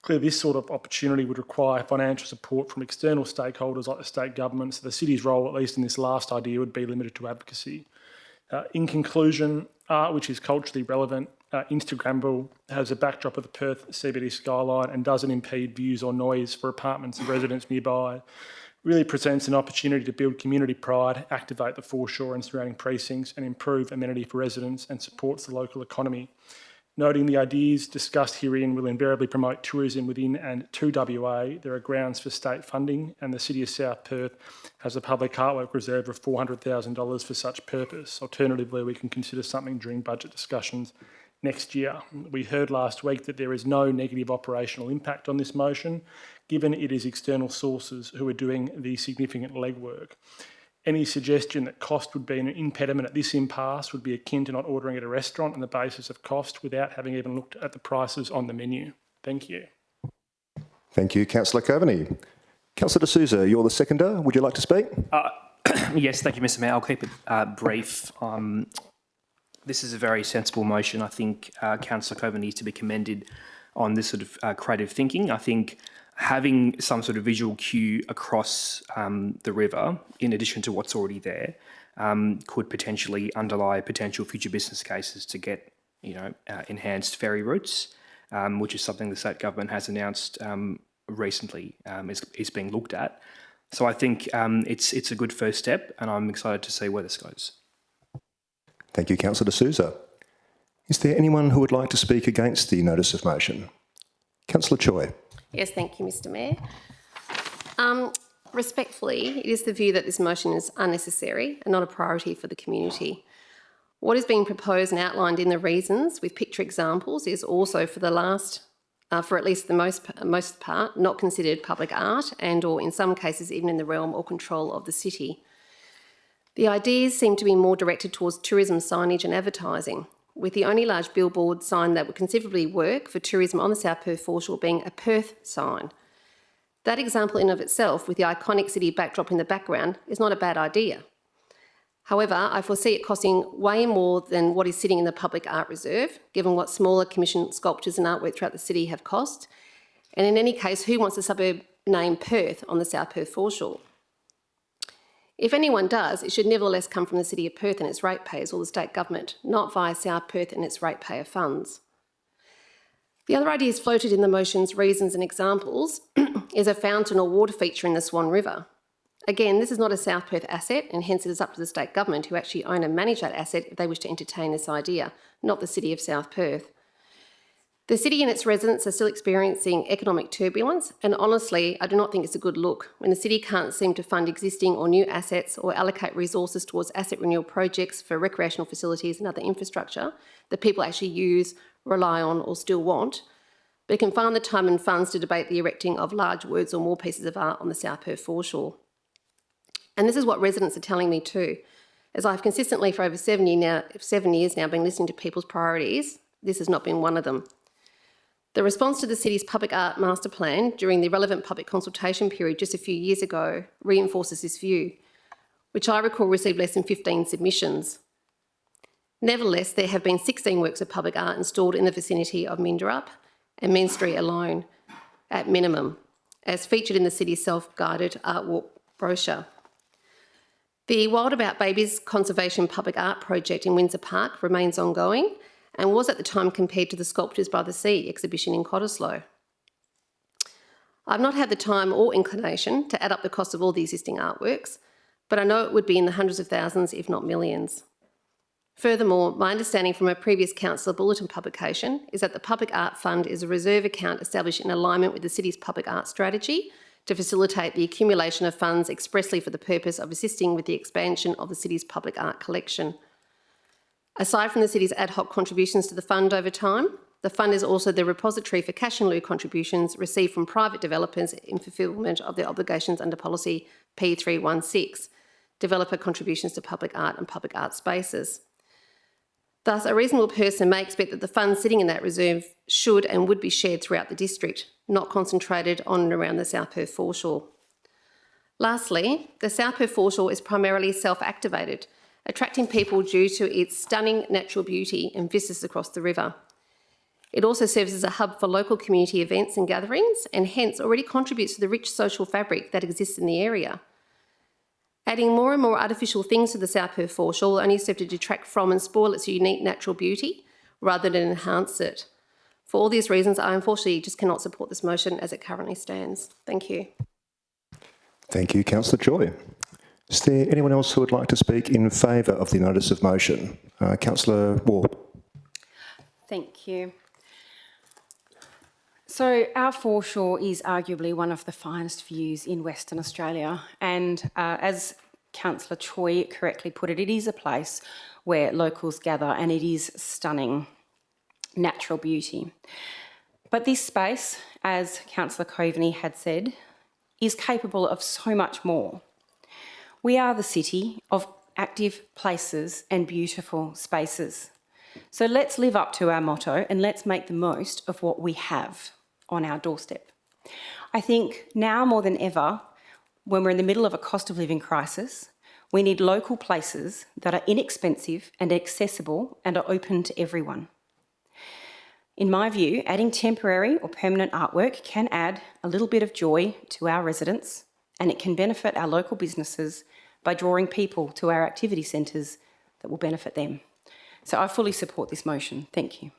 Clearly, this sort of opportunity would require financial support from external stakeholders like the state government, so the city's role, at least in this last idea, would be limited to advocacy. In conclusion, art which is culturally relevant, Instagrammable, has a backdrop of the Perth CBD skyline and doesn't impede views or noise for apartments and residents nearby, really presents an opportunity to build community pride, activate the foreshore and surrounding precincts and improve amenity for residents and supports the local economy. Noting the ideas discussed herein will invariably promote tourism within and to WA, there are grounds for state funding, and the City of South Perth has a public artwork reserve of $400,000 for such purpose. Alternatively, we can consider something during budget discussions next year. We heard last week that there is no negative operational impact on this motion, given it is external sources who are doing the significant legwork. Any suggestion that cost would be an impediment at this impasse would be akin to not ordering at a restaurant on the basis of cost without having even looked at the prices on the menu. Thank you. Thank you, Councillor Coveney. Councillor D'Souza, you're the seconder. Would you like to speak? Yes, thank you, Mr Mayor. I'll keep it brief. This is a very sensible motion. I think Councillor Coveney needs to be commended on this sort of creative thinking. I think having some sort of visual cue across the river, in addition to what's already there, could potentially underlie potential future business cases to get, enhanced ferry routes, which is something the state government has announced recently is being looked at. So I think it's a good first step, and I'm excited to see where this goes. Thank you, Councillor D'Souza. Is there anyone who would like to speak against the notice of motion? Councillor Choi. Yes, thank you, Mr Mayor. Respectfully, it is the view that this motion is unnecessary and not a priority for the community. What is being proposed and outlined in the reasons with picture examples is also for at least the most part, not considered public art and or in some cases even in the realm or control of the city. The ideas seem to be more directed towards tourism signage and advertising, with the only large billboard sign that would conceivably work for tourism on the South Perth foreshore being a Perth sign. That example in of itself, with the iconic city backdrop in the background, is not a bad idea. However, I foresee it costing way more than what is sitting in the public art reserve, given what smaller commissioned sculptures and artwork throughout the city have cost. And in any case, who wants a suburb named Perth on the South Perth foreshore? If anyone does, it should nevertheless come from the City of Perth and its ratepayers or the state government, not via South Perth and its ratepayer funds. The other ideas floated in the motion's reasons and examples is a fountain or water feature in the Swan River. Again, this is not a South Perth asset, and hence it is up to the state government who actually own and manage that asset if they wish to entertain this idea, not the City of South Perth. The city and its residents are still experiencing economic turbulence, and honestly, I do not think it's a good look when the city can't seem to fund existing or new assets or allocate resources towards asset renewal projects for recreational facilities and other infrastructure that people actually use, rely on or still want, but it can find the time and funds to debate the erecting of large words or more pieces of art on the South Perth foreshore. And this is what residents are telling me too. As I've consistently for over 7 years now been listening to people's priorities, this has not been one of them. The response to the city's public art master plan during the relevant public consultation period just a few years ago reinforces this view, which I recall received less than 15 submissions. Nevertheless, there have been 16 works of public art installed in the vicinity of Minderup and Main Street alone, at minimum, as featured in the city's self-guided art walk brochure. The Wild About Babies Conservation Public Art Project in Windsor Park remains ongoing and was at the time compared to the Sculptures by the Sea exhibition in Cottesloe. I've not had the time or inclination to add up the cost of all the existing artworks, but I know it would be in the hundreds of thousands, if not millions. Furthermore, my understanding from a previous councillor bulletin publication is that the Public Art Fund is a reserve account established in alignment with the city's public art strategy to facilitate the accumulation of funds expressly for the purpose of assisting with the expansion of the city's public art collection. Aside from the city's ad hoc contributions to the fund over time, the fund is also the repository for cash in lieu contributions received from private developers in fulfilment of their obligations under policy P316, developer contributions to public art and public art spaces. Thus, a reasonable person may expect that the funds sitting in that reserve should and would be shared throughout the district, not concentrated on and around the South Perth foreshore. Lastly, the South Perth foreshore is primarily self-activated, attracting people due to its stunning natural beauty and vistas across the river. It also serves as a hub for local community events and gatherings, and hence already contributes to the rich social fabric that exists in the area. Adding more and more artificial things to the South Perth foreshore will only serve to detract from and spoil its unique natural beauty rather than enhance it. For all these reasons, I unfortunately just cannot support this motion as it currently stands. Thank you. Thank you, Councillor Joy. Is there anyone else who would like to speak in favour of the notice of motion? Councillor Ward. Thank you. So our foreshore is arguably one of the finest views in Western Australia, and as Councillor Choi correctly put it, it is a place where locals gather and it is stunning natural beauty. But this space, as Councillor Coveney had said, is capable of so much more. We are the city of active places and beautiful spaces. So let's live up to our motto and let's make the most of what we have on our doorstep. I think now more than ever, when we're in the middle of a cost of living crisis, we need local places that are inexpensive and accessible and are open to everyone. In my view, adding temporary or permanent artwork can add a little bit of joy to our residents, and it can benefit our local businesses by drawing people to our activity centres that will benefit them. So I fully support this motion. Thank you.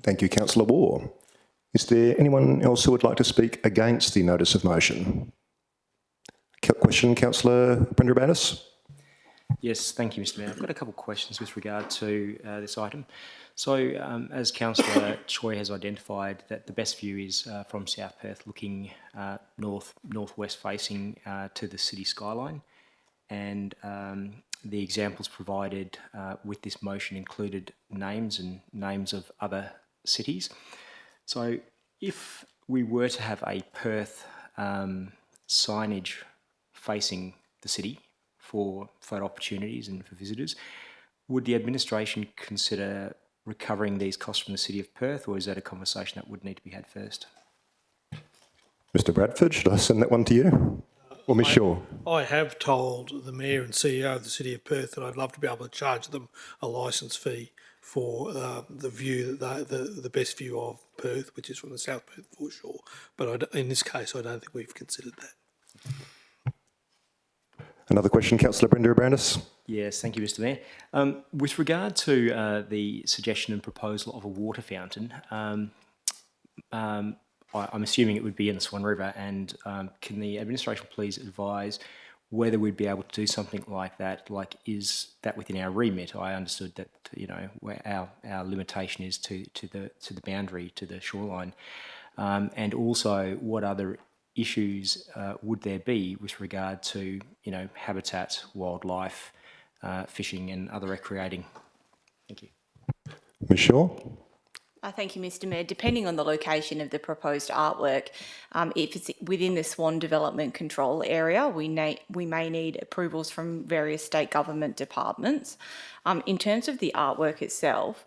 Thank you, Councillor Waugh. Is there anyone else who would like to speak against the notice of motion? Question, Councillor Prendergast? Yes, thank you, Mr Mayor. I've got a couple of questions with regard to this item. So, as Councillor Choi has identified, that the best view is from South Perth, looking northwest facing to the city skyline, and the examples provided with this motion included names of other cities. So, if we were to have a Perth signage facing the city for photo opportunities and for visitors, would the administration consider recovering these costs from the City of Perth, or is that a conversation that would need to be had first? Mr Bradford, should I send that one to you? Or Ms Shaw? I have told the Mayor and CEO of the City of Perth that I'd love to be able to charge them a licence fee for the view, the best view of Perth, which is from the South Perth foreshore. But in this case, I don't think we've considered that. Another question, Councillor Brenda Brandis. Yes, thank you, Mr Mayor. With regard to the suggestion and proposal of a water fountain, I'm assuming it would be in the Swan River, and can the administration please advise whether we'd be able to do something like that? Like, is that within our remit? I understood that, you know, where our limitation is to the boundary, to the shoreline, and also what other issues would there be with regard to, you know, habitat, wildlife, fishing and other recreating? Thank you. Ms Shaw? Thank you, Mr Mayor. Depending on the location of the proposed artwork, if it's within the Swan Development Control area, we may need approvals from various state government departments. In terms of the artwork itself,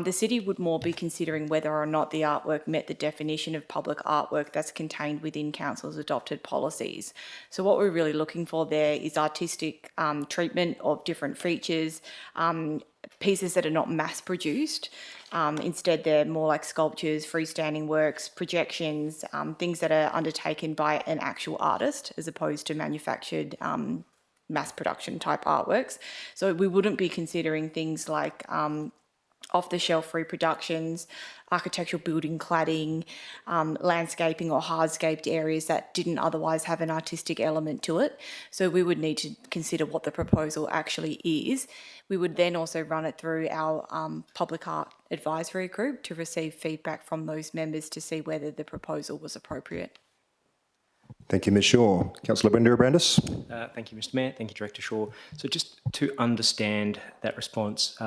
the city would more be considering whether or not the artwork met the definition of public artwork that's contained within council's adopted policies. So what we're really looking for there is artistic treatment of different features, pieces that are not mass produced. Instead, they're more like sculptures, freestanding works, projections, things that are undertaken by an actual artist as opposed to manufactured mass production type artworks. So we wouldn't be considering things like off-the-shelf reproductions, architectural building cladding, landscaping or hardscaped areas that didn't otherwise have an artistic element to it. So we would need to consider what the proposal actually is. We would then also run it through our public art advisory group to receive feedback from those members to see whether the proposal was appropriate. Thank you, Ms Shaw. Councillor Brenda Brandis. Thank you, Mr Mayor. Thank you, Director Shaw. So just to understand that response,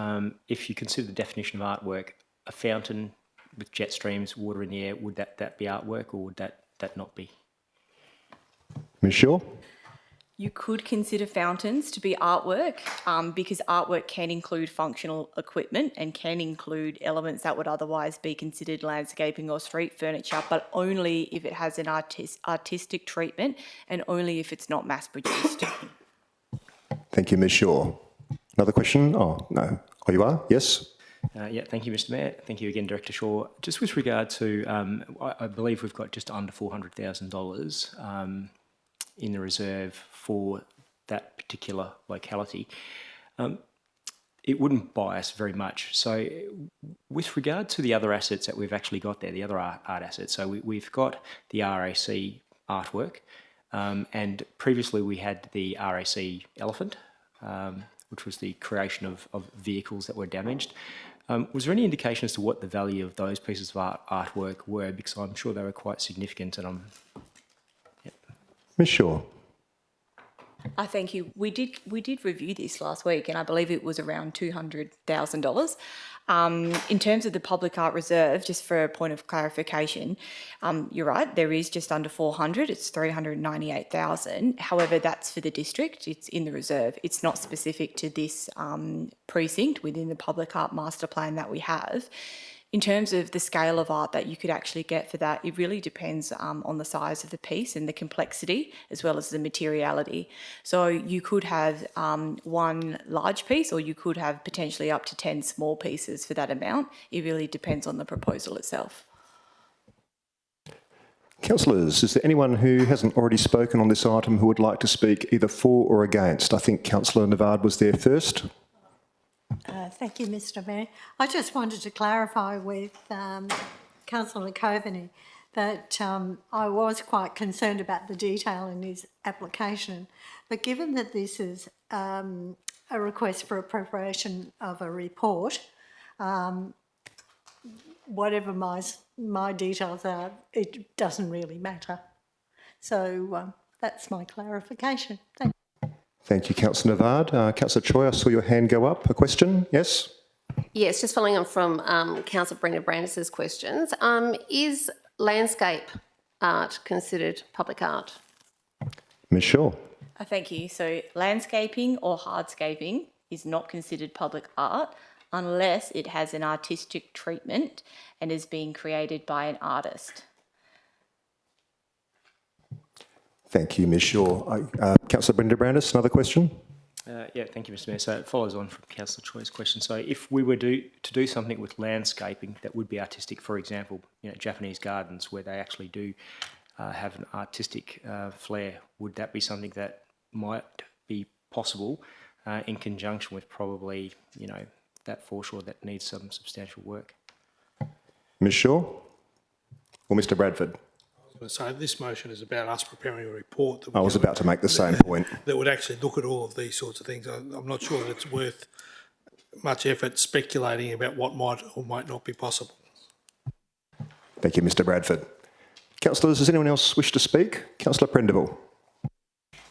if you consider the definition of artwork, a fountain with jet streams, water in the air, would that be artwork, or would that not be? Ms Shaw? You could consider fountains to be artwork because artwork can include functional equipment and can include elements that would otherwise be considered landscaping or street furniture, but only if it has an artistic treatment and only if it's not mass produced. Thank you, Ms Shaw. Another question? Oh, no. Oh, you are? Yes? Yeah, thank you, Mr Mayor. Thank you again, Director Shaw. Just with regard to, I believe we've got just under $400,000 in the reserve for that particular locality. It wouldn't buy us very much. So with regard to the other assets that we've actually got there, the other art assets, so we've got the RAC artwork, and previously we had the RAC elephant, which was the creation of vehicles that were damaged. Was there any indication as to what the value of those pieces of artwork were? Because I'm sure they were quite significant, and Ms Shaw. Thank you. We did review this last week, and I believe it was around $200,000. In terms of the public art reserve, just for a point of clarification, you're right. There is just under 400. It's 398,000. However, that's for the district. It's in the reserve. It's not specific to this precinct within the public art master plan that we have. In terms of the scale of art that you could actually get for that, it really depends on the size of the piece and the complexity, as well as the materiality. So you could have one large piece, or you could have potentially up to 10 small pieces for that amount. It really depends on the proposal itself. Councillors, is there anyone who hasn't already spoken on this item who would like to speak either for or against? I think Councillor Navard was there first. Thank you, Mr Mayor. I just wanted to clarify with Councillor Coveney that I was quite concerned about the detail in his application, but given that this is a request for a preparation of a report, whatever my details are, it doesn't really matter. So that's my clarification. Thank you. Thank you, Councillor Navard. Councillor Choi, I saw your hand go up. A question? Yes? Yes, just following on from Councillor Brenda Brandis's questions. Is landscape art considered public art? Ms Shaw. Thank you. So landscaping or hardscaping is not considered public art unless it has an artistic treatment and is being created by an artist. Thank you, Ms Shaw. Councillor Brenda Brandis, another question? Yeah, thank you, Mr Mayor. So it follows on from Councillor Choi's question. So if we were to do something with landscaping that would be artistic, for example, Japanese gardens where they actually do have an artistic flair, would that be something that might be possible in conjunction with probably, that foreshore that needs some substantial work? Ms Shaw or Mr Bradford? So this motion is about us preparing a report. I was about to make the same point. That would actually look at all of these sorts of things. I'm not sure that it's worth much effort speculating about what might or might not be possible. Thank you, Mr Bradford. Councillors, does anyone else wish to speak? Councillor Prendeville.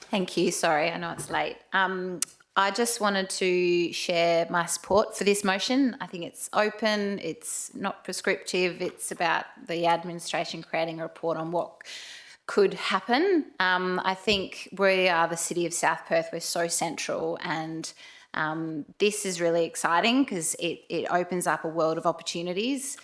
Thank you. Sorry, I know it's late. I just wanted to share my support for this motion. I think it's open, it's not prescriptive, it's about the administration creating a report on what could happen. I think we are the City of South Perth, we're so central, and this is really exciting because it opens up a world of opportunities.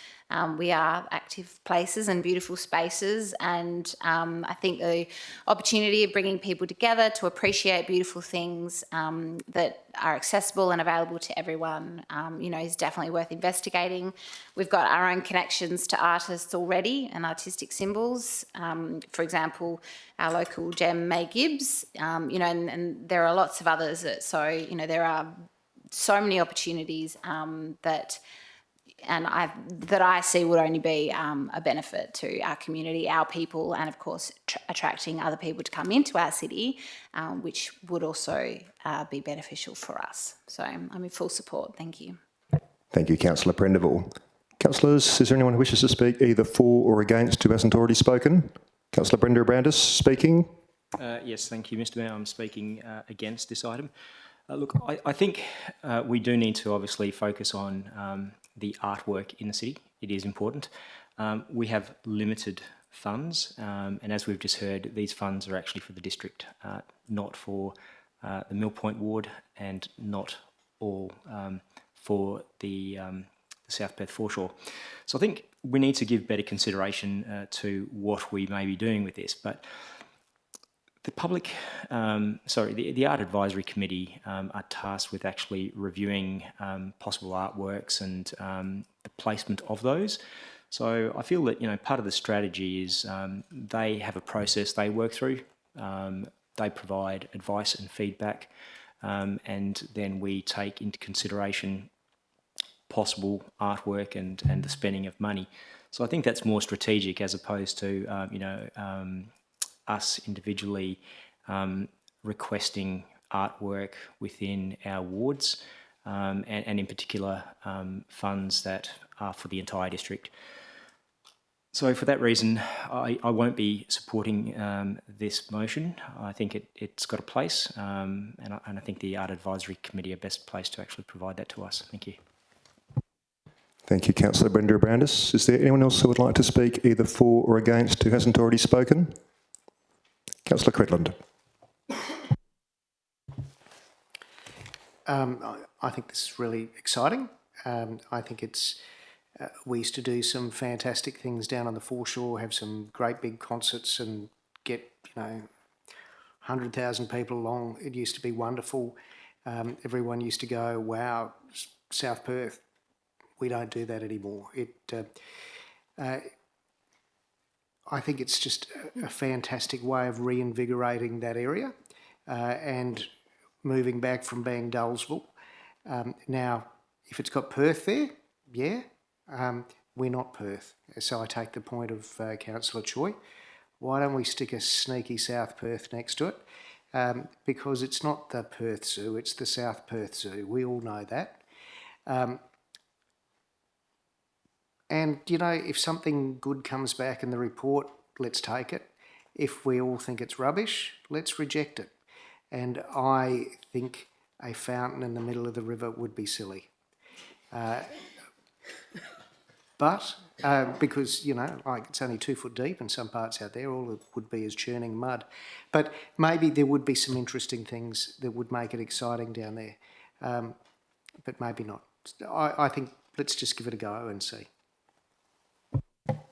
We are active places and beautiful spaces, and I think the opportunity of bringing people together to appreciate beautiful things that are accessible and available to everyone, is definitely worth investigating. We've got our own connections to artists already and artistic symbols. For example, our local gem, May Gibbs, and there are lots of others. So, there are so many opportunities that I see would only be a benefit to our community, our people, and of course attracting other people to come into our city, which would also be beneficial for us. So I'm in full support. Thank you. Thank you, Councillor Prendeville. Councillors, is there anyone who wishes to speak either for or against who hasn't already spoken? Councillor Brenda Brandis speaking. Yes, thank you, Mr Mayor. I'm speaking against this item. Look, I think we do need to obviously focus on the artwork in the city. It is important. We have limited funds, and as we've just heard, these funds are actually for the district, not for the Mill Point ward, and not all for the South Perth foreshore. So I think we need to give better consideration to what we may be doing with this. But the the Art Advisory Committee are tasked with actually reviewing possible artworks and the placement of those. So I feel that part of the strategy is they have a process they work through. They provide advice and feedback, and then we take into consideration possible artwork and the spending of money. So I think that's more strategic as opposed to us individually requesting artwork within our wards, and in particular funds that are for the entire district. So for that reason, I won't be supporting this motion. I think it's got a place, and I think the Art Advisory Committee are best placed to actually provide that to us. Thank you. Thank you, Councillor Brenda Brandis. Is there anyone else who would like to speak either for or against who hasn't already spoken? Councillor Credland. I think this is really exciting. I think it's we used to do some fantastic things down on the foreshore, have some great big concerts and get 100,000 people along. It used to be wonderful. Everyone used to go, wow, South Perth. We don't do that anymore. I think it's just a fantastic way of reinvigorating that area and moving back from being Dullsville. Now, if it's got Perth there, yeah, we're not Perth. So I take the point of Councillor Choi. Why don't we stick a sneaky South Perth next to it? Because it's not the Perth Zoo, it's the South Perth Zoo. We all know that. And, if something good comes back in the report, let's take it. If we all think it's rubbish, let's reject it. And I think a fountain in the middle of the river would be silly. But because, it's only 2 foot deep in some parts out there, all it would be is churning mud. But maybe there would be some interesting things that would make it exciting down there. But maybe not. I think let's just give it a go and see.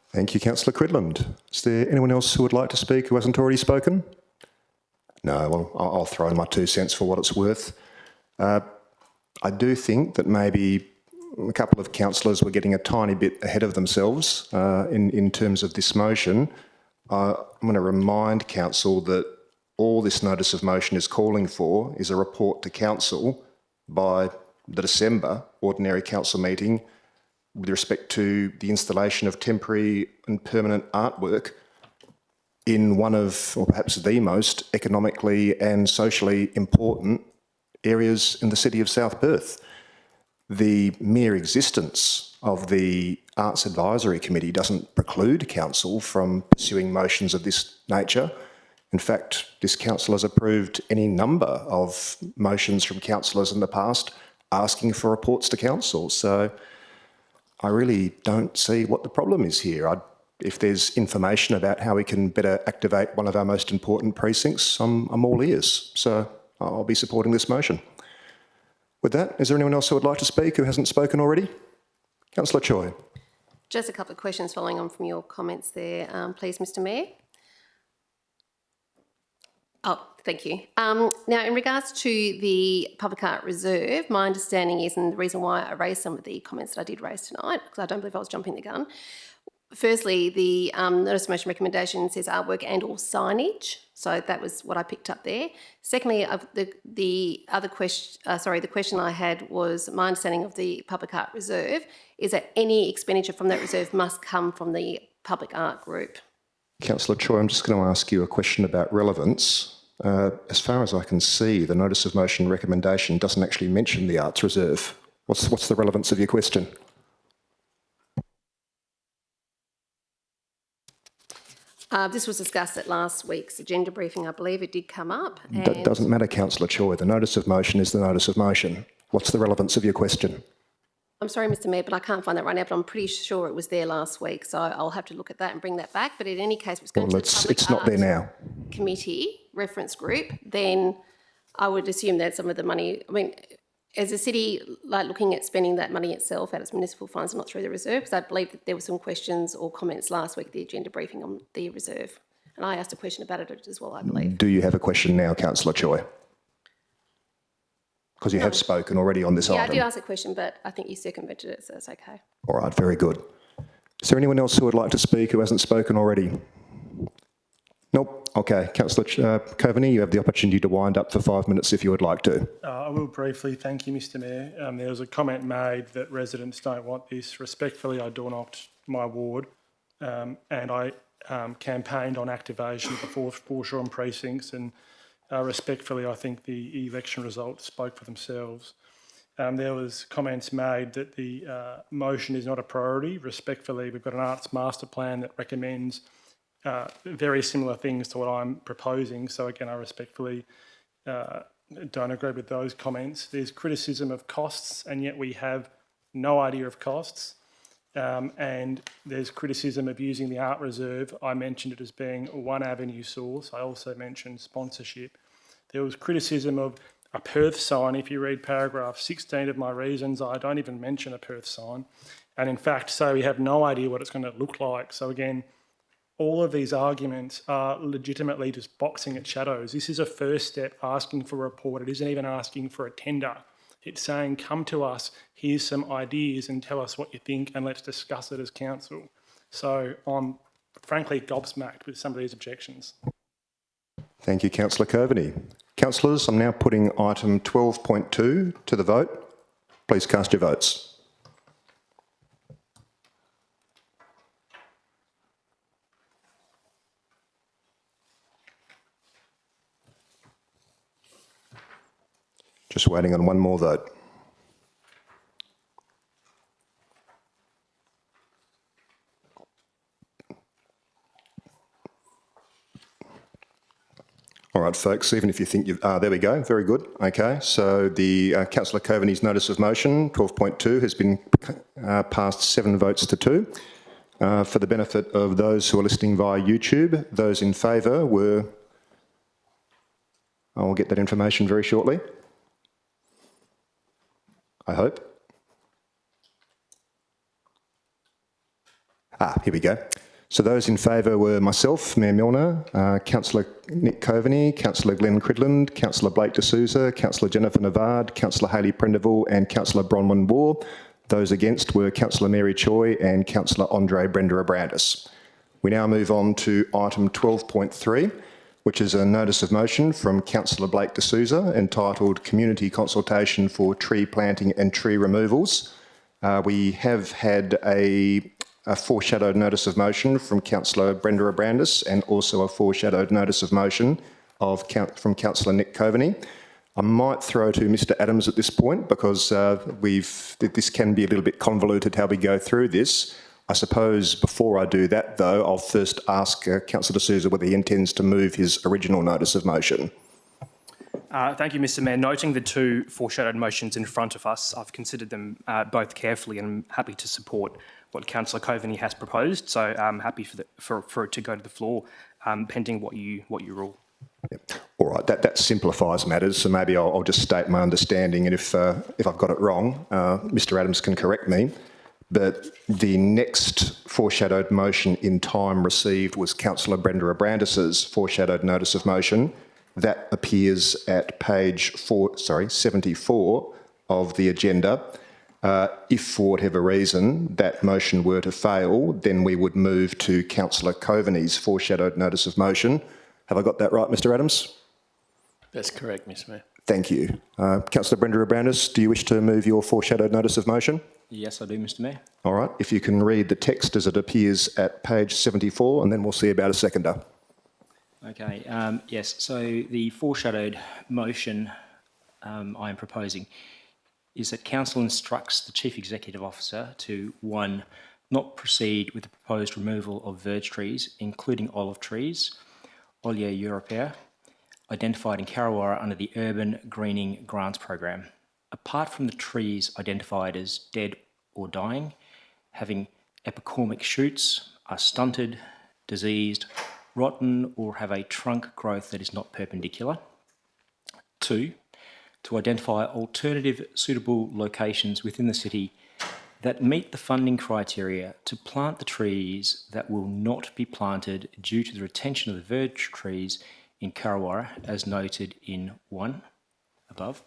Thank you, Councillor Credland. Is there anyone else who would like to speak who hasn't already spoken? No, well, I'll throw in my 2 cents for what it's worth. I do think that maybe a couple of councillors were getting a tiny bit ahead of themselves in terms of this motion. I'm going to remind Council that all this notice of motion is calling for is a report to Council by the December ordinary Council meeting with respect to the installation of temporary and permanent artwork in one of, or perhaps the most, economically and socially important areas in the city of South Perth. The mere existence of the Arts Advisory Committee doesn't preclude Council from pursuing motions of this nature. In fact, this Council has approved any number of motions from councillors in the past asking for reports to Council. So I really don't see what the problem is here. If there's information about how we can better activate one of our most important precincts, I'm all ears. So I'll be supporting this motion. With that, is there anyone else who would like to speak who hasn't spoken already? Councillor Choi. Just a couple of questions following on from your comments there, please, Mr Mayor. Oh, thank you. Now, in regards to the Public Art Reserve, my understanding is, and the reason why I raised some of the comments that I did raise tonight, because I don't believe I was jumping the gun. Firstly, the notice of motion recommendation says artwork and or signage. So that was what I picked up there. Secondly, the other question, the question I had was my understanding of the Public Art Reserve is that any expenditure from that reserve must come from the Public Art Group. Councillor Choi, I'm just going to ask you a question about relevance. As far as I can see, the notice of motion recommendation doesn't actually mention the Arts Reserve. What's the relevance of your question? This was discussed at last week's agenda briefing. I believe it did come up. That doesn't matter, Councillor Choi. The notice of motion is the notice of motion. What's the relevance of your question? I'm sorry, Mr Mayor, but I can't find that right now, but I'm pretty sure it was there last week, so I'll have to look at that and bring that back. But in any case, if it's going to the Public it's not there now. Committee reference group, then I would assume that some of the money, as a city, looking at spending that money itself out of its municipal funds and not through the reserve, because I believe that there were some questions or comments last week, the agenda briefing on the reserve. And I asked a question about it as well, I believe. Do you have a question now, Councillor Choi? Because you have spoken already on this item. Yeah, I did ask a question, but I think you circumvented it, so that's okay. All right, very good. Is there anyone else who would like to speak who hasn't spoken already? Nope. Okay. Councillor Coveney, you have the opportunity to wind up for 5 minutes if you would like to. I will briefly. Thank you, Mr Mayor. There was a comment made that residents don't want this. Respectfully, I door-knocked my ward and I campaigned on activation of the foreshore precincts, and Respectfully, I think the election results spoke for themselves. There was comments made that the motion is not a priority. Respectfully, we've got an arts master plan that recommends very similar things to what I'm proposing. So again, I respectfully don't agree with those comments. There's criticism of costs, and yet we have no idea of costs. And there's criticism of using the art reserve. I mentioned it as being one avenue source. I also mentioned sponsorship. There was criticism of a Perth sign. If you read paragraph 16 of my reasons, I don't even mention a Perth sign. And in fact, so we have no idea what it's going to look like. So again, all of these arguments are legitimately just boxing at shadows. This is a first step asking for a report. It isn't even asking for a tender. It's saying, come to us, here's some ideas and tell us what you think and let's discuss it as council. So I'm frankly gobsmacked with some of these objections. Thank you, Councillor Coveney. Councillors, I'm now putting item 12.2 to the vote. Please cast your votes. Just waiting on one more vote. All right, folks, even if you think you've... there we go, very good. Okay, so the Councillor Coveney's notice of motion, 12.2, has been passed 7 votes to 2. For the benefit of those who are listening via YouTube, those in favour were... I'll get that information very shortly. I hope. Here we go. So those in favour were myself, Mayor Milner, Councillor Nick Coveney, Councillor Glenn Cridland, Councillor Blake D'Souza, Councillor Jennifer Navard, Councillor Hayley Prendeville and Councillor Bronwyn Waugh. Those against were Councillor Mary Choi and Councillor Andre Brender-Abrandis. We now move on to item 12.3, which is a notice of motion from Councillor Blake D'Souza entitled Community Consultation for Tree Planting and Tree Removals. We have had a foreshadowed notice of motion from Councillor Brender-Abrandis and also a foreshadowed notice of motion from Councillor Nick Coveney. I might throw to Mr Adams at this point because this can be a little bit convoluted how we go through this. I suppose before I do that, though, I'll first ask Councillor D'Souza whether he intends to move his original notice of motion. Thank you, Mr Mayor. Noting the 2 foreshadowed motions in front of us, I've considered them both carefully and I'm happy to support what Councillor Coveney has proposed. So I'm happy for it to go to the floor pending what you rule. Yep. All right, that simplifies matters. So maybe I'll just state my understanding, and if I've got it wrong, Mr Adams can correct me. But the next foreshadowed motion in time received was Councillor Brender-Abrandis's foreshadowed notice of motion. That appears at page 74 of the agenda. If for whatever reason that motion were to fail, then we would move to Councillor Coveney's foreshadowed notice of motion. Have I got that right, Mr Adams? That's correct, Mr Mayor. Thank you. Councillor Brender-Abrandis, do you wish to move your foreshadowed notice of motion? Yes, I do, Mr Mayor. All right, if you can read the text as it appears at page 74, and then we'll see about a seconder. Okay, yes, so the foreshadowed motion I am proposing is that Council instructs the Chief Executive Officer to 1, not proceed with the proposed removal of verge trees, including olive trees, Olea europea, identified in Karrawara under the Urban Greening Grants Program. Apart from the trees identified as dead or dying, having epicormic shoots, are stunted, diseased, rotten, or have a trunk growth that is not perpendicular. 2, to identify alternative suitable locations within the city that meet the funding criteria to plant the trees that will not be planted due to the retention of the verge trees in Karrawara, as noted in 1 above.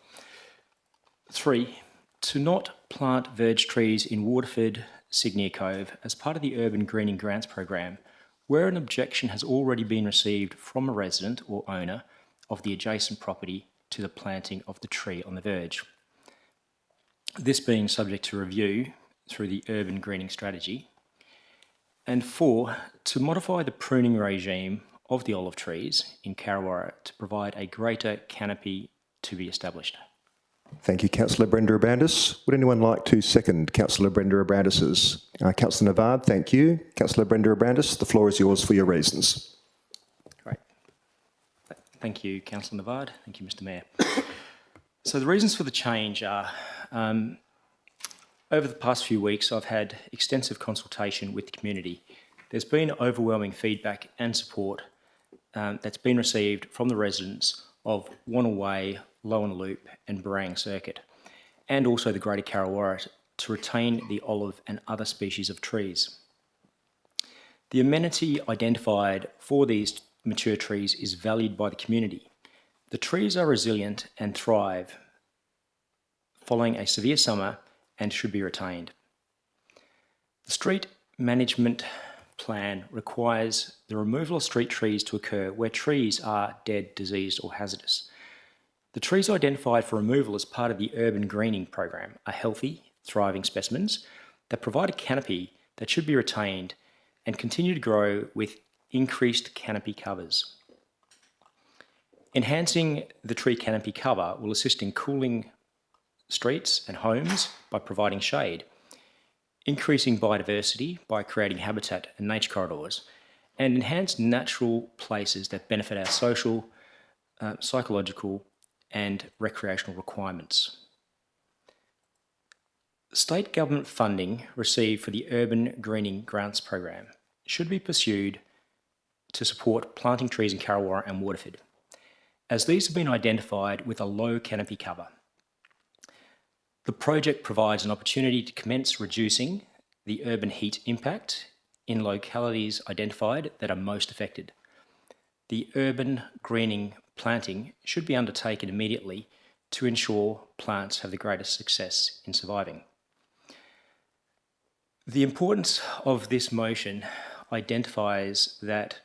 3, to not plant verge trees in Waterford, Signia Cove as part of the Urban Greening Grants Program, where an objection has already been received from a resident or owner of the adjacent property to the planting of the tree on the verge. This being subject to review through the Urban Greening Strategy. And 4, to modify the pruning regime of the olive trees in Karrawara to provide a greater canopy to be established. Thank you, Councillor Brenda Abandis. Would anyone like to second Councillor Brenda Abandis's? Councillor Navard, thank you. Councillor Brenda Abandis, the floor is yours for your reasons. Great. Thank you, Councillor Navard. Thank you, Mr Mayor. So the reasons for the change are, over the past few weeks, I've had extensive consultation with the community. There's been overwhelming feedback and support that's been received from the residents of Wannell Way, Lowen Loop and Barang Circuit, and also the Greater Karrawara to retain the olive and other species of trees. The amenity identified for these mature trees is valued by the community. The trees are resilient and thrive following a severe summer and should be retained. The street management plan requires the removal of street trees to occur where trees are dead, diseased or hazardous. The trees identified for removal as part of the urban greening program are healthy, thriving specimens that provide a canopy that should be retained and continue to grow with increased canopy covers. Enhancing the tree canopy cover will assist in cooling streets and homes by providing shade, increasing biodiversity by creating habitat and nature corridors, and enhance natural places that benefit our social, psychological and recreational requirements. State government funding received for the Urban Greening Grants Program should be pursued to support planting trees in Karrawara and Waterford, as these have been identified with a low canopy cover. The project provides an opportunity to commence reducing the urban heat impact in localities identified that are most affected. The urban greening planting should be undertaken immediately to ensure plants have the greatest success in surviving. The importance of this motion identifies that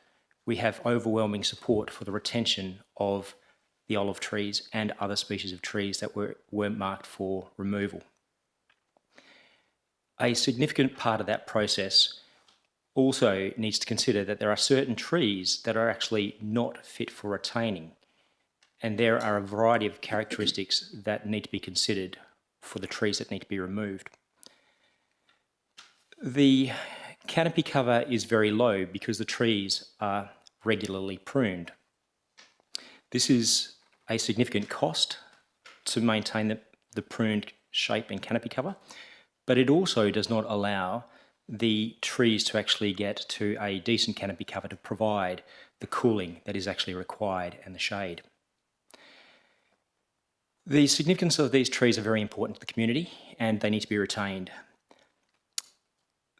we have overwhelming support for the retention of the olive trees and other species of trees that weren't marked for removal. A significant part of that process also needs to consider that there are certain trees that are actually not fit for retaining, and there are a variety of characteristics that need to be considered for the trees that need to be removed. The canopy cover is very low because the trees are regularly pruned. This is a significant cost to maintain the pruned shape and canopy cover, but it also does not allow the trees to actually get to a decent canopy cover to provide the cooling that is actually required and the shade. The significance of these trees are very important to the community and they need to be retained.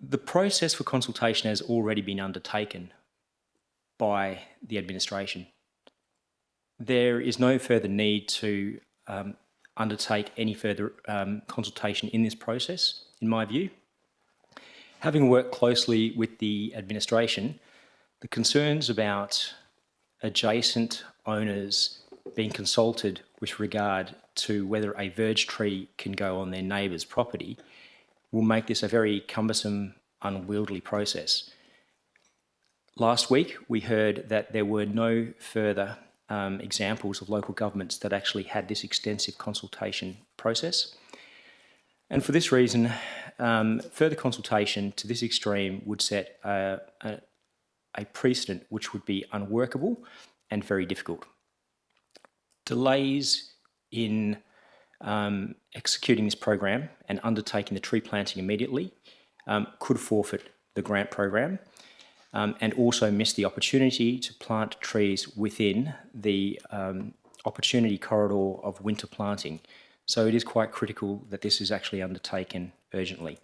The process for consultation has already been undertaken by the administration. There is no further need to undertake any further consultation in this process, in my view. Having worked closely with the administration, the concerns about adjacent owners being consulted with regard to whether a verge tree can go on their neighbour's property will make this a very cumbersome, unwieldy process. Last week, we heard that there were no further examples of local governments that actually had this extensive consultation process. And for this reason, further consultation to this extreme would set a precedent which would be unworkable and very difficult. Delays in executing this program and undertaking the tree planting immediately could forfeit the grant program and also miss the opportunity to plant trees within the opportunity corridor of winter planting. So it is quite critical that this is actually undertaken urgently.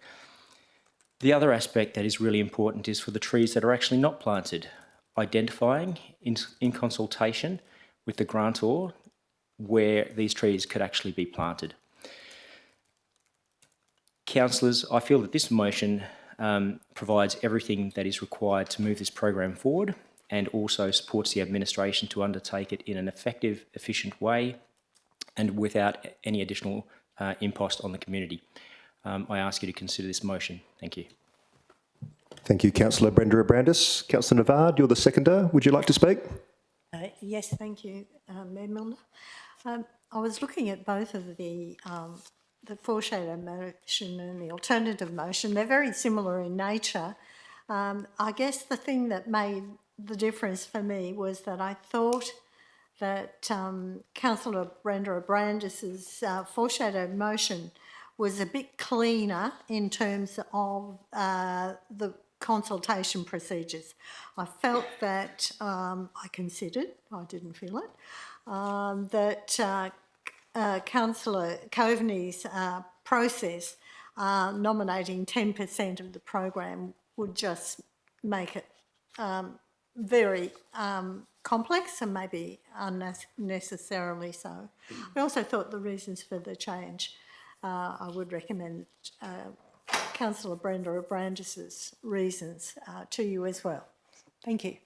The other aspect that is really important is for the trees that are actually not planted, identifying in consultation with the grantor where these trees could actually be planted. Councillors, I feel that this motion provides everything that is required to move this program forward and also supports the administration to undertake it in an effective, efficient way and without any additional impost on the community. I ask you to consider this motion. Thank you. Thank you, Councillor Brenda Abrandis. Councillor Navard, you're the seconder. Would you like to speak? Yes, thank you, Mayor Milner. I was looking at both of the foreshadow motion and the alternative motion. They're very similar in nature. I guess the thing that made the difference for me was that I thought that Councillor Brenda Abrandis's foreshadow motion was a bit cleaner in terms of the consultation procedures. I felt that I didn't feel it, that Councillor Coveney's process nominating 10% of the program would just make it very complex and maybe unnecessarily so. I also thought the reasons for the change, I would recommend Councillor Brenda Abrandis's reasons to you as well. Thank you.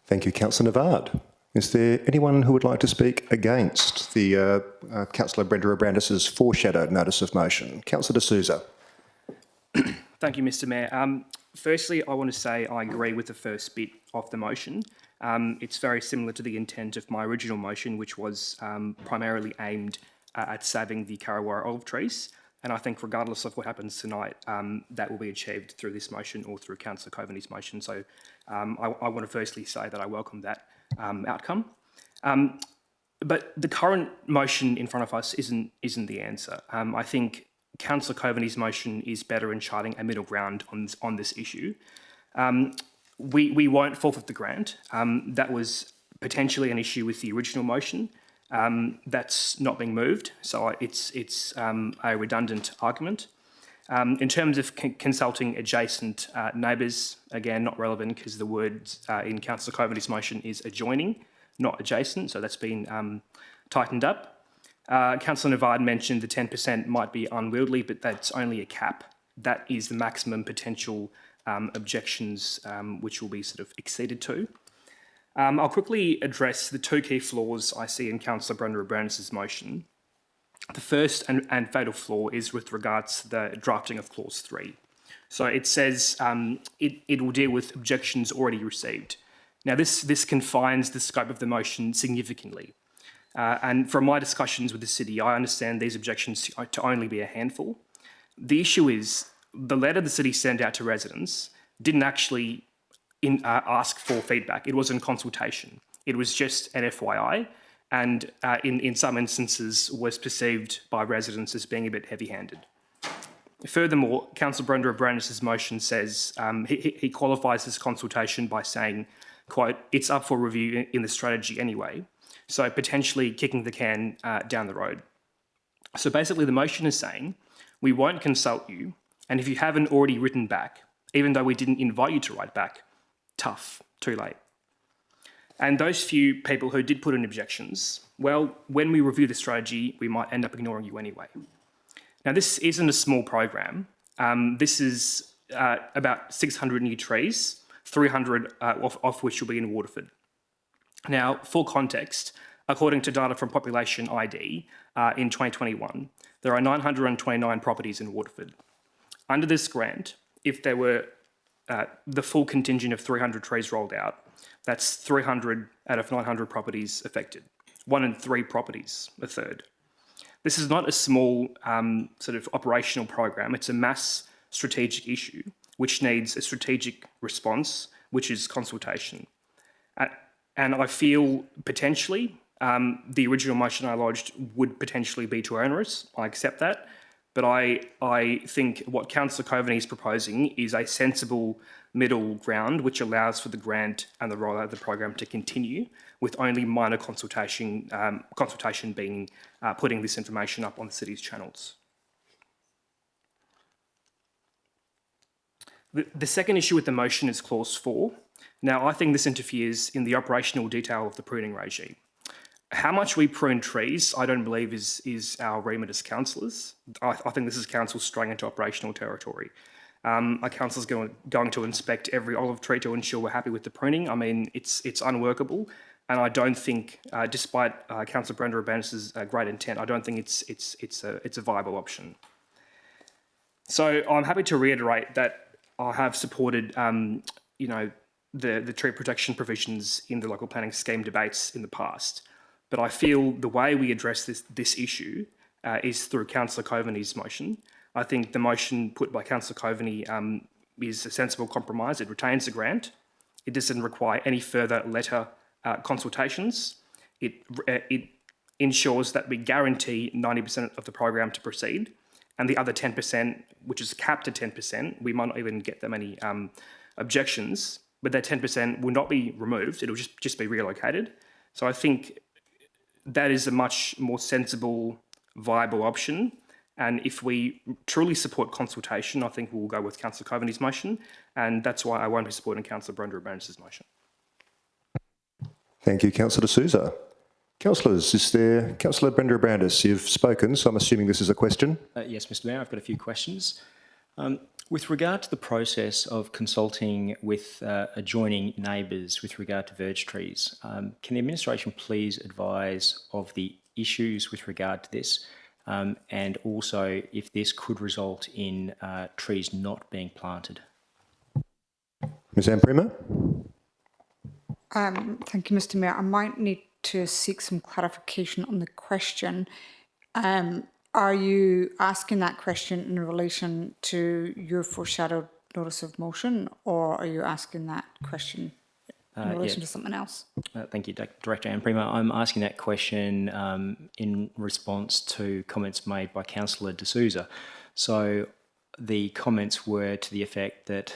Thank you, Councillor Navard. Is there anyone who would like to speak against the Councillor Brenda Abrandis's foreshadowed notice of motion? Councillor D'Souza. Thank you, Mr Mayor. Firstly, I want to say I agree with the first bit of the motion. It's very similar to the intent of my original motion, which was primarily aimed at saving the Karrawara olive trees. And I think regardless of what happens tonight, that will be achieved through this motion or through Councillor Coveney's motion. So I want to firstly say that I welcome that outcome. But the current motion in front of us isn't the answer. I think Councillor Coveney's motion is better in charting a middle ground on this issue. We won't forfeit the grant. That was potentially an issue with the original motion. That's not being moved, so it's a redundant argument. In terms of consulting adjacent neighbours, again, not relevant because the word in Councillor Coveney's motion is adjoining, not adjacent, so that's been tightened up. Councillor Navard mentioned the 10% might be unwieldy, but that's only a cap. That is the maximum potential objections which will be sort of exceeded to. I'll quickly address the two key flaws I see in Councillor Brenda Abrandis's motion. The first and fatal flaw is with regards to the drafting of Clause 3. So it says it will deal with objections already received. Now this confines the scope of the motion significantly. And from my discussions with the city, I understand these objections to only be a handful. The issue is the letter the city sent out to residents didn't actually ask for feedback. It was in consultation. It was just an FYI, and in some instances was perceived by residents as being a bit heavy-handed. Furthermore, Councillor Brenda Abrandis's motion says, he qualifies this consultation by saying, quote, it's up for review in the strategy anyway, so potentially kicking the can down the road. So basically the motion is saying, we won't consult you, and if you haven't already written back, even though we didn't invite you to write back, tough, too late. And those few people who did put in objections, well, when we review the strategy, we might end up ignoring you anyway. Now, this isn't a small program. This is about 600 new trees, 300 of which will be in Waterford. Now, for context, according to data from Population ID in 2021, there are 929 properties in Waterford. Under this grant, if there were the full contingent of 300 trees rolled out, that's 300 out of 900 properties affected. 1 in 3 properties, a third. This is not a small sort of operational program. It's a mass strategic issue which needs a strategic response, which is consultation. And I feel potentially the original motion I lodged would potentially be too onerous. I accept that. But I think what Councillor Coveney is proposing is a sensible middle ground which allows for the grant and the rollout of the program to continue with only minor consultation being putting this information up on the city's channels. The second issue with the motion is Clause 4. Now, I think this interferes in the operational detail of the pruning regime. How much we prune trees, I don't believe is our remit as councillors. I think this is council straying into operational territory. A councillor's going to inspect every olive tree to ensure we're happy with the pruning. I mean, it's unworkable, and I don't think, despite Councillor Brenda Abrandis's great intent, I don't think it's a viable option. So I'm happy to reiterate that I have supported, the tree protection provisions in the local planning scheme debates in the past. But I feel the way we address this issue is through Councillor Coveney's motion. I think the motion put by Councillor Coveney is a sensible compromise. It retains the grant. It doesn't require any further letter consultations. It ensures that we guarantee 90% of the program to proceed, and the other 10%, which is capped at 10%, we might not even get that many objections, but that 10% will not be removed. It'll just be relocated. So I think that is a much more sensible, viable option. And if we truly support consultation, I think we'll go with Councillor Coveney's motion, and that's why I won't be supporting Councillor Brenda Brandis' motion. Thank you, Councillor D'Souza. Councillors, is there... Councillor Brenda Brandis, you've spoken, so I'm assuming this is a question. Yes, Mr Mayor, I've got a few questions. With regard to the process of consulting with adjoining neighbours with regard to verge trees, can the administration please advise of the issues with regard to this, and also if this could result in trees not being planted? Ms Amprima? Thank you, Mr Mayor. I might need to seek some clarification on the question. Are you asking that question in relation to your foreshadowed notice of motion, or are you asking that question in relation to something else? Thank you, Director Amprima. I'm asking that question in response to comments made by Councillor D'Souza. So the comments were to the effect that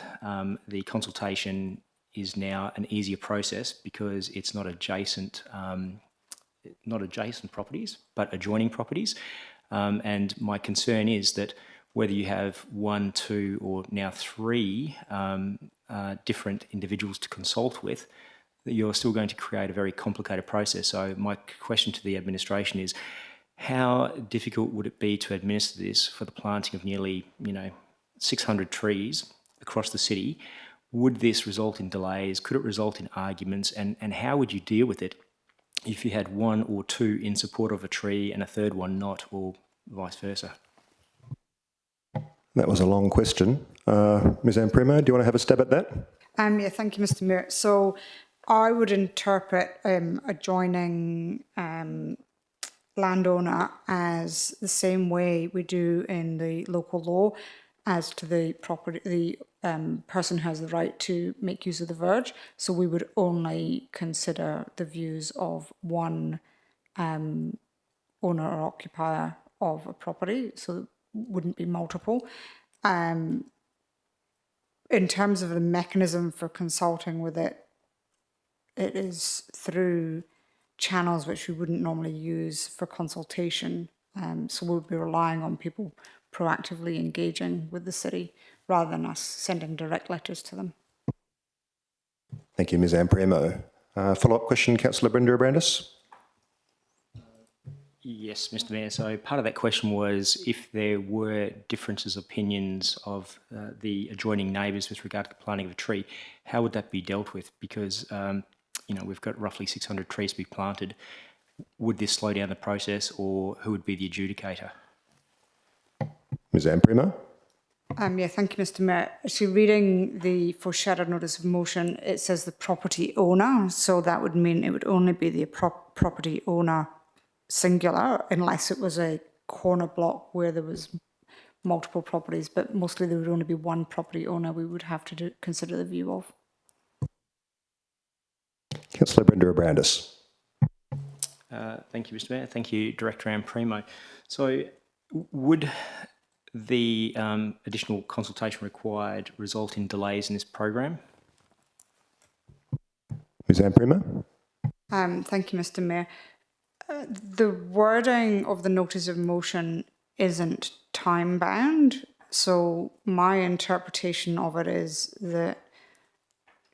the consultation is now an easier process because it's not adjacent properties, but adjoining properties. And my concern is that whether you have 1, 2, or now 3 different individuals to consult with, that you're still going to create a very complicated process. So my question to the administration is, how difficult would it be to administer this for the planting of nearly, 600 trees across the city? Would this result in delays? Could it result in arguments? And how would you deal with it if you had 1 or 2 in support of a tree and a third one not, or vice versa? That was a long question. Ms Amprima, do you want to have a stab at that? Yeah, thank you, Mr Mayor. So I would interpret adjoining landowner as the same way we do in the local law as to the property, the person who has the right to make use of the verge. So we would only consider the views of one owner or occupier of a property, so it wouldn't be multiple. In terms of the mechanism for consulting with it, it is through channels which we wouldn't normally use for consultation. So we'll be relying on people proactively engaging with the city rather than us sending direct letters to them. Thank you, Ms Amprimo. Follow-up question, Councillor Brenda Brandis? Yes, Mr Mayor. So part of that question was if there were differences of opinions of the adjoining neighbours with regard to the planting of a tree, how would that be dealt with? Because, we've got roughly 600 trees to be planted. Would this slow down the process, or who would be the adjudicator? Ms Amprima? Yeah, thank you, Mr Mayor. Actually, reading the foreshadowed notice of motion, it says the property owner, so that would mean it would only be the property owner singular, unless it was a corner block where there was multiple properties, but mostly there would only be one property owner we would have to consider the view of. Councillor Brenda Brandis. Thank you, Mr Mayor. Thank you, Director Amprimo. So would the additional consultation required result in delays in this program? Ms Amprima? Thank you, Mr Mayor. The wording of the notice of motion isn't time-bound, so my interpretation of it is that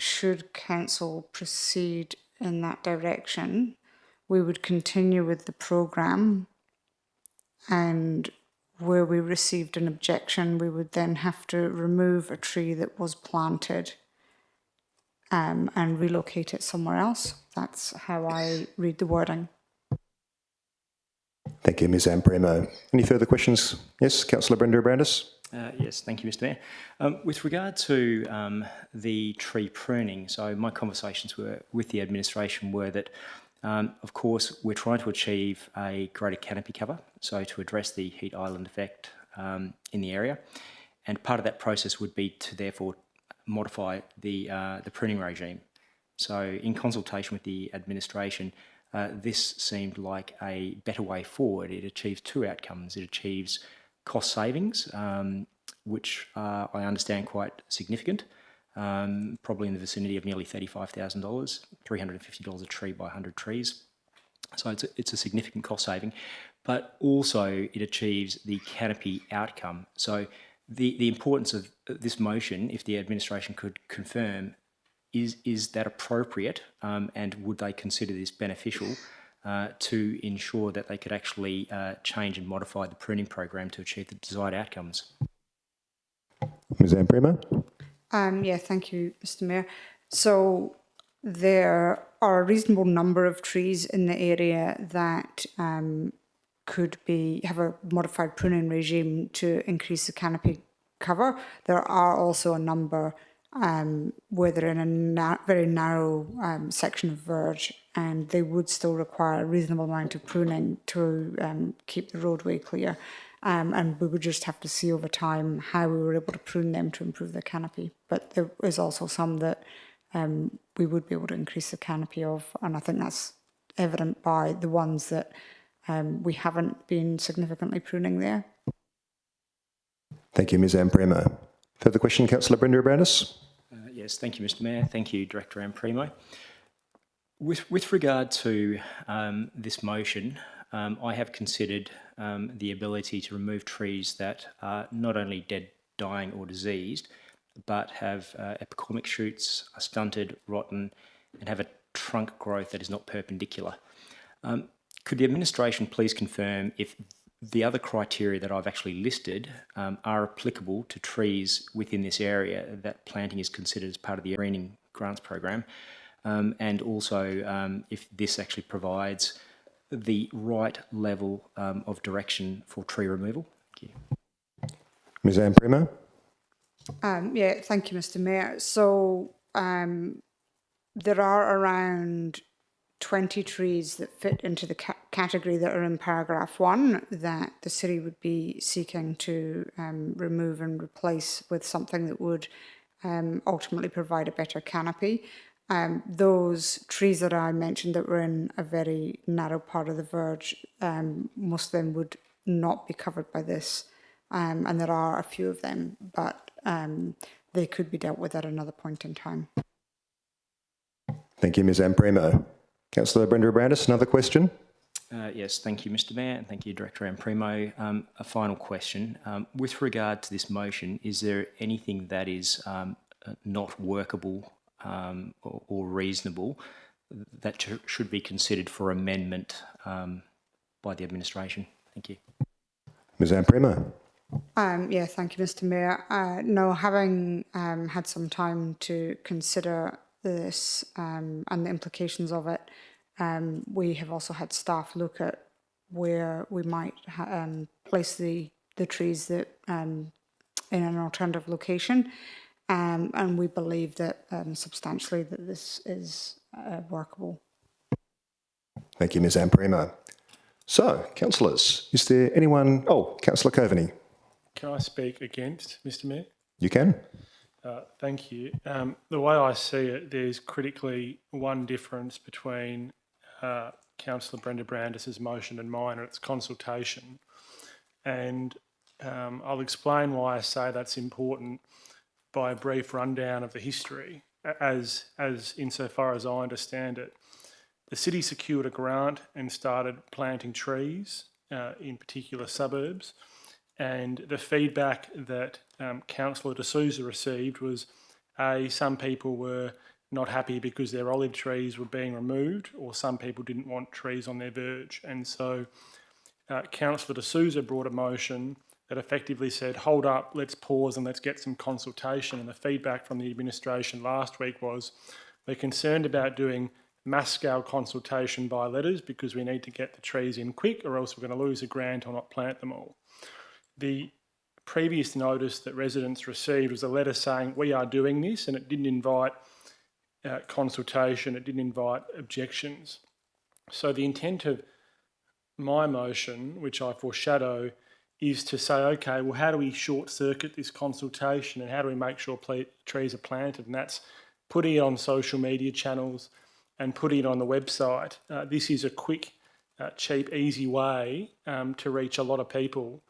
should council proceed in that direction, we would continue with the programme, and where we received an objection, we would then have to remove a tree that was planted and relocate it somewhere else. That's how I read the wording. Thank you, Ms Amprimo. Any further questions? Yes, Councillor Brenda Brandis? Yes, thank you, Mr Mayor. With regard to the tree pruning, so my conversations with the administration were that, of course, we're trying to achieve a greater canopy cover, so to address the heat island effect in the area. And part of that process would be to therefore modify the pruning regime. So in consultation with the administration, this seemed like a better way forward. It achieves two outcomes. It achieves cost savings, which I understand quite significant, probably in the vicinity of nearly $35,000, $350 a tree by 100 trees. So it's a significant cost saving, but also it achieves the canopy outcome. So the importance of this motion, if the administration could confirm, is that appropriate, and would they consider this beneficial to ensure that they could actually change and modify the pruning program to achieve the desired outcomes? Ms Amprimo? Yeah, thank you, Mr Mayor. So there are a reasonable number of trees in the area that could have a modified pruning regime to increase the canopy cover. There are also a number where they're in a very narrow section of verge, and they would still require a reasonable amount of pruning to keep the roadway clear. And we would just have to see over time how we were able to prune them to improve the canopy. But there is also some that we would be able to increase the canopy of, and I think that's evident by the ones that we haven't been significantly pruning there. Thank you, Ms Amprimo. Further question, Councillor Brenda Abrandis? Yes, thank you, Mr Mayor. Thank you, Director Amprimo. With regard to this motion, I have considered the ability to remove trees that are not only dead, dying or diseased, but have epicormic shoots, are stunted, rotten, and have a trunk growth that is not perpendicular. Could the administration please confirm if the other criteria that I've actually listed are applicable to trees within this area that planting is considered as part of the greening grants program, and also if this actually provides the right level of direction for tree removal? Thank you. Ms Amprimo? Yeah, thank you, Mr Mayor. So there are around 20 trees that fit into the category that are in paragraph 1 that the city would be seeking to remove and replace with something that would ultimately provide a better canopy. Those trees that I mentioned that were in a very narrow part of the verge, most of them would not be covered by this, and there are a few of them, but they could be dealt with at another point in time. Thank you, Ms Amprimo. Councillor Brenda Abrandis, another question? Yes, thank you, Mr Mayor, and thank you, Director Amprimo. A final question. With regard to this motion, is there anything that is not workable or reasonable that should be considered for amendment by the administration? Thank you. Ms Amprimo? Yeah, thank you, Mr Mayor. No, having had some time to consider this and the implications of it, we have also had staff look at where we might place the trees that in an alternative location, and we believe that substantially that this is workable. Thank you, Ms Amprimo. So, councillors, is there anyone? Oh, Councillor Coveney. Can I speak against, Mr Mayor? You can. Thank you. The way I see it, there's critically one difference between Councillor Brenda Abrandis' motion and mine, and it's consultation. And I'll explain why I say that's important by a brief rundown of the history. As insofar as I understand it, the city secured a grant and started planting trees in particular suburbs. And the feedback that Councillor De Souza received was, some people were not happy because their olive trees were being removed, or some people didn't want trees on their verge. And so Councillor De Souza brought a motion that effectively said, hold up, let's pause and let's get some consultation. And the feedback from the administration last week was, we're concerned about doing mass scale consultation by letters because we need to get the trees in quick, or else we're going to lose a grant or not plant them all. The previous notice that residents received was a letter saying we are doing this, and it didn't invite consultation, it didn't invite objections. So the intent of my motion, which I foreshadow, is to say, okay, well, how do we short circuit this consultation and how do we make sure trees are planted? And that's putting it on social media channels and putting it on the website. This is a quick, cheap, easy way to reach a lot of people.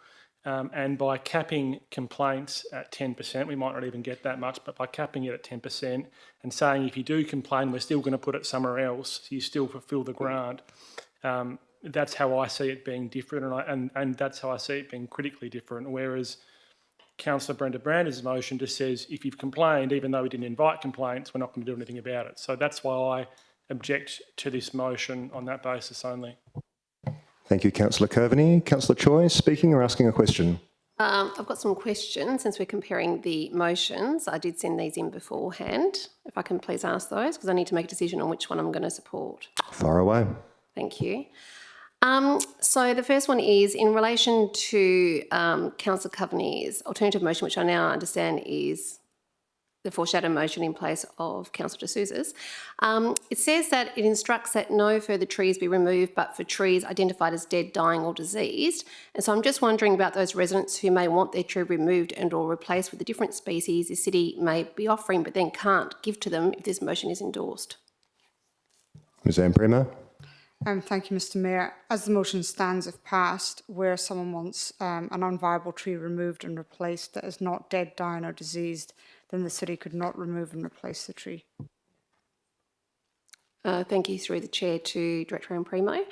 And by capping complaints at 10%, we might not even get that much, but by capping it at 10% and saying if you do complain, we're still going to put it somewhere else, so you still fulfil the grant. That's how I see it being different, and that's how I see it being critically different. Whereas Councillor Brenda Brander's motion just says if you've complained, even though we didn't invite complaints, we're not going to do anything about it. So that's why I object to this motion on that basis only. Thank you, Councillor Coveney. Councillor Choi, speaking or asking a question? I've got some questions since we're comparing the motions. I did send these in beforehand. If I can please ask those, because I need to make a decision on which one I'm going to support. Far away. Thank you. So the first one is in relation to Councillor Coveney's alternative motion, which I now understand is the foreshadowed motion in place of Councillor De Souza's. It says that it instructs that no further trees be removed but for trees identified as dead, dying or diseased. And so I'm just wondering about those residents who may want their tree removed and or replaced with a different species the city may be offering but then can't give to them if this motion is endorsed. Ms Amprema. Thank you, Mr Mayor. As the motion stands, if passed, where someone wants an unviable tree removed and replaced that is not dead, dying or diseased, then the city could not remove and replace the tree. Thank you through the chair to Director Ampremo.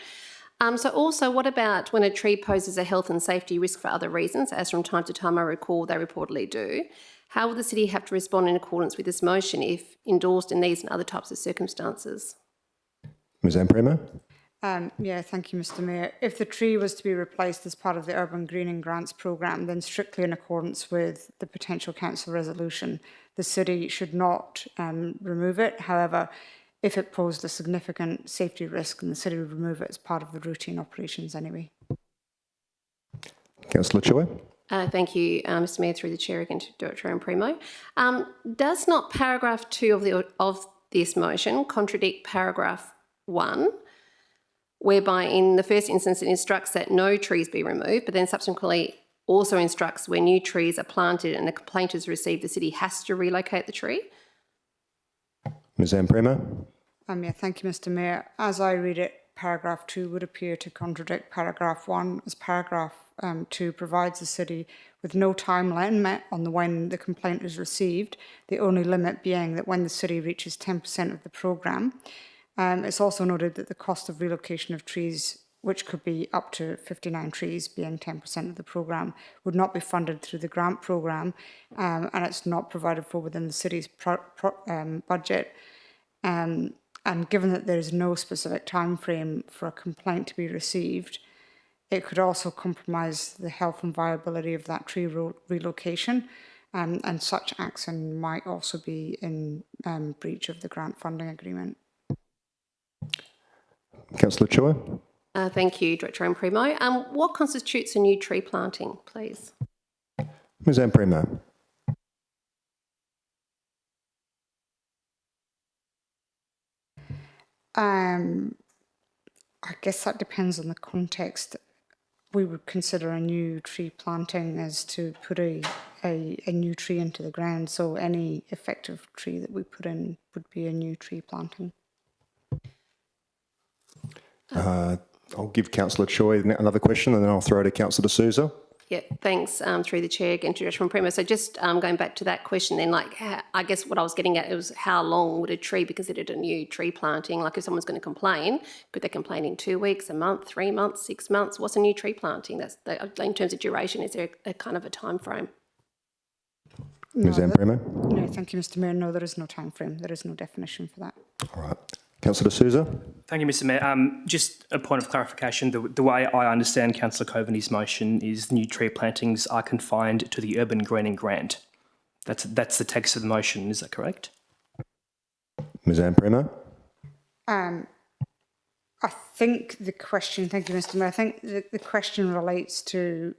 So also, what about when a tree poses a health and safety risk for other reasons, as from time to time I recall they reportedly do? How will the city have to respond in accordance with this motion if endorsed in these and other types of circumstances? Ms Amprema. Yeah, thank you, Mr Mayor. If the tree was to be replaced as part of the Urban Greening Grants programme, then strictly in accordance with the potential council resolution, the city should not remove it. However, if it posed a significant safety risk, then the city would remove it as part of the routine operations anyway. Councillor Choi. Thank you, Mr Mayor, through the chair again to Director Ampremo. Does not paragraph 2 of this motion contradict paragraph 1, whereby in the first instance it instructs that no trees be removed, but then subsequently also instructs where new trees are planted and a complaint is received, the city has to relocate the tree? Ms Amprema. Yeah, thank you, Mr Mayor. As I read it, paragraph 2 would appear to contradict paragraph 1, as paragraph 2 provides the city with no time limit on when the complaint is received, the only limit being that when the city reaches 10% of the programme. It's also noted that the cost of relocation of trees, which could be up to 59 trees, being 10% of the programme, would not be funded through the grant programme, and it's not provided for within the city's budget. And given that there is no specific time frame for a complaint to be received, it could also compromise the health and viability of that tree relocation, and such action might also be in breach of the grant funding agreement. Councillor Choi. Thank you, Director Ampremo. What constitutes a new tree planting, please? Ms Amprema. I guess that depends on the context. We would consider a new tree planting as to put a new tree into the ground, so any effective tree that we put in would be a new tree planting. I'll give Councillor Choi another question and then I'll throw to Councillor De Souza. Yeah, thanks, through the chair again to Director Ampremo. So just going back to that question then, like, I guess what I was getting at was how long would a tree be considered a new tree planting? Like if someone's going to complain, could they complain in 2 weeks, a month, 3 months, 6 months? What's a new tree planting? That's in terms of duration, is there a kind of a time frame? Ms Ampremo. No, thank you, Mr Mayor. No, there is no time frame. There is no definition for that. All right. Councillor De Souza. Thank you, Mr Mayor. Just a point of clarification. The way I understand Councillor Coveney's motion is new tree plantings are confined to the Urban Greening Grant. That's the text of the motion. Is that correct? Ms Amprema. I think the question, thank you, Mr Mayor, I think the question relates to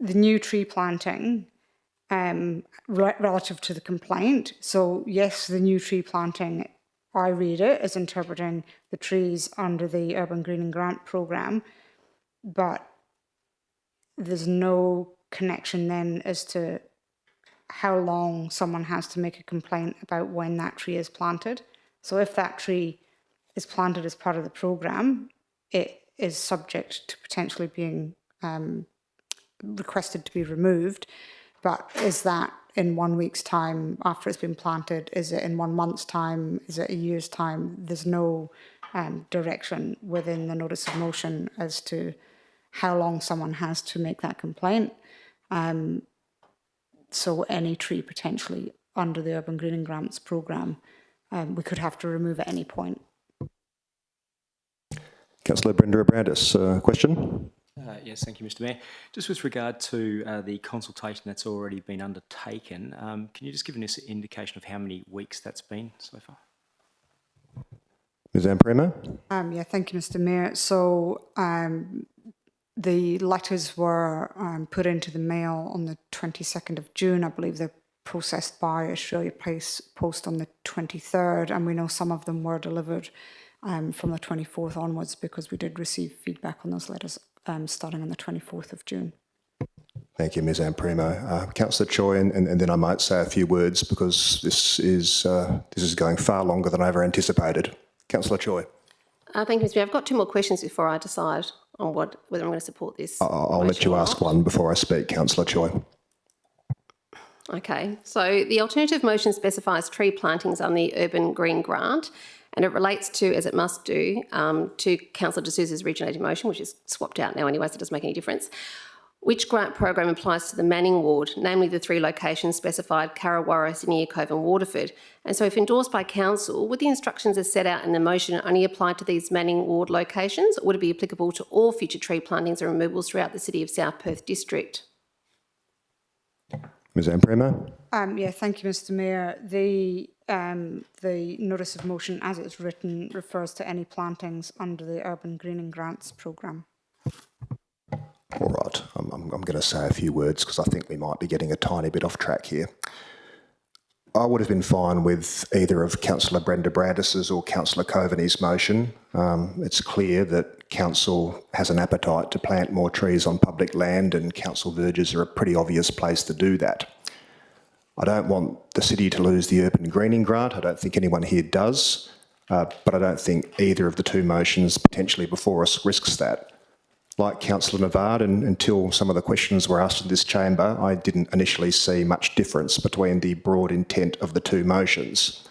the new tree planting relative to the complaint. So yes, the new tree planting, I read it as interpreting the trees under the Urban Greening Grant programme, but there's no connection then as to how long someone has to make a complaint about when that tree is planted. So if that tree is planted as part of the programme, it is subject to potentially being requested to be removed. But is that in 1 week's time after it's been planted? Is it in 1 month's time? Is it a year's time? There's no direction within the notice of motion as to how long someone has to make that complaint. So any tree potentially under the Urban Greening Grants programme, we could have to remove at any point. Councillor Brenda Abrandis, question? Yes, thank you, Mr Mayor. Just with regard to the consultation that's already been undertaken, can you just give us an indication of how many weeks that's been so far? Ms Amprema? Yeah, thank you, Mr Mayor. So the letters were put into the mail on the 22nd of June. I believe they're processed by Australia Post on the 23rd, and we know some of them were delivered from the 24th onwards because we did receive feedback on those letters starting on the 24th of June. Thank you, Ms Amprema. Councillor Choi, and then I might say a few words because this is going far longer than I ever anticipated. Councillor Choi. Thank you, Mr Mayor. I've got 2 more questions before I decide on whether I'm going to support this. I'll let you ask one before I speak, Councillor Choi. Okay, so the alternative motion specifies tree plantings on the Urban Green Grant, and it relates to, as it must do, to Councillor De Souza's originating motion, which is swapped out now anyway, so it doesn't make any difference. Which grant program applies to the Manning ward, namely the 3 locations specified, Carrawarra, Sydney Cove and Waterford? And so if endorsed by council, would the instructions as set out in the motion only apply to these Manning ward locations, or would it be applicable to all future tree plantings and removals throughout the City of South Perth District? Ms Amprema? Yeah, thank you, Mr Mayor. The notice of motion as it's written refers to any plantings under the Urban Greening Grants programme. All right, I'm going to say a few words because I think we might be getting a tiny bit off track here. I would have been fine with either of Councillor Brenda Brandis's or Councillor Coveney's motion. It's clear that council has an appetite to plant more trees on public land, and council verges are a pretty obvious place to do that. I don't want the city to lose the Urban Greening Grant. I don't think anyone here does, but I don't think either of the 2 motions potentially before us risks that. Like Councillor Navard, and until some of the questions were asked in this chamber, I didn't initially see much difference between the broad intent of the 2 motions.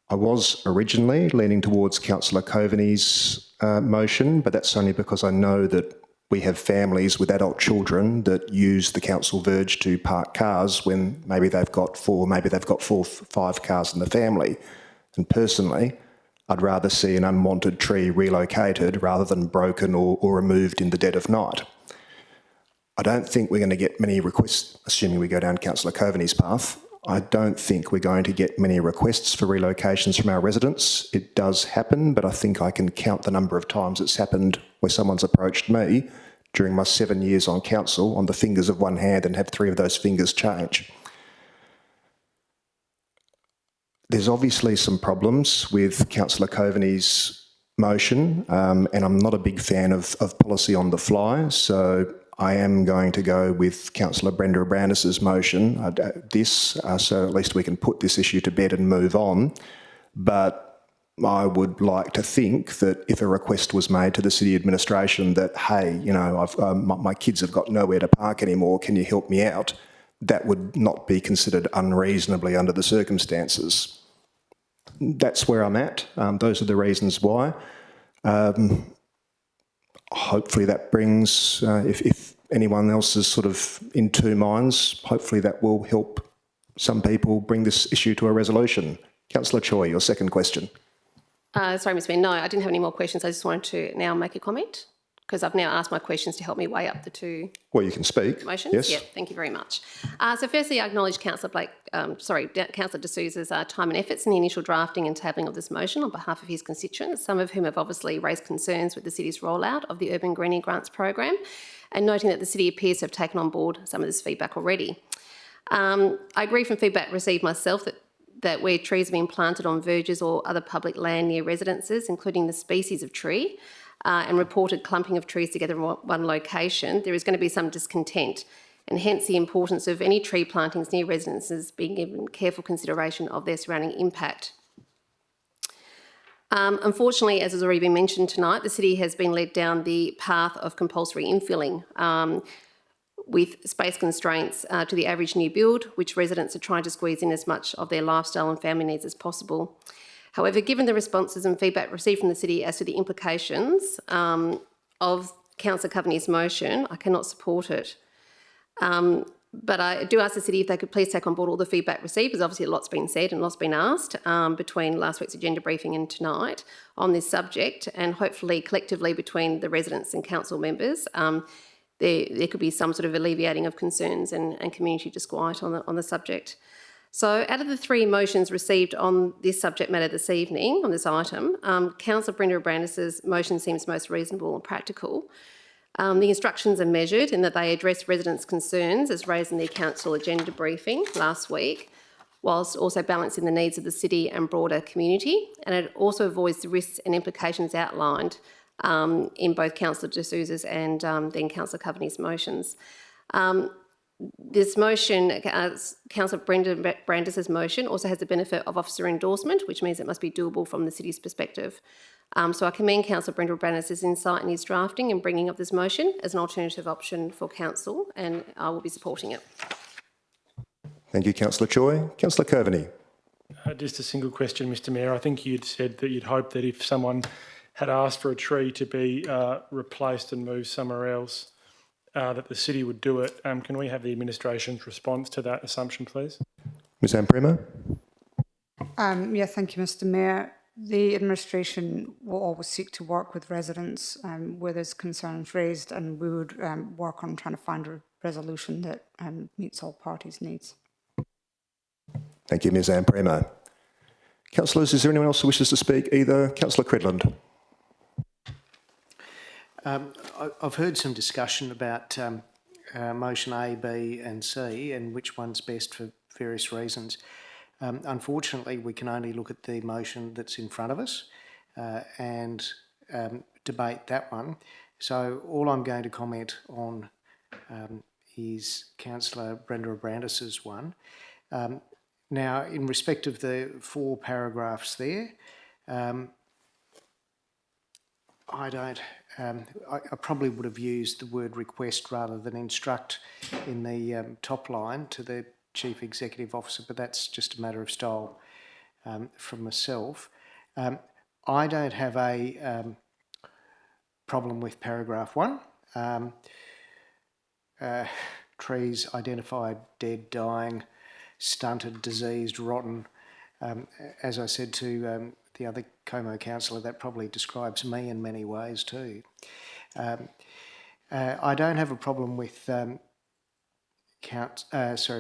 I was originally leaning towards Councillor Coveney's motion, but that's only because I know that we have families with adult children that use the council verge to park cars when maybe they've got 4, maybe they've got 4, 5 cars in the family. And personally, I'd rather see an unwanted tree relocated rather than broken or removed in the dead of night. I don't think we're going to get many requests, assuming we go down Councillor Coveney's path. I don't think we're going to get many requests for relocations from our residents. It does happen, but I think I can count the number of times it's happened where someone's approached me during my 7 years on council on the fingers of one hand and had 3 of those fingers change. There's obviously some problems with Councillor Coveney's motion, and I'm not a big fan of policy on the fly, so I am going to go with Councillor Brenda Abrandis's motion, so at least we can put this issue to bed and move on. But I would like to think that if a request was made to the city administration that, hey, you know, my kids have got nowhere to park anymore, can you help me out? That would not be considered unreasonably under the circumstances. That's where I'm at. Those are the reasons why. Hopefully that brings, if anyone else is sort of in 2 minds, hopefully that will help some people bring this issue to a resolution. Councillor Choi, your second question. Sorry, Ms Mayor, no, I didn't have any more questions. I just wanted to now make a comment because I've now asked my questions to help me weigh up the 2 Well, you can speak. motions. Yes. Yeah, thank you very much. So firstly, I acknowledge Councillor Councillor De Souza's time and efforts in the initial drafting and tabling of this motion on behalf of his constituents, some of whom have obviously raised concerns with the city's rollout of the Urban Greening Grants program. and noting that the city appears to have taken on board some of this feedback already. I agree from feedback received myself that where trees have been planted on verges or other public land near residences, including the species of tree, and reported clumping of trees together in one location, there is going to be some discontent, and hence the importance of any tree plantings near residences being given careful consideration of their surrounding impact. Unfortunately, as has already been mentioned tonight, the city has been led down the path of compulsory infilling with space constraints to the average new build, which residents are trying to squeeze in as much of their lifestyle and family needs as possible. However, given the responses and feedback received from the city as to the implications of Councillor Coveney's motion, I cannot support it. But I do ask the city if they could please take on board all the feedback received, because obviously a lot's been said and lots been asked between last week's agenda briefing and tonight on this subject, and hopefully collectively between the residents and council members, there could be some sort of alleviating of concerns and community disquiet on the subject. So out of the 3 motions received on this subject matter this evening, on this item, Councillor Brenda Brandis's motion seems most reasonable and practical. The instructions are measured in that they address residents' concerns as raised in the council agenda briefing last week, whilst also balancing the needs of the city and broader community, and it also avoids the risks and implications outlined in both Councillor De Souza's and then Councillor Coveney's motions. This motion, Councillor Brenda Brandis's motion, also has the benefit of officer endorsement, which means it must be doable from the city's perspective. So I commend Councillor Brenda Brandis's insight in his drafting and bringing of this motion as an alternative option for council, and I will be supporting it. Thank you, Councillor Choi. Councillor Coveney. Just a single question, Mr Mayor. I think you'd said that you'd hoped that if someone had asked for a tree to be replaced and moved somewhere else, that the city would do it. Can we have the administration's response to that assumption, please? Ms Amprema. Yeah, thank you, Mr Mayor. The administration will always seek to work with residents where there's concerns raised, and we would work on trying to find a resolution that meets all parties' needs. Thank you, Ms Amprema. Councillors, is there anyone else who wishes to speak? Either Councillor Credland. I've heard some discussion about motion A, B and C and which one's best for various reasons. Unfortunately, we can only look at the motion that's in front of us and debate that one. So all I'm going to comment on is Councillor Brenda Brandis's one. Now, in respect of the 4 paragraphs there, I probably would have used the word request rather than instruct in the top line to the Chief Executive Officer, but that's just a matter of style from myself. I don't have a problem with paragraph 1. Trees identified dead, dying, stunted, diseased, rotten. As I said to the other Como councillor, that probably describes me in many ways too. I don't have a problem with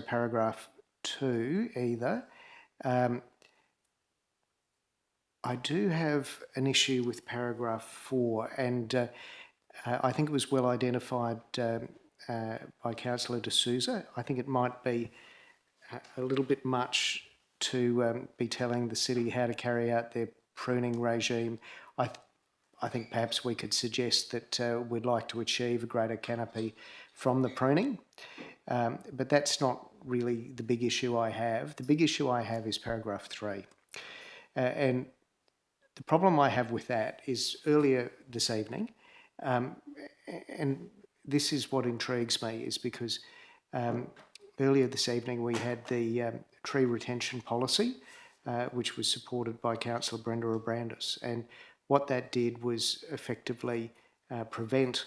paragraph 2 either. I do have an issue with paragraph 4, and I think it was well identified by Councillor De Souza. I think it might be a little bit much to be telling the city how to carry out their pruning regime. I think perhaps we could suggest that we'd like to achieve a greater canopy from the pruning, but that's not really the big issue I have. The big issue I have is paragraph 3. And the problem I have with that is earlier this evening, and this is what intrigues me, is because earlier this evening we had the tree retention policy, which was supported by Councillor Brenda Brandis, and what that did was effectively prevent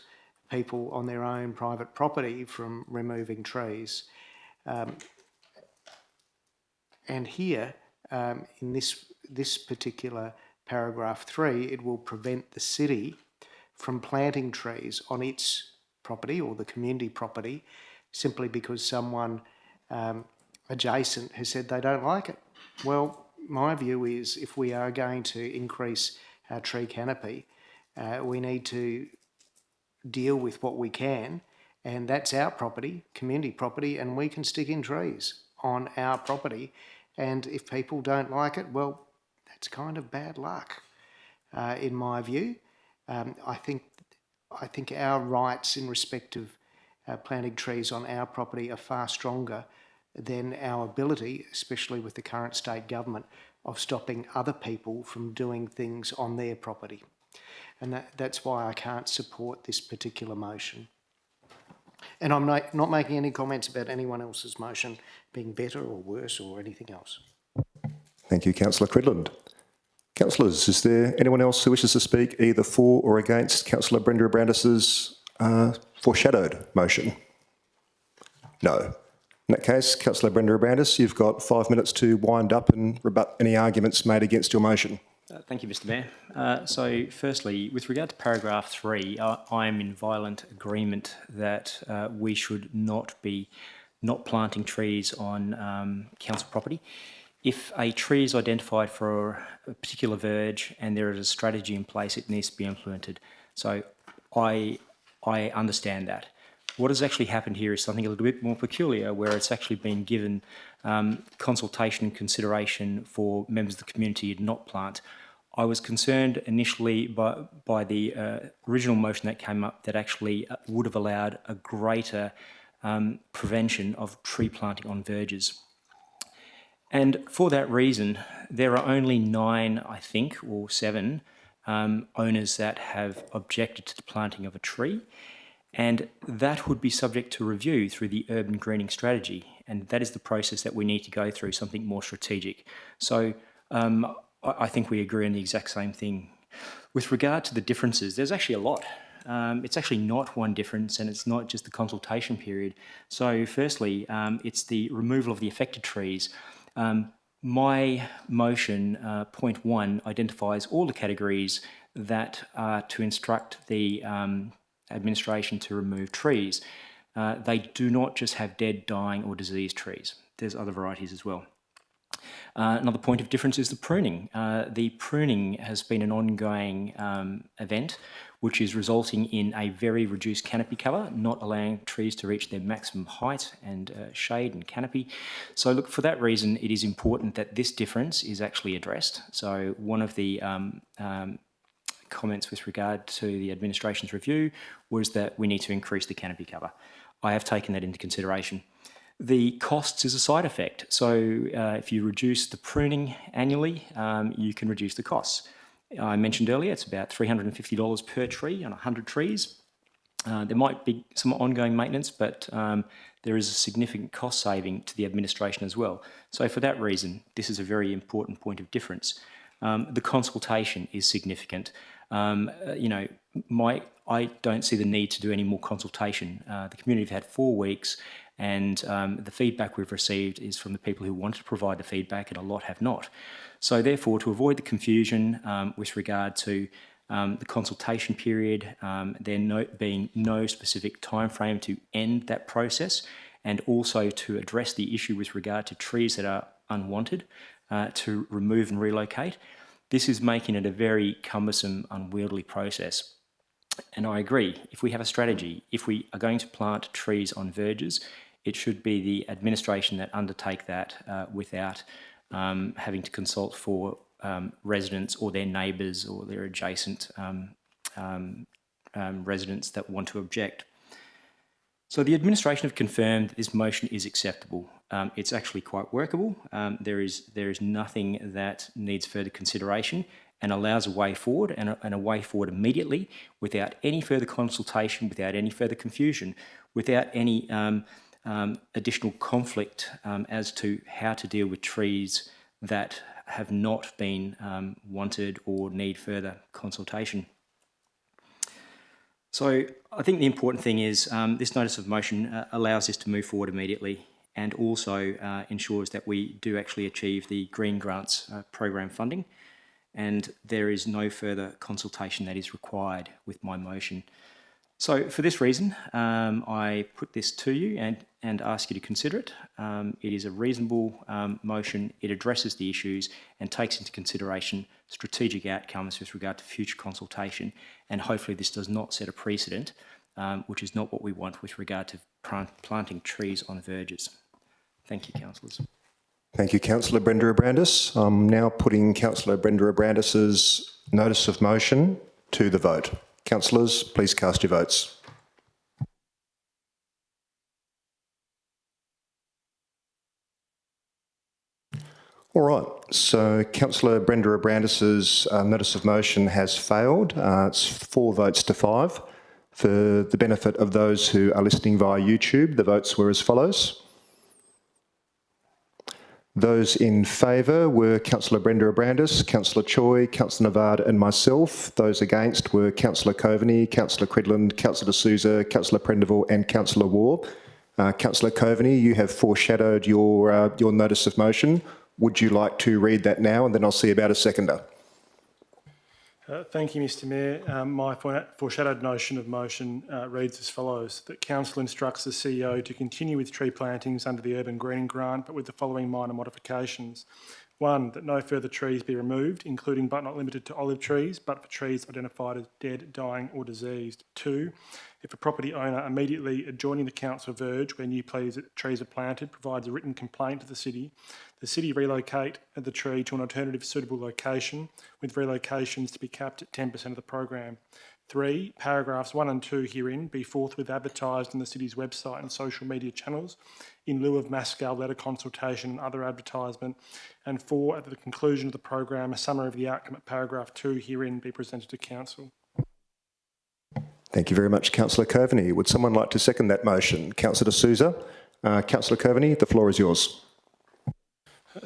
people on their own private property from removing trees. And here, in this particular paragraph 3, it will prevent the city from planting trees on its property or the community property simply because someone adjacent has said they don't like it. Well, my view is if we are going to increase our tree canopy, we need to deal with what we can And that's our property, community property, and we can stick in trees on our property. And if people don't like it, well, that's kind of bad luck, in my view. I think our rights in respect of planting trees on our property are far stronger than our ability, especially with the current state government, of stopping other people from doing things on their property. And that's why I can't support this particular motion. And I'm not making any comments about anyone else's motion being better or worse or anything else. Thank you, Councillor Cridland. Councillors, is there anyone else who wishes to speak either for or against Councillor Brenda Abrandis's foreshadowed motion? No. In that case, Councillor Brenda Abrandis, you've got 5 minutes to wind up and rebut any arguments made against your motion. Thank you, Mr Mayor. So firstly, with regard to paragraph 3, I am in violent agreement that we should not be planting trees on council property. If a tree is identified for a particular verge and there is a strategy in place, it needs to be implemented. So I understand that. What has actually happened here is something a little bit more peculiar, where it's actually been given consultation and consideration for members of the community to not plant. I was concerned initially by the original motion that came up that actually would have allowed a greater prevention of tree planting on verges. And for that reason, there are only 9, I think, or 7 owners that have objected to the planting of a tree. And that would be subject to review through the urban greening strategy. And that is the process that we need to go through, something more strategic. So I think we agree on the exact same thing. With regard to the differences, there's actually a lot. It's actually not one difference, and it's not just the consultation period. So firstly, it's the removal of the affected trees. My motion, point 1, identifies all the categories that are to instruct the administration to remove trees. They do not just have dead, dying or diseased trees. There's other varieties as well. Another point of difference is the pruning. The pruning has been an ongoing event which is resulting in a very reduced canopy cover, not allowing trees to reach their maximum height and shade and canopy. So look, for that reason, it is important that this difference is actually addressed. So one of the comments with regard to the administration's review was that we need to increase the canopy cover. I have taken that into consideration. The costs is a side effect. So if you reduce the pruning annually, you can reduce the costs. I mentioned earlier it's about $350 per tree on 100 trees. There might be some ongoing maintenance, but there is a significant cost saving to the administration as well. So for that reason, this is a very important point of difference. The consultation is significant. You know, I don't see the need to do any more consultation. The community have had 4 weeks, and the feedback we've received is from the people who wanted to provide the feedback, and a lot have not. So therefore, to avoid the confusion with regard to the consultation period, there being no specific time frame to end that process, and also to address the issue with regard to trees that are unwanted, to remove and relocate, this is making it a very cumbersome, unwieldy process. And I agree, if we have a strategy, if we are going to plant trees on verges, it should be the administration that undertake that without having to consult for residents or their neighbours or their adjacent residents that want to object. So the administration have confirmed that this motion is acceptable. It's actually quite workable. There is nothing that needs further consideration, and allows a way forward, and a way forward immediately, without any further consultation, without any further confusion, without any additional conflict as to how to deal with trees that have not been wanted or need further consultation. So I think the important thing is this notice of motion allows this to move forward immediately, and also ensures that we do actually achieve the Green Grants program funding, and there is no further consultation that is required with my motion. So for this reason, I put this to you and ask you to consider it. It is a reasonable motion. It addresses the issues and takes into consideration strategic outcomes with regard to future consultation, and hopefully this does not set a precedent which is not what we want with regard to planting trees on verges. Thank you, councillors. Thank you, Councillor Brenda Abrandis. I'm now putting Councillor Brenda Abrandis's notice of motion to the vote. Councillors, please cast your votes. All right, so Councillor Brenda Abrandis's notice of motion has failed. It's 4 votes to 5. For the benefit of those who are listening via YouTube, the votes were as follows. Those in favour were Councillor Brenda Abrandis, Councillor Choi, Councillor Navard and myself. Those against were Councillor Coveney, Councillor Cridland, Councillor D'Souza, Councillor Prendeville and Councillor War. Councillor Coveney, you have foreshadowed your notice of motion. Would you like to read that now, and then I'll see about a seconder? Thank you, Mr Mayor. My foreshadowed notion of motion reads as follows: that Council instructs the CEO to continue with tree plantings under the Urban Greening Grant, but with the following minor modifications. 1, that no further trees be removed, including but not limited to olive trees, but for trees identified as dead, dying or diseased. 2, if a property owner immediately adjoining the council verge where new trees are planted provides a written complaint to the city relocate the tree to an alternative suitable location, with relocations to be capped at 10% of the program. 3, paragraphs 1 and 2 herein be forthwith advertised on the city's website and social media channels in lieu of mass scale letter consultation and other advertisement. And 4, at the conclusion of the program, a summary of the outcome at paragraph 2 herein be presented to council. Thank you very much, Councillor Coveney. Would someone like to second that motion? Councillor D'Souza. Councillor Coveney, the floor is yours.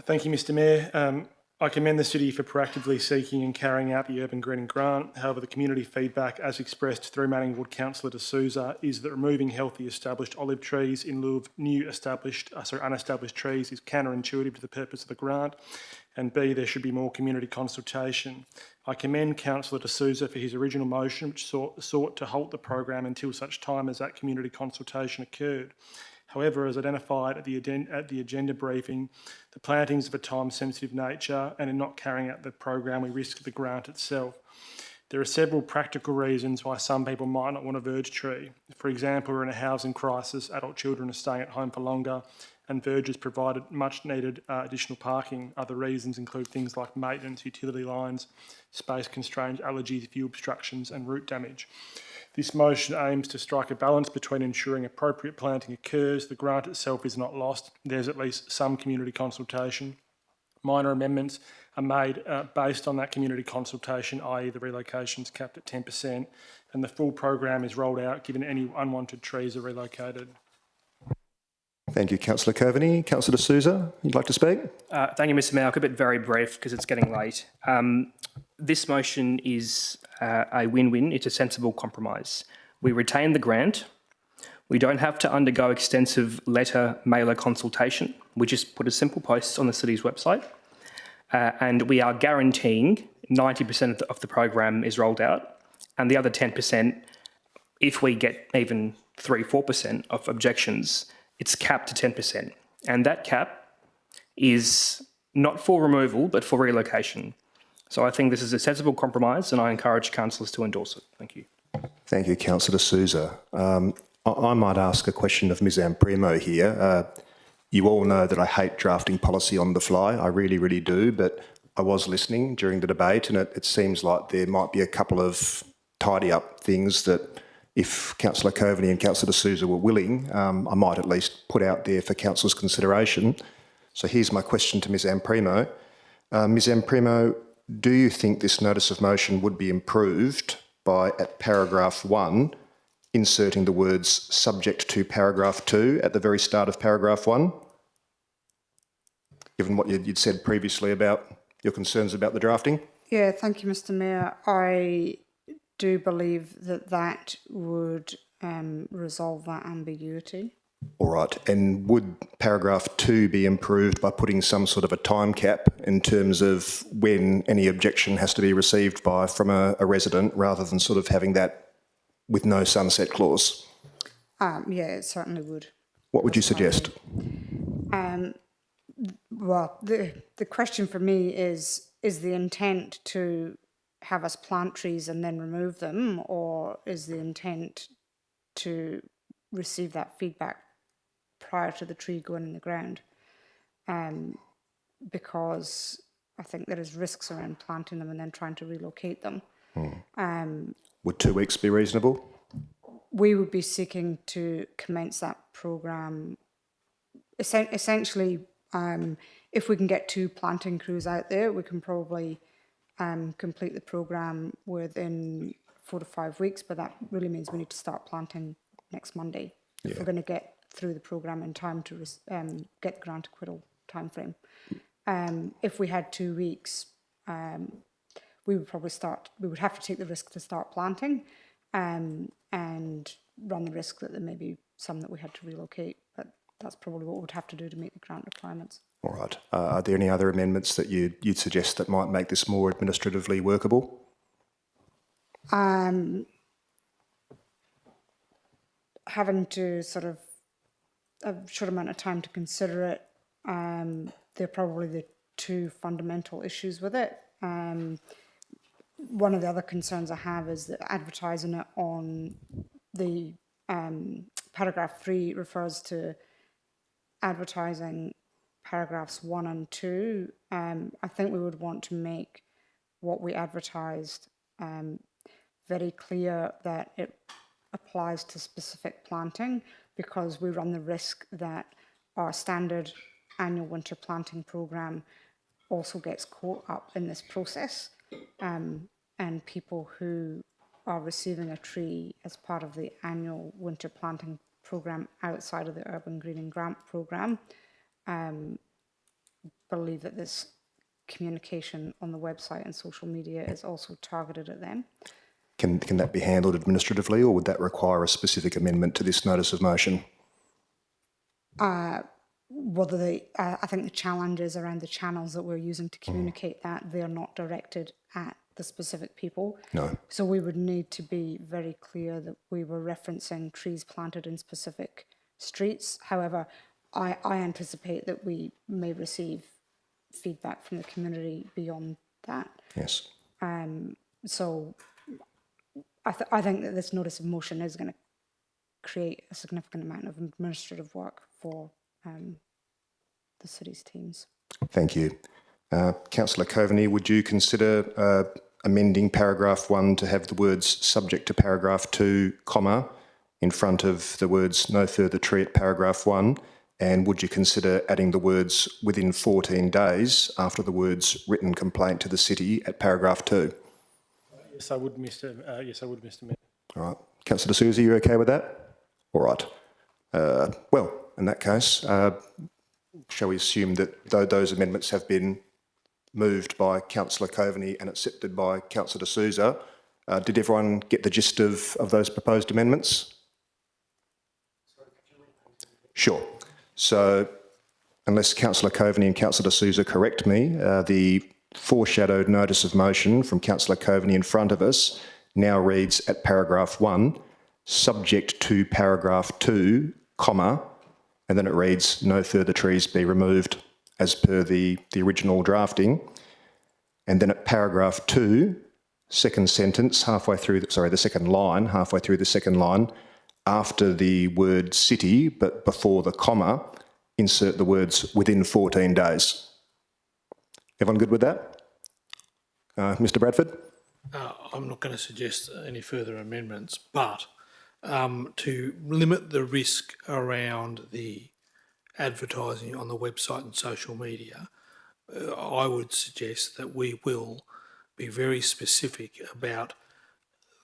Thank you, Mr Mayor. I commend the city for proactively seeking and carrying out the Urban Greening Grant. However, the community feedback as expressed through Manning Ward Councillor D'Souza is that removing healthy established olive trees in lieu of new unestablished trees is counterintuitive to the purpose of the grant, and B, there should be more community consultation. I commend Councillor D'Souza for his original motion, which sought to halt the program until such time as that community consultation occurred. However, as identified at the agenda briefing, the plantings of a time-sensitive nature, and in not carrying out the program, we risk the grant itself. There are several practical reasons why some people might not want a verge tree. For example, we're in a housing crisis, adult children are staying at home for longer, and verges provided much-needed additional parking. Other reasons include things like maintenance, utility lines, space constraints, allergies, view obstructions, and root damage. This motion aims to strike a balance between ensuring appropriate planting occurs, the grant itself is not lost, there's at least some community consultation. Minor amendments are made based on that community consultation, i.e. the relocations capped at 10%, and the full program is rolled out given any unwanted trees are relocated. Thank you, Councillor Coveney. Councillor D'Souza, you'd like to speak? Thank you, Mr Mayor. I'll keep it very brief because it's getting late. This motion is a win-win. It's a sensible compromise. We retain the grant. We don't have to undergo extensive mailer consultation. We just put a simple post on the city's website, and we are guaranteeing 90% of the program is rolled out, and the other 10%, if we get even 3-4% of objections, it's capped to 10%. And that cap is not for removal, but for relocation. So I think this is a sensible compromise, and I encourage councillors to endorse it. Thank you. Thank you, Councillor D'Souza. I might ask a question of Ms Amprimo here. You all know that I hate drafting policy on the fly. I really, really do, but I was listening during the debate, and it seems like there might be a couple of tidy-up things that if Councillor Coveney and Councillor D'Souza were willing, I might at least put out there for Council's consideration. So here's my question to Ms Amprimo. Ms Amprimo, do you think this notice of motion would be improved by, at paragraph 1, inserting the words subject to paragraph 2 at the very start of paragraph 1? Given what you'd said previously about your concerns about the drafting? Yeah, thank you, Mr Mayor. I do believe that that would resolve that ambiguity. All right, and would paragraph 2 be improved by putting some sort of a time cap in terms of when any objection has to be received from a resident, rather than sort of having that with no sunset clause? Yeah, it certainly would. What would you suggest? Well, the question for me is the intent to have us plant trees and then remove them, or is the intent to receive that feedback prior to the tree going in the ground, because I think there is risks around planting them and then trying to relocate them. Would 2 weeks be reasonable? We would be seeking to commence that programme. Essentially, if we can get 2 planting crews out there, we can probably complete the programme within 4 to 5 weeks, but that really means we need to start planting next Monday if we're going to get through the programme in time to get the grant acquittal timeframe. If we had 2 weeks, we would have to take the risk to start planting and run the risk that there may be some that we had to relocate, but that's probably what we'd have to do to meet the grant requirements. All right. Are there any other amendments that you'd suggest that might make this more administratively workable? Having to sort of a short amount of time to consider it, they're probably the 2 fundamental issues with it. One of the other concerns I have is that advertising it on the paragraph 3 refers to advertising paragraphs 1 and 2. I think we would want to make what we advertised very clear that it applies to specific planting, because we run the risk that our standard annual winter planting programme also gets caught up in this process, and people who are receiving a tree as part of the annual winter planting programme outside of the Urban Greening Grant programme believe that this communication on the website and social media is also targeted at them. Can that be handled administratively, or would that require a specific amendment to this notice of motion? I think the challenge is around the channels that we're using to communicate that they're not directed at the specific people. No. So we would need to be very clear that we were referencing trees planted in specific streets. However, I anticipate that we may receive feedback from the community beyond that. Yes. So I think that this notice of motion is going to create a significant amount of administrative work for the city's teams. Thank you. Councillor Coveney, would you consider amending paragraph 1 to have the words subject to paragraph 2, comma, in front of the words no further tree at paragraph 1? And would you consider adding the words within 14 days after the words written complaint to the city at paragraph 2? Yes, I would, Mr. Mayor. All right. Councillor D'Souza, you okay with that? All right. Well, in that case, shall we assume that those amendments have been moved by Councillor Coveney and accepted by Councillor D'Souza? Did everyone get the gist of those proposed amendments? Sure. So, unless Councillor Coveney and Councillor D'Souza correct me, the foreshadowed notice of motion from Councillor Coveney in front of us now reads at paragraph 1, subject to paragraph 2, comma, and then it reads no further trees be removed as per the original drafting. And then at paragraph 2, second sentence, the second line, halfway through the second line, after the word city, but before the comma, insert the words within 14 days. Everyone good with that? Mr. Bradford? I'm not going to suggest any further amendments, but to limit the risk around the advertising on the website and social media, I would suggest that we will be very specific about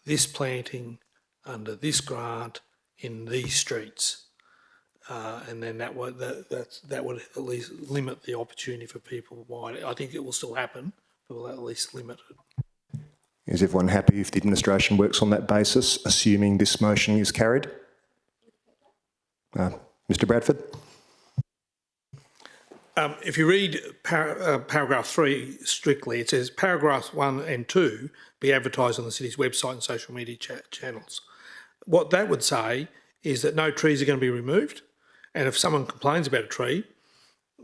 this planting under this grant in these streets, and then that would at least limit the opportunity for people. I think it will still happen, but we'll at least limit it. Is everyone happy if the administration works on that basis, assuming this motion is carried? Mr. Bradford? If you read paragraph 3 strictly, it says paragraphs 1 and 2 be advertised on the city's website and social media channels. What that would say is that no trees are going to be removed, and if someone complains about a tree,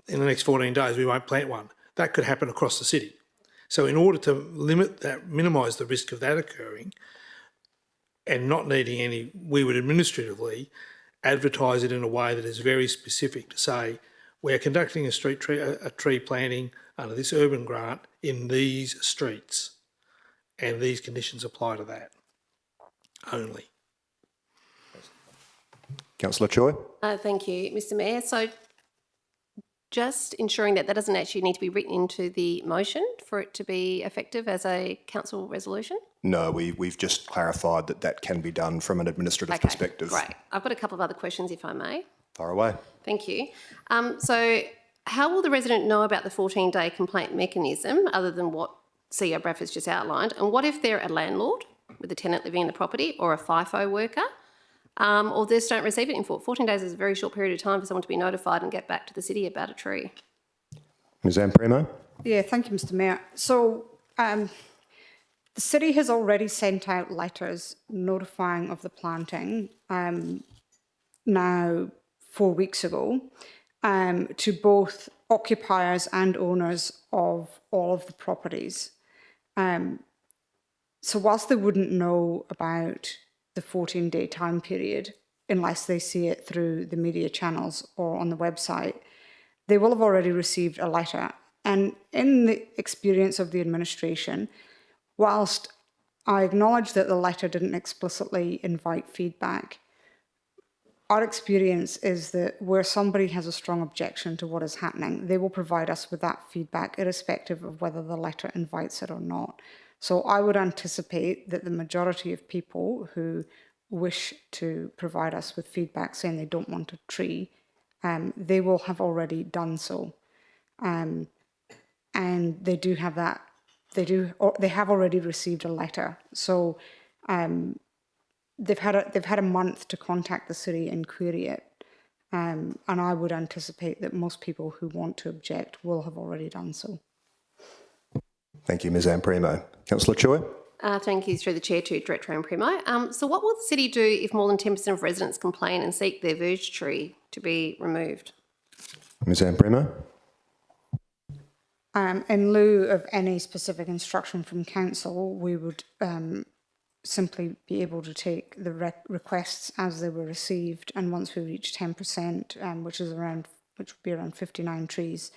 in the next 14 days we won't plant one. That could happen across the city. So in order to limit that, minimise the risk of that occurring, and not needing any, we would administratively advertise it in a way that is very specific to say, we're conducting a tree planting under this urban grant in these streets, and these conditions apply to that only. Councillor Choi. Thank you, Mr Mayor. So just ensuring that that doesn't actually need to be written into the motion for it to be effective as a council resolution? No, we've just clarified that that can be done from an administrative perspective. Great. I've got a couple of other questions, if I may. Far away. Thank you. So how will the resident know about the 14-day complaint mechanism other than what CEO Bradford's just outlined? And what if they're a landlord with a tenant living in the property or a FIFO worker? Or they just don't receive it in 14 days is a very short period of time for someone to be notified and get back to the city about a tree. Ms Amprimo. Yeah, thank you, Mr Mayor. So the city has already sent out letters notifying of the planting now 4 weeks ago to both occupiers and owners of all of the properties. So whilst they wouldn't know about the 14-day time period unless they see it through the media channels or on the website, they will have already received a letter. And in the experience of the administration, whilst I acknowledge that the letter didn't explicitly invite feedback, our experience is that where somebody has a strong objection to what is happening, they will provide us with that feedback irrespective of whether the letter invites it or not. So I would anticipate that the majority of people who wish to provide us with feedback saying they don't want a tree, they will have already done so. And they do have that, they have already received a letter. So they've had a month to contact the city and query it. And I would anticipate that most people who want to object will have already done so. Thank you, Ms Amprimo. Councillor Choi. Thank you, through the chair, to Director Amprimo. So what will the city do if more than 10% of residents complain and seek their verge tree to be removed? Ms Amprimo. In lieu of any specific instruction from council, we would simply be able to take the requests as they were received, and once we reach 10%, which would be around 59 trees,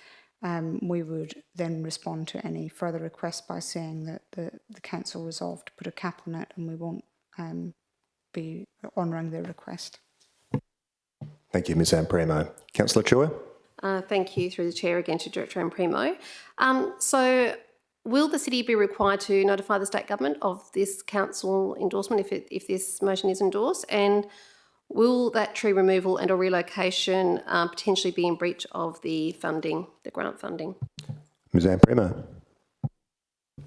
we would then respond to any further requests by saying that the council resolved to put a cap on it, and we won't be honouring their request. Thank you, Ms Amprimo. Councillor Choi. Thank you, through the chair, again to Director Amprimo. So will the city be required to notify the state government of this council endorsement if this motion is endorsed? And will that tree removal and or relocation potentially be in breach of the funding, the grant funding? Ms Amprimo.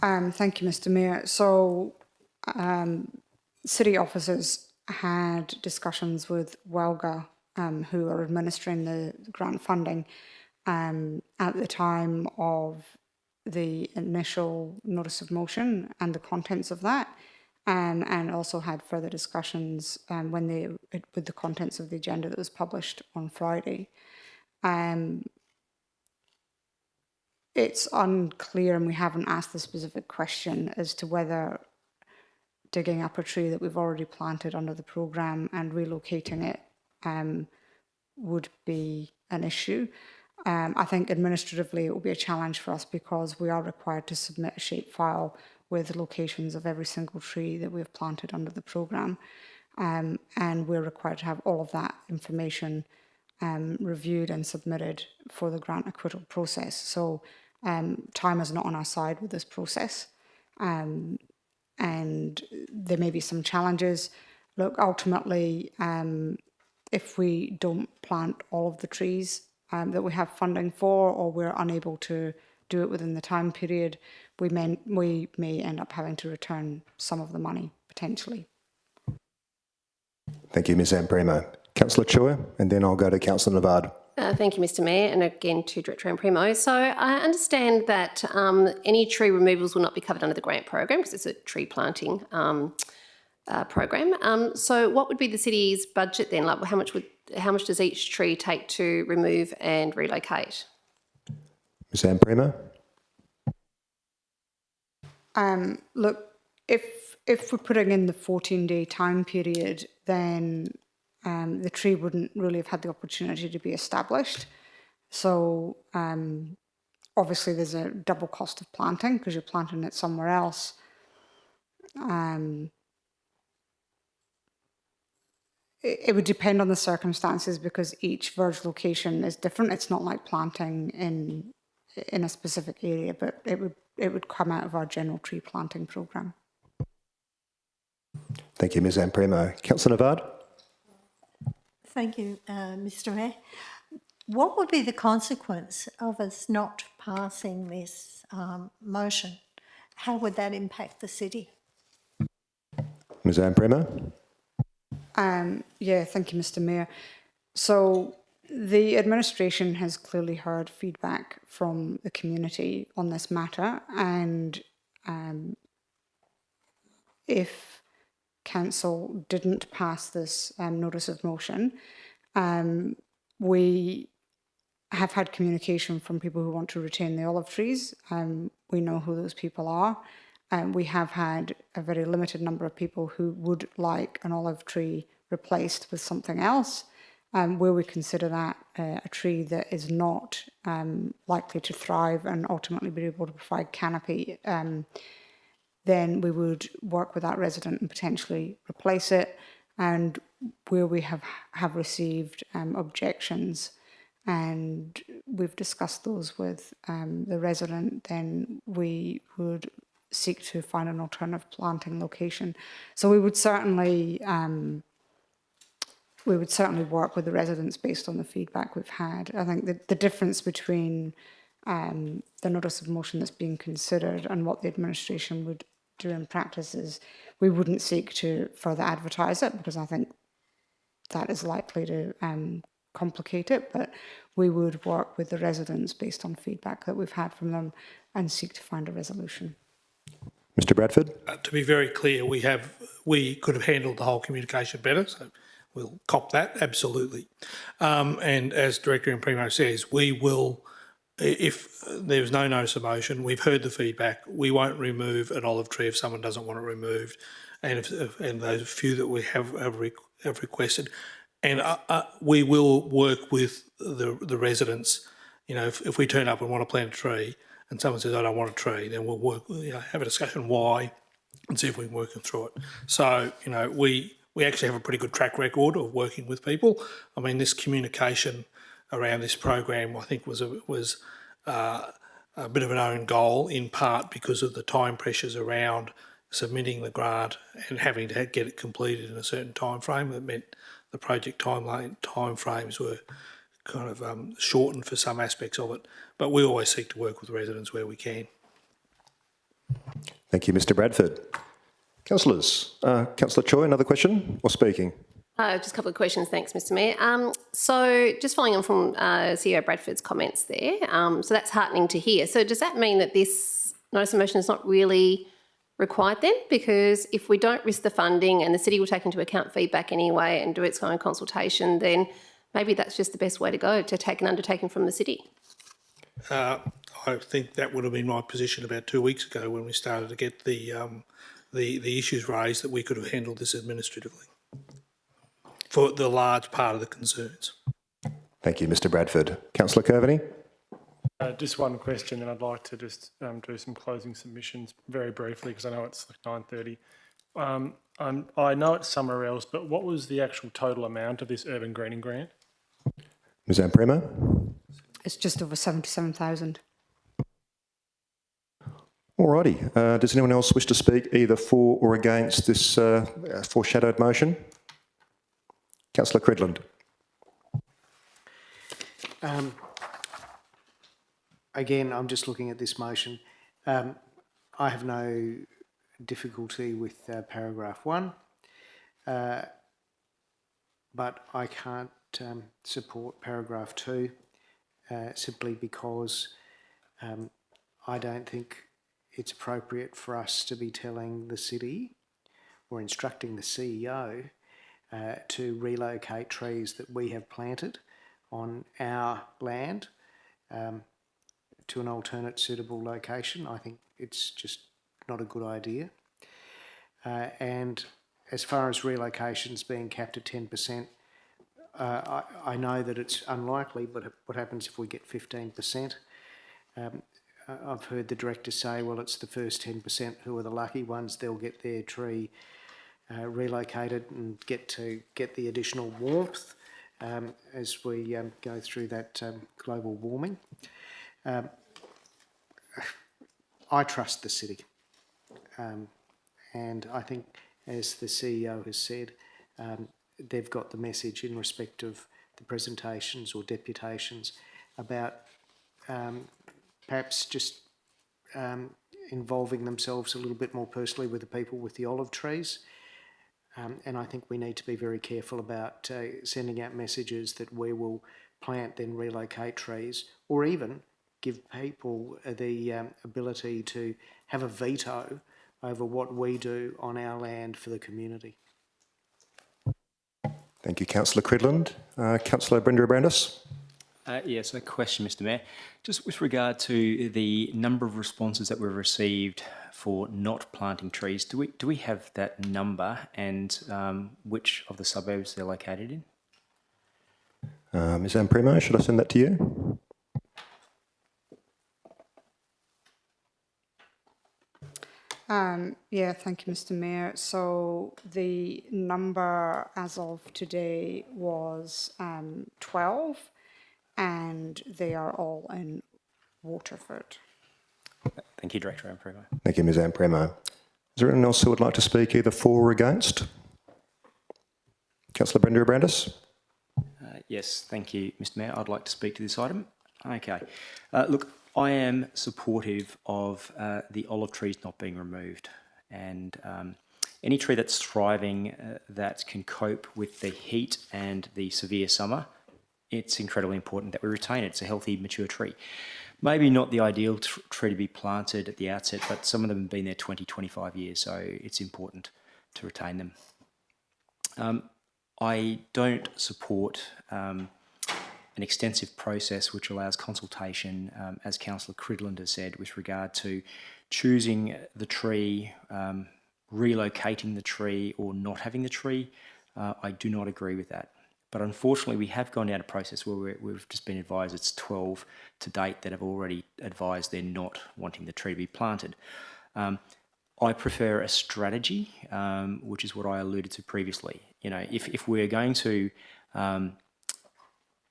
Thank you, Mr Mayor. So city officers had discussions with WELGA, who are administering the grant funding, at the time of the initial notice of motion and the contents of that, and also had further discussions with the contents of the agenda that was published on Friday. It's unclear, and we haven't asked the specific question as to whether digging up a tree that we've already planted under the programme and relocating it would be an issue. I think administratively it will be a challenge for us because we are required to submit a shapefile with locations of every single tree that we have planted under the programme, and we're required to have all of that information reviewed and submitted for the grant acquittal process. So time is not on our side with this process, and there may be some challenges. Look, ultimately, if we don't plant all of the trees that we have funding for, or we're unable to do it within the time period, we may end up having to return some of the money, potentially. Thank you, Ms Amprimo. Councillor Chua, and then I'll go to Councillor Navard. Thank you, Mr Mayor, and again to Director Amprimo. So I understand that any tree removals will not be covered under the grant program because it's a tree planting program. So what would be the city's budget then? Like, how much does each tree take to remove and relocate? Ms Amprimo. Look, if if we're putting in the 14-day time period, then the tree wouldn't really have had the opportunity to be established. So obviously there's a double cost of planting because you're planting it somewhere else. It would depend on the circumstances because each verge location is different. It's not like planting in a specific area, but it would come out of our general tree planting programme. Thank you, Ms Ampremo. Councillor Navard? Thank you, Mr Mayor. What would be the consequence of us not passing this motion? How would that impact the city? Ms Ampremo? Yeah, thank you, Mr Mayor. So the administration has clearly heard feedback from the community on this matter, and if council didn't pass this notice of motion, we have had communication from people who want to retain the olive trees. We know who those people are. We have had a very limited number of people who would like an olive tree replaced with something else. Where we consider that a tree that is not likely to thrive and ultimately be able to provide canopy, then we would work with that resident and potentially replace it. And where we have received objections and we've discussed those with the resident, then we would seek to find an alternative planting location. So we would certainly work with the residents based on the feedback we've had. I think that the difference between the notice of motion that's being considered and what the administration would do in practice is we wouldn't seek to further advertise it because I think that is likely to complicate it, but we would work with the residents based on feedback that we've had from them and seek to find a resolution. Mr Bradford? To be very clear, we could have handled the whole communication better, so we'll cop that, absolutely. And as Director Impremo says, we will, if there's no notice of motion, we've heard the feedback, we won't remove an olive tree if someone doesn't want it removed, and those few that we have requested. And we will work with the residents. You know, if we turn up and want to plant a tree and someone says, I don't want a tree, then we'll work, have a discussion why and see if we can work them through it. So, we actually have a pretty good track record of working with people. I mean, this communication around this program, I think, was a bit of an own goal, in part because of the time pressures around submitting the grant and having to get it completed in a certain time frame. That meant the project time frames were kind of shortened for some aspects of it. But we always seek to work with residents where we can. Thank you, Mr Bradford. Councillors, Councillor Choi, another question or speaking? Just a couple of questions, thanks, Mr Mayor. So just following on from CEO Bradford's comments there, so that's heartening to hear. So does that mean that this notice of motion is not really required then? Because if we don't risk the funding and the city will take into account feedback anyway and do its own consultation, then maybe that's just the best way to go, to take an undertaking from the city. I think that would have been my position about 2 weeks ago when we started to get the issues raised, that we could have handled this administratively for the large part of the concerns. Thank you, Mr Bradford. Councillor Coveney? Just one question, and I'd like to just do some closing submissions very briefly because I know it's like 9:30. I know it's somewhere else, but what was the actual total amount of this urban greening grant? Ms Ampremo? It's just over 77,000. Alrighty. Does anyone else wish to speak either for or against this foreshadowed motion? Councillor Cridland. Again, I'm just looking at this motion. I have no difficulty with paragraph 1, but I can't support paragraph 2 simply because I don't think it's appropriate for us to be telling the city or instructing the CEO to relocate trees that we have planted on our land to an alternate suitable location. I think it's just not a good idea. And as far as relocations being capped at 10%, I know that it's unlikely, but what happens if we get 15%? I've heard the director say, well, it's the first 10% who are the lucky ones. They'll get their tree relocated and get the additional warmth as we go through that global warming. I trust the city, and I think, as the CEO has said, they've got the message in respect of the presentations or deputations about perhaps just involving themselves a little bit more personally with the people with the olive trees. And I think we need to be very careful about sending out messages that we will plant then relocate trees, or even give people the ability to have a veto over what we do on our land for the community. Thank you, Councillor Cridland. Councillor Brenda Abrandis. Yes, a question, Mr Mayor. Just with regard to the number of responses that we've received for not planting trees, do we have that number, and which of the suburbs they're located in? Ms Amprimo, should I send that to you? Yeah, thank you, Mr. Mayor. So the number as of today was 12, and they are all in Waterford. Thank you, Director Amprimo. Thank you, Ms Amprimo. Is there anyone else who would like to speak either for or against? Councillor Brenda Abrandis. Yes, thank you, Mr Mayor. I'd like to speak to this item. Okay. Look, I am supportive of the olive trees not being removed, and any tree that's thriving that can cope with the heat and the severe summer, it's incredibly important that we retain it. It's a healthy, mature tree. Maybe not the ideal tree to be planted at the outset, but some of them have been there 20, 25 years, so it's important to retain them. I don't support an extensive process which allows consultation, as Councillor Cridland has said, with regard to choosing the tree, relocating the tree, or not having the tree. I do not agree with that. But unfortunately, we have gone down a process where we've just been advised it's 12 to date that have already advised they're not wanting the tree to be planted. I prefer a strategy, which is what I alluded to previously. You know, if we're going to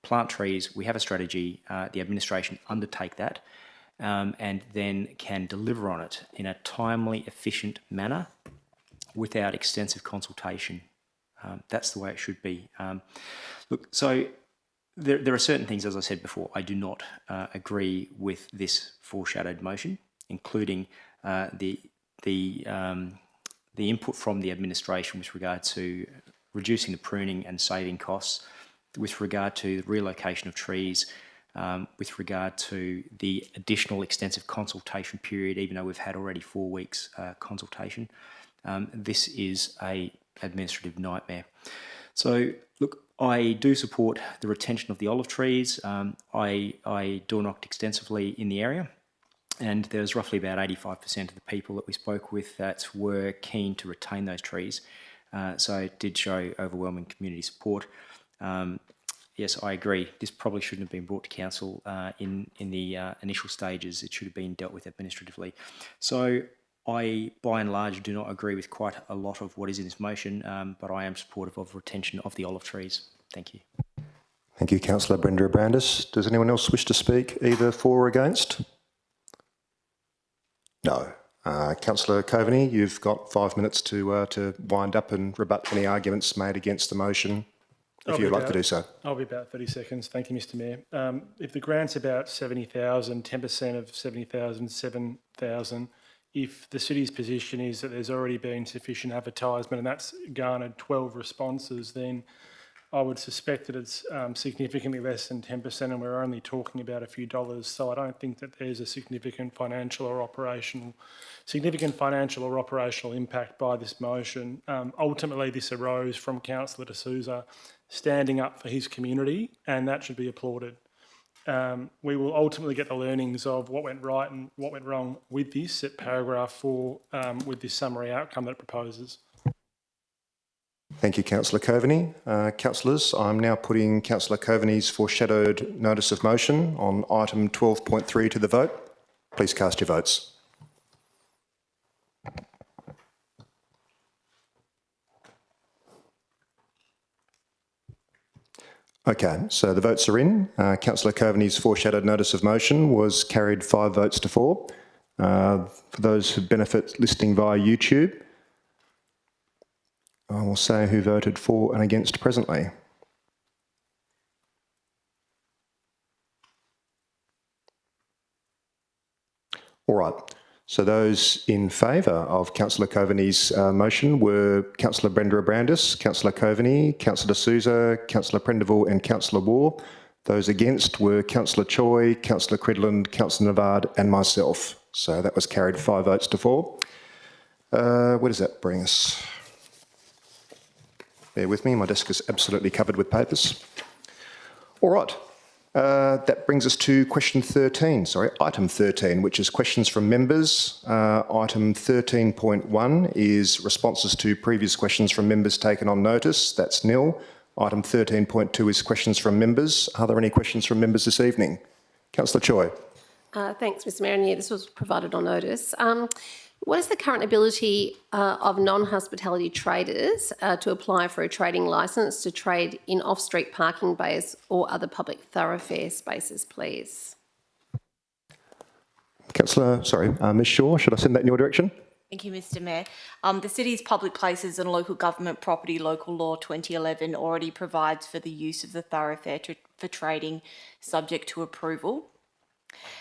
plant trees, we have a strategy, the administration undertake that, and then can deliver on it in a timely, efficient manner without extensive consultation. That's the way it should be. Look, so there are certain things, as I said before, I do not agree with this foreshadowed motion, including the input from the administration with regard to reducing the pruning and saving costs, with regard to the relocation of trees, with regard to the additional extensive consultation period, even though we've had already 4 weeks consultation. This is an administrative nightmare. So, look, I do support the retention of the olive trees. I door-knocked extensively in the area, and there's roughly about 85% of the people that we spoke with that were keen to retain those trees. So it did show overwhelming community support. Yes, I agree. This probably shouldn't have been brought to council in the initial stages. It should have been dealt with administratively. So I, by and large, do not agree with quite a lot of what is in this motion, but I am supportive of retention of the olive trees. Thank you. Thank you, Councillor Brenda Abrandis. Does anyone else wish to speak either for or against? No. Councillor Coveney, you've got 5 minutes to wind up and rebut any arguments made against the motion, if you'd like to do so. I'll be about 30 seconds. Thank you, Mr Mayor. If the grant's about 70,000, 10% of 70,000, 7,000, if the city's position is that there's already been sufficient advertisement and that's garnered 12 responses, then I would suspect that it's significantly less than 10%, and we're only talking about a few dollars. So I don't think that there's a significant financial or operational impact by this motion. Ultimately, this arose from Councillor D'Souza standing up for his community, and that should be applauded. we will ultimately get the learnings of what went right and what went wrong with this at paragraph 4 with this summary outcome that it proposes. Thank you, Councillor Coveney. Councillors, I'm now putting Councillor Coveney's foreshadowed notice of motion on item 12.3 to the vote. Please cast your votes. Okay, so the votes are in. Councillor Coveney's foreshadowed notice of motion was carried 5 votes to 4. For those who benefit listening via YouTube, I will say who voted for and against presently. All right, so those in favour of Councillor Coveney's motion were Councillor Brenda Abrandis, Councillor Coveney, Councillor D'Souza, Councillor Prendeville and Councillor Waugh. Those against were Councillor Choi, Councillor Cridland, Councillor Navard and myself. So that was carried 5 votes to 4. Where does that bring us? Bear with me, my desk is absolutely covered with papers. All right, that brings us to item 13, which is questions from members. Item 13.1 is responses to previous questions from members taken on notice. That's nil. Item 13.2 is questions from members. Are there any questions from members this evening? Councillor Choi. Thanks, Mr Mayor. And yeah, this was provided on notice. What is the current ability of non-hospitality traders to apply for a trading licence to trade in off-street parking bays or other public thoroughfare spaces, please? Ms Shaw, should I send that in your direction? Thank you, Mr Mayor. The City's Public Places and Local Government Property Local Law 2011 already provides for the use of the thoroughfare for trading subject to approval.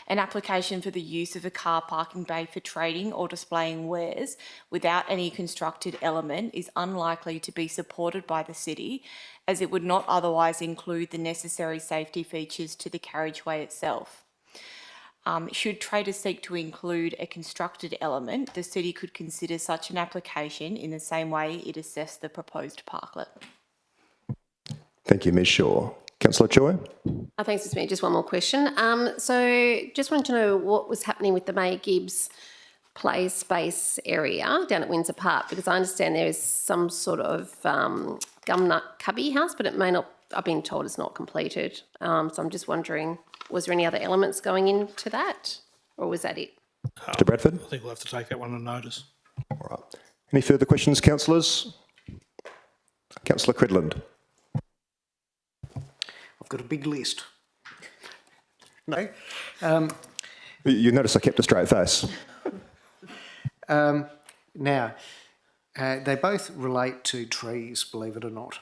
An application for the use of a car parking bay for trading or displaying wares without any constructed element is unlikely to be supported by the City, as it would not otherwise include the necessary safety features to the carriageway itself. Should traders seek to include a constructed element, the City could consider such an application in the same way it assessed the proposed parklet. Thank you, Ms Shaw. Councillor Choi. Thanks, Mr Mayor. Just one more question. So just wanted to know what was happening with the May Gibbs play space area down at Windsor Park, because I understand there is some sort of gumnut cubby house, but it may not, I've been told it's not completed. So I'm just wondering, was there any other elements going into that, or was that it? Mr Bradford. I think we'll have to take that one on notice. All right. Any further questions, councillors? Councillor Cridland. I've got a big list. No. You notice I kept a straight face. Now, they both relate to trees, believe it or not,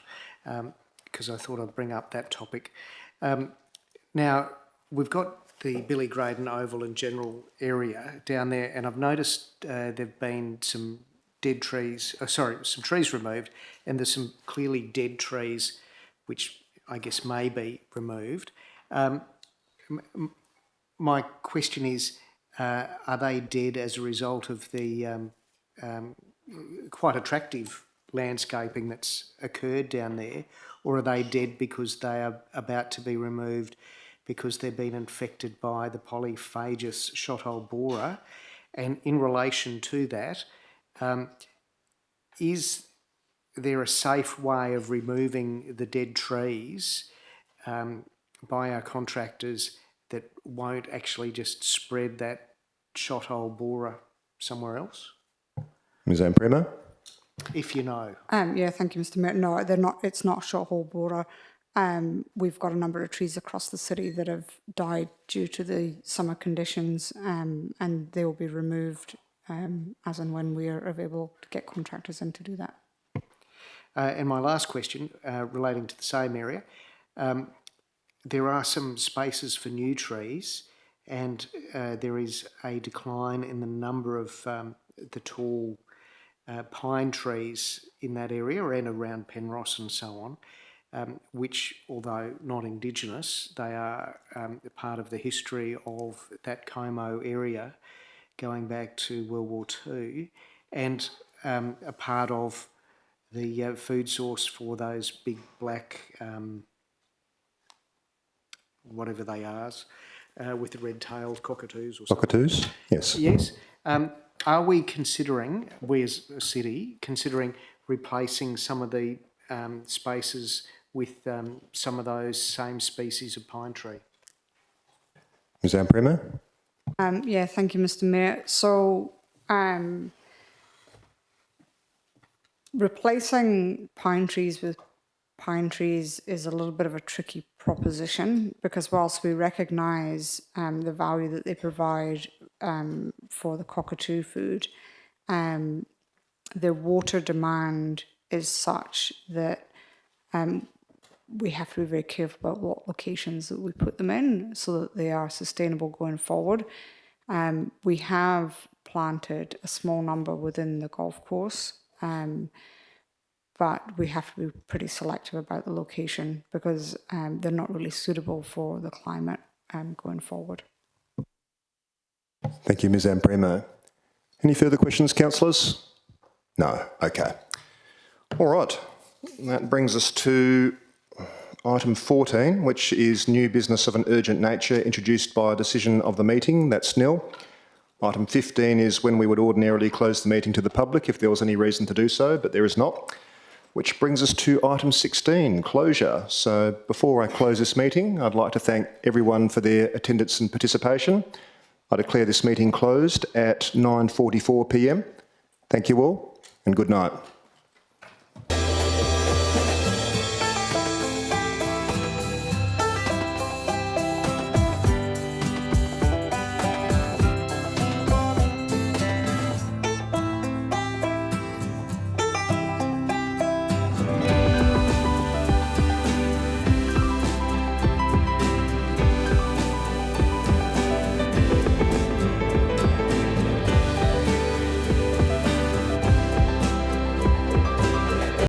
because I thought I'd bring up that topic. Now, we've got the Billy Graydon Oval and General area down there, and I've noticed there've been some dead trees, some trees removed, and there's some clearly dead trees which I guess may be removed. My question is, are they dead as a result of the quite attractive landscaping that's occurred down there, or are they dead because they are about to be removed because they've been infected by the polyphagous shot-hole borer? And in relation to that, is there a safe way of removing the dead trees by our contractors that won't actually just spread that shot-hole borer somewhere else? Ms Amprema. If you know. Yeah, thank you, Mr Mayor. No, they're not. It's not shot-hole borer. We've got a number of trees across the city that have died due to the summer conditions, and they will be removed as and when we are able to get contractors in to do that. And my last question, relating to the same area, there are some spaces for new trees, and there is a decline in the number of the tall pine trees in that area and around Penrose and so on, which, although not Indigenous, they are part of the history of that Como area going back to World War II, and a part of the food source for those big black whatever they are, with the red-tailed cockatoos or something. Cockatoos, yes. Yes. Are we considering, we as a city, considering replacing some of the spaces with some of those same species of pine tree? Ms Amprema? Yeah, thank you, Mr. Mayor. So, replacing pine trees with pine trees is a little bit of a tricky proposition, because whilst we recognise the value that they provide for the cockatoo food, the water demand is such that we have to be very careful about what locations that we put them in so that they are sustainable going forward. We have planted a small number within the golf course, but we have to be pretty selective about the location because they're not really suitable for the climate going forward. Thank you, Ms Amprema. Any further questions, councillors? No, okay. All right, that brings us to item 14, which is new business of an urgent nature introduced by a decision of the meeting. That's nil. Item 15 is when we would ordinarily close the meeting to the public if there was any reason to do so, but there is not. Which brings us to item 16, closure. So before I close this meeting, I'd like to thank everyone for their attendance and participation. I declare this meeting closed at 9:44 p.m. Thank you all and good night.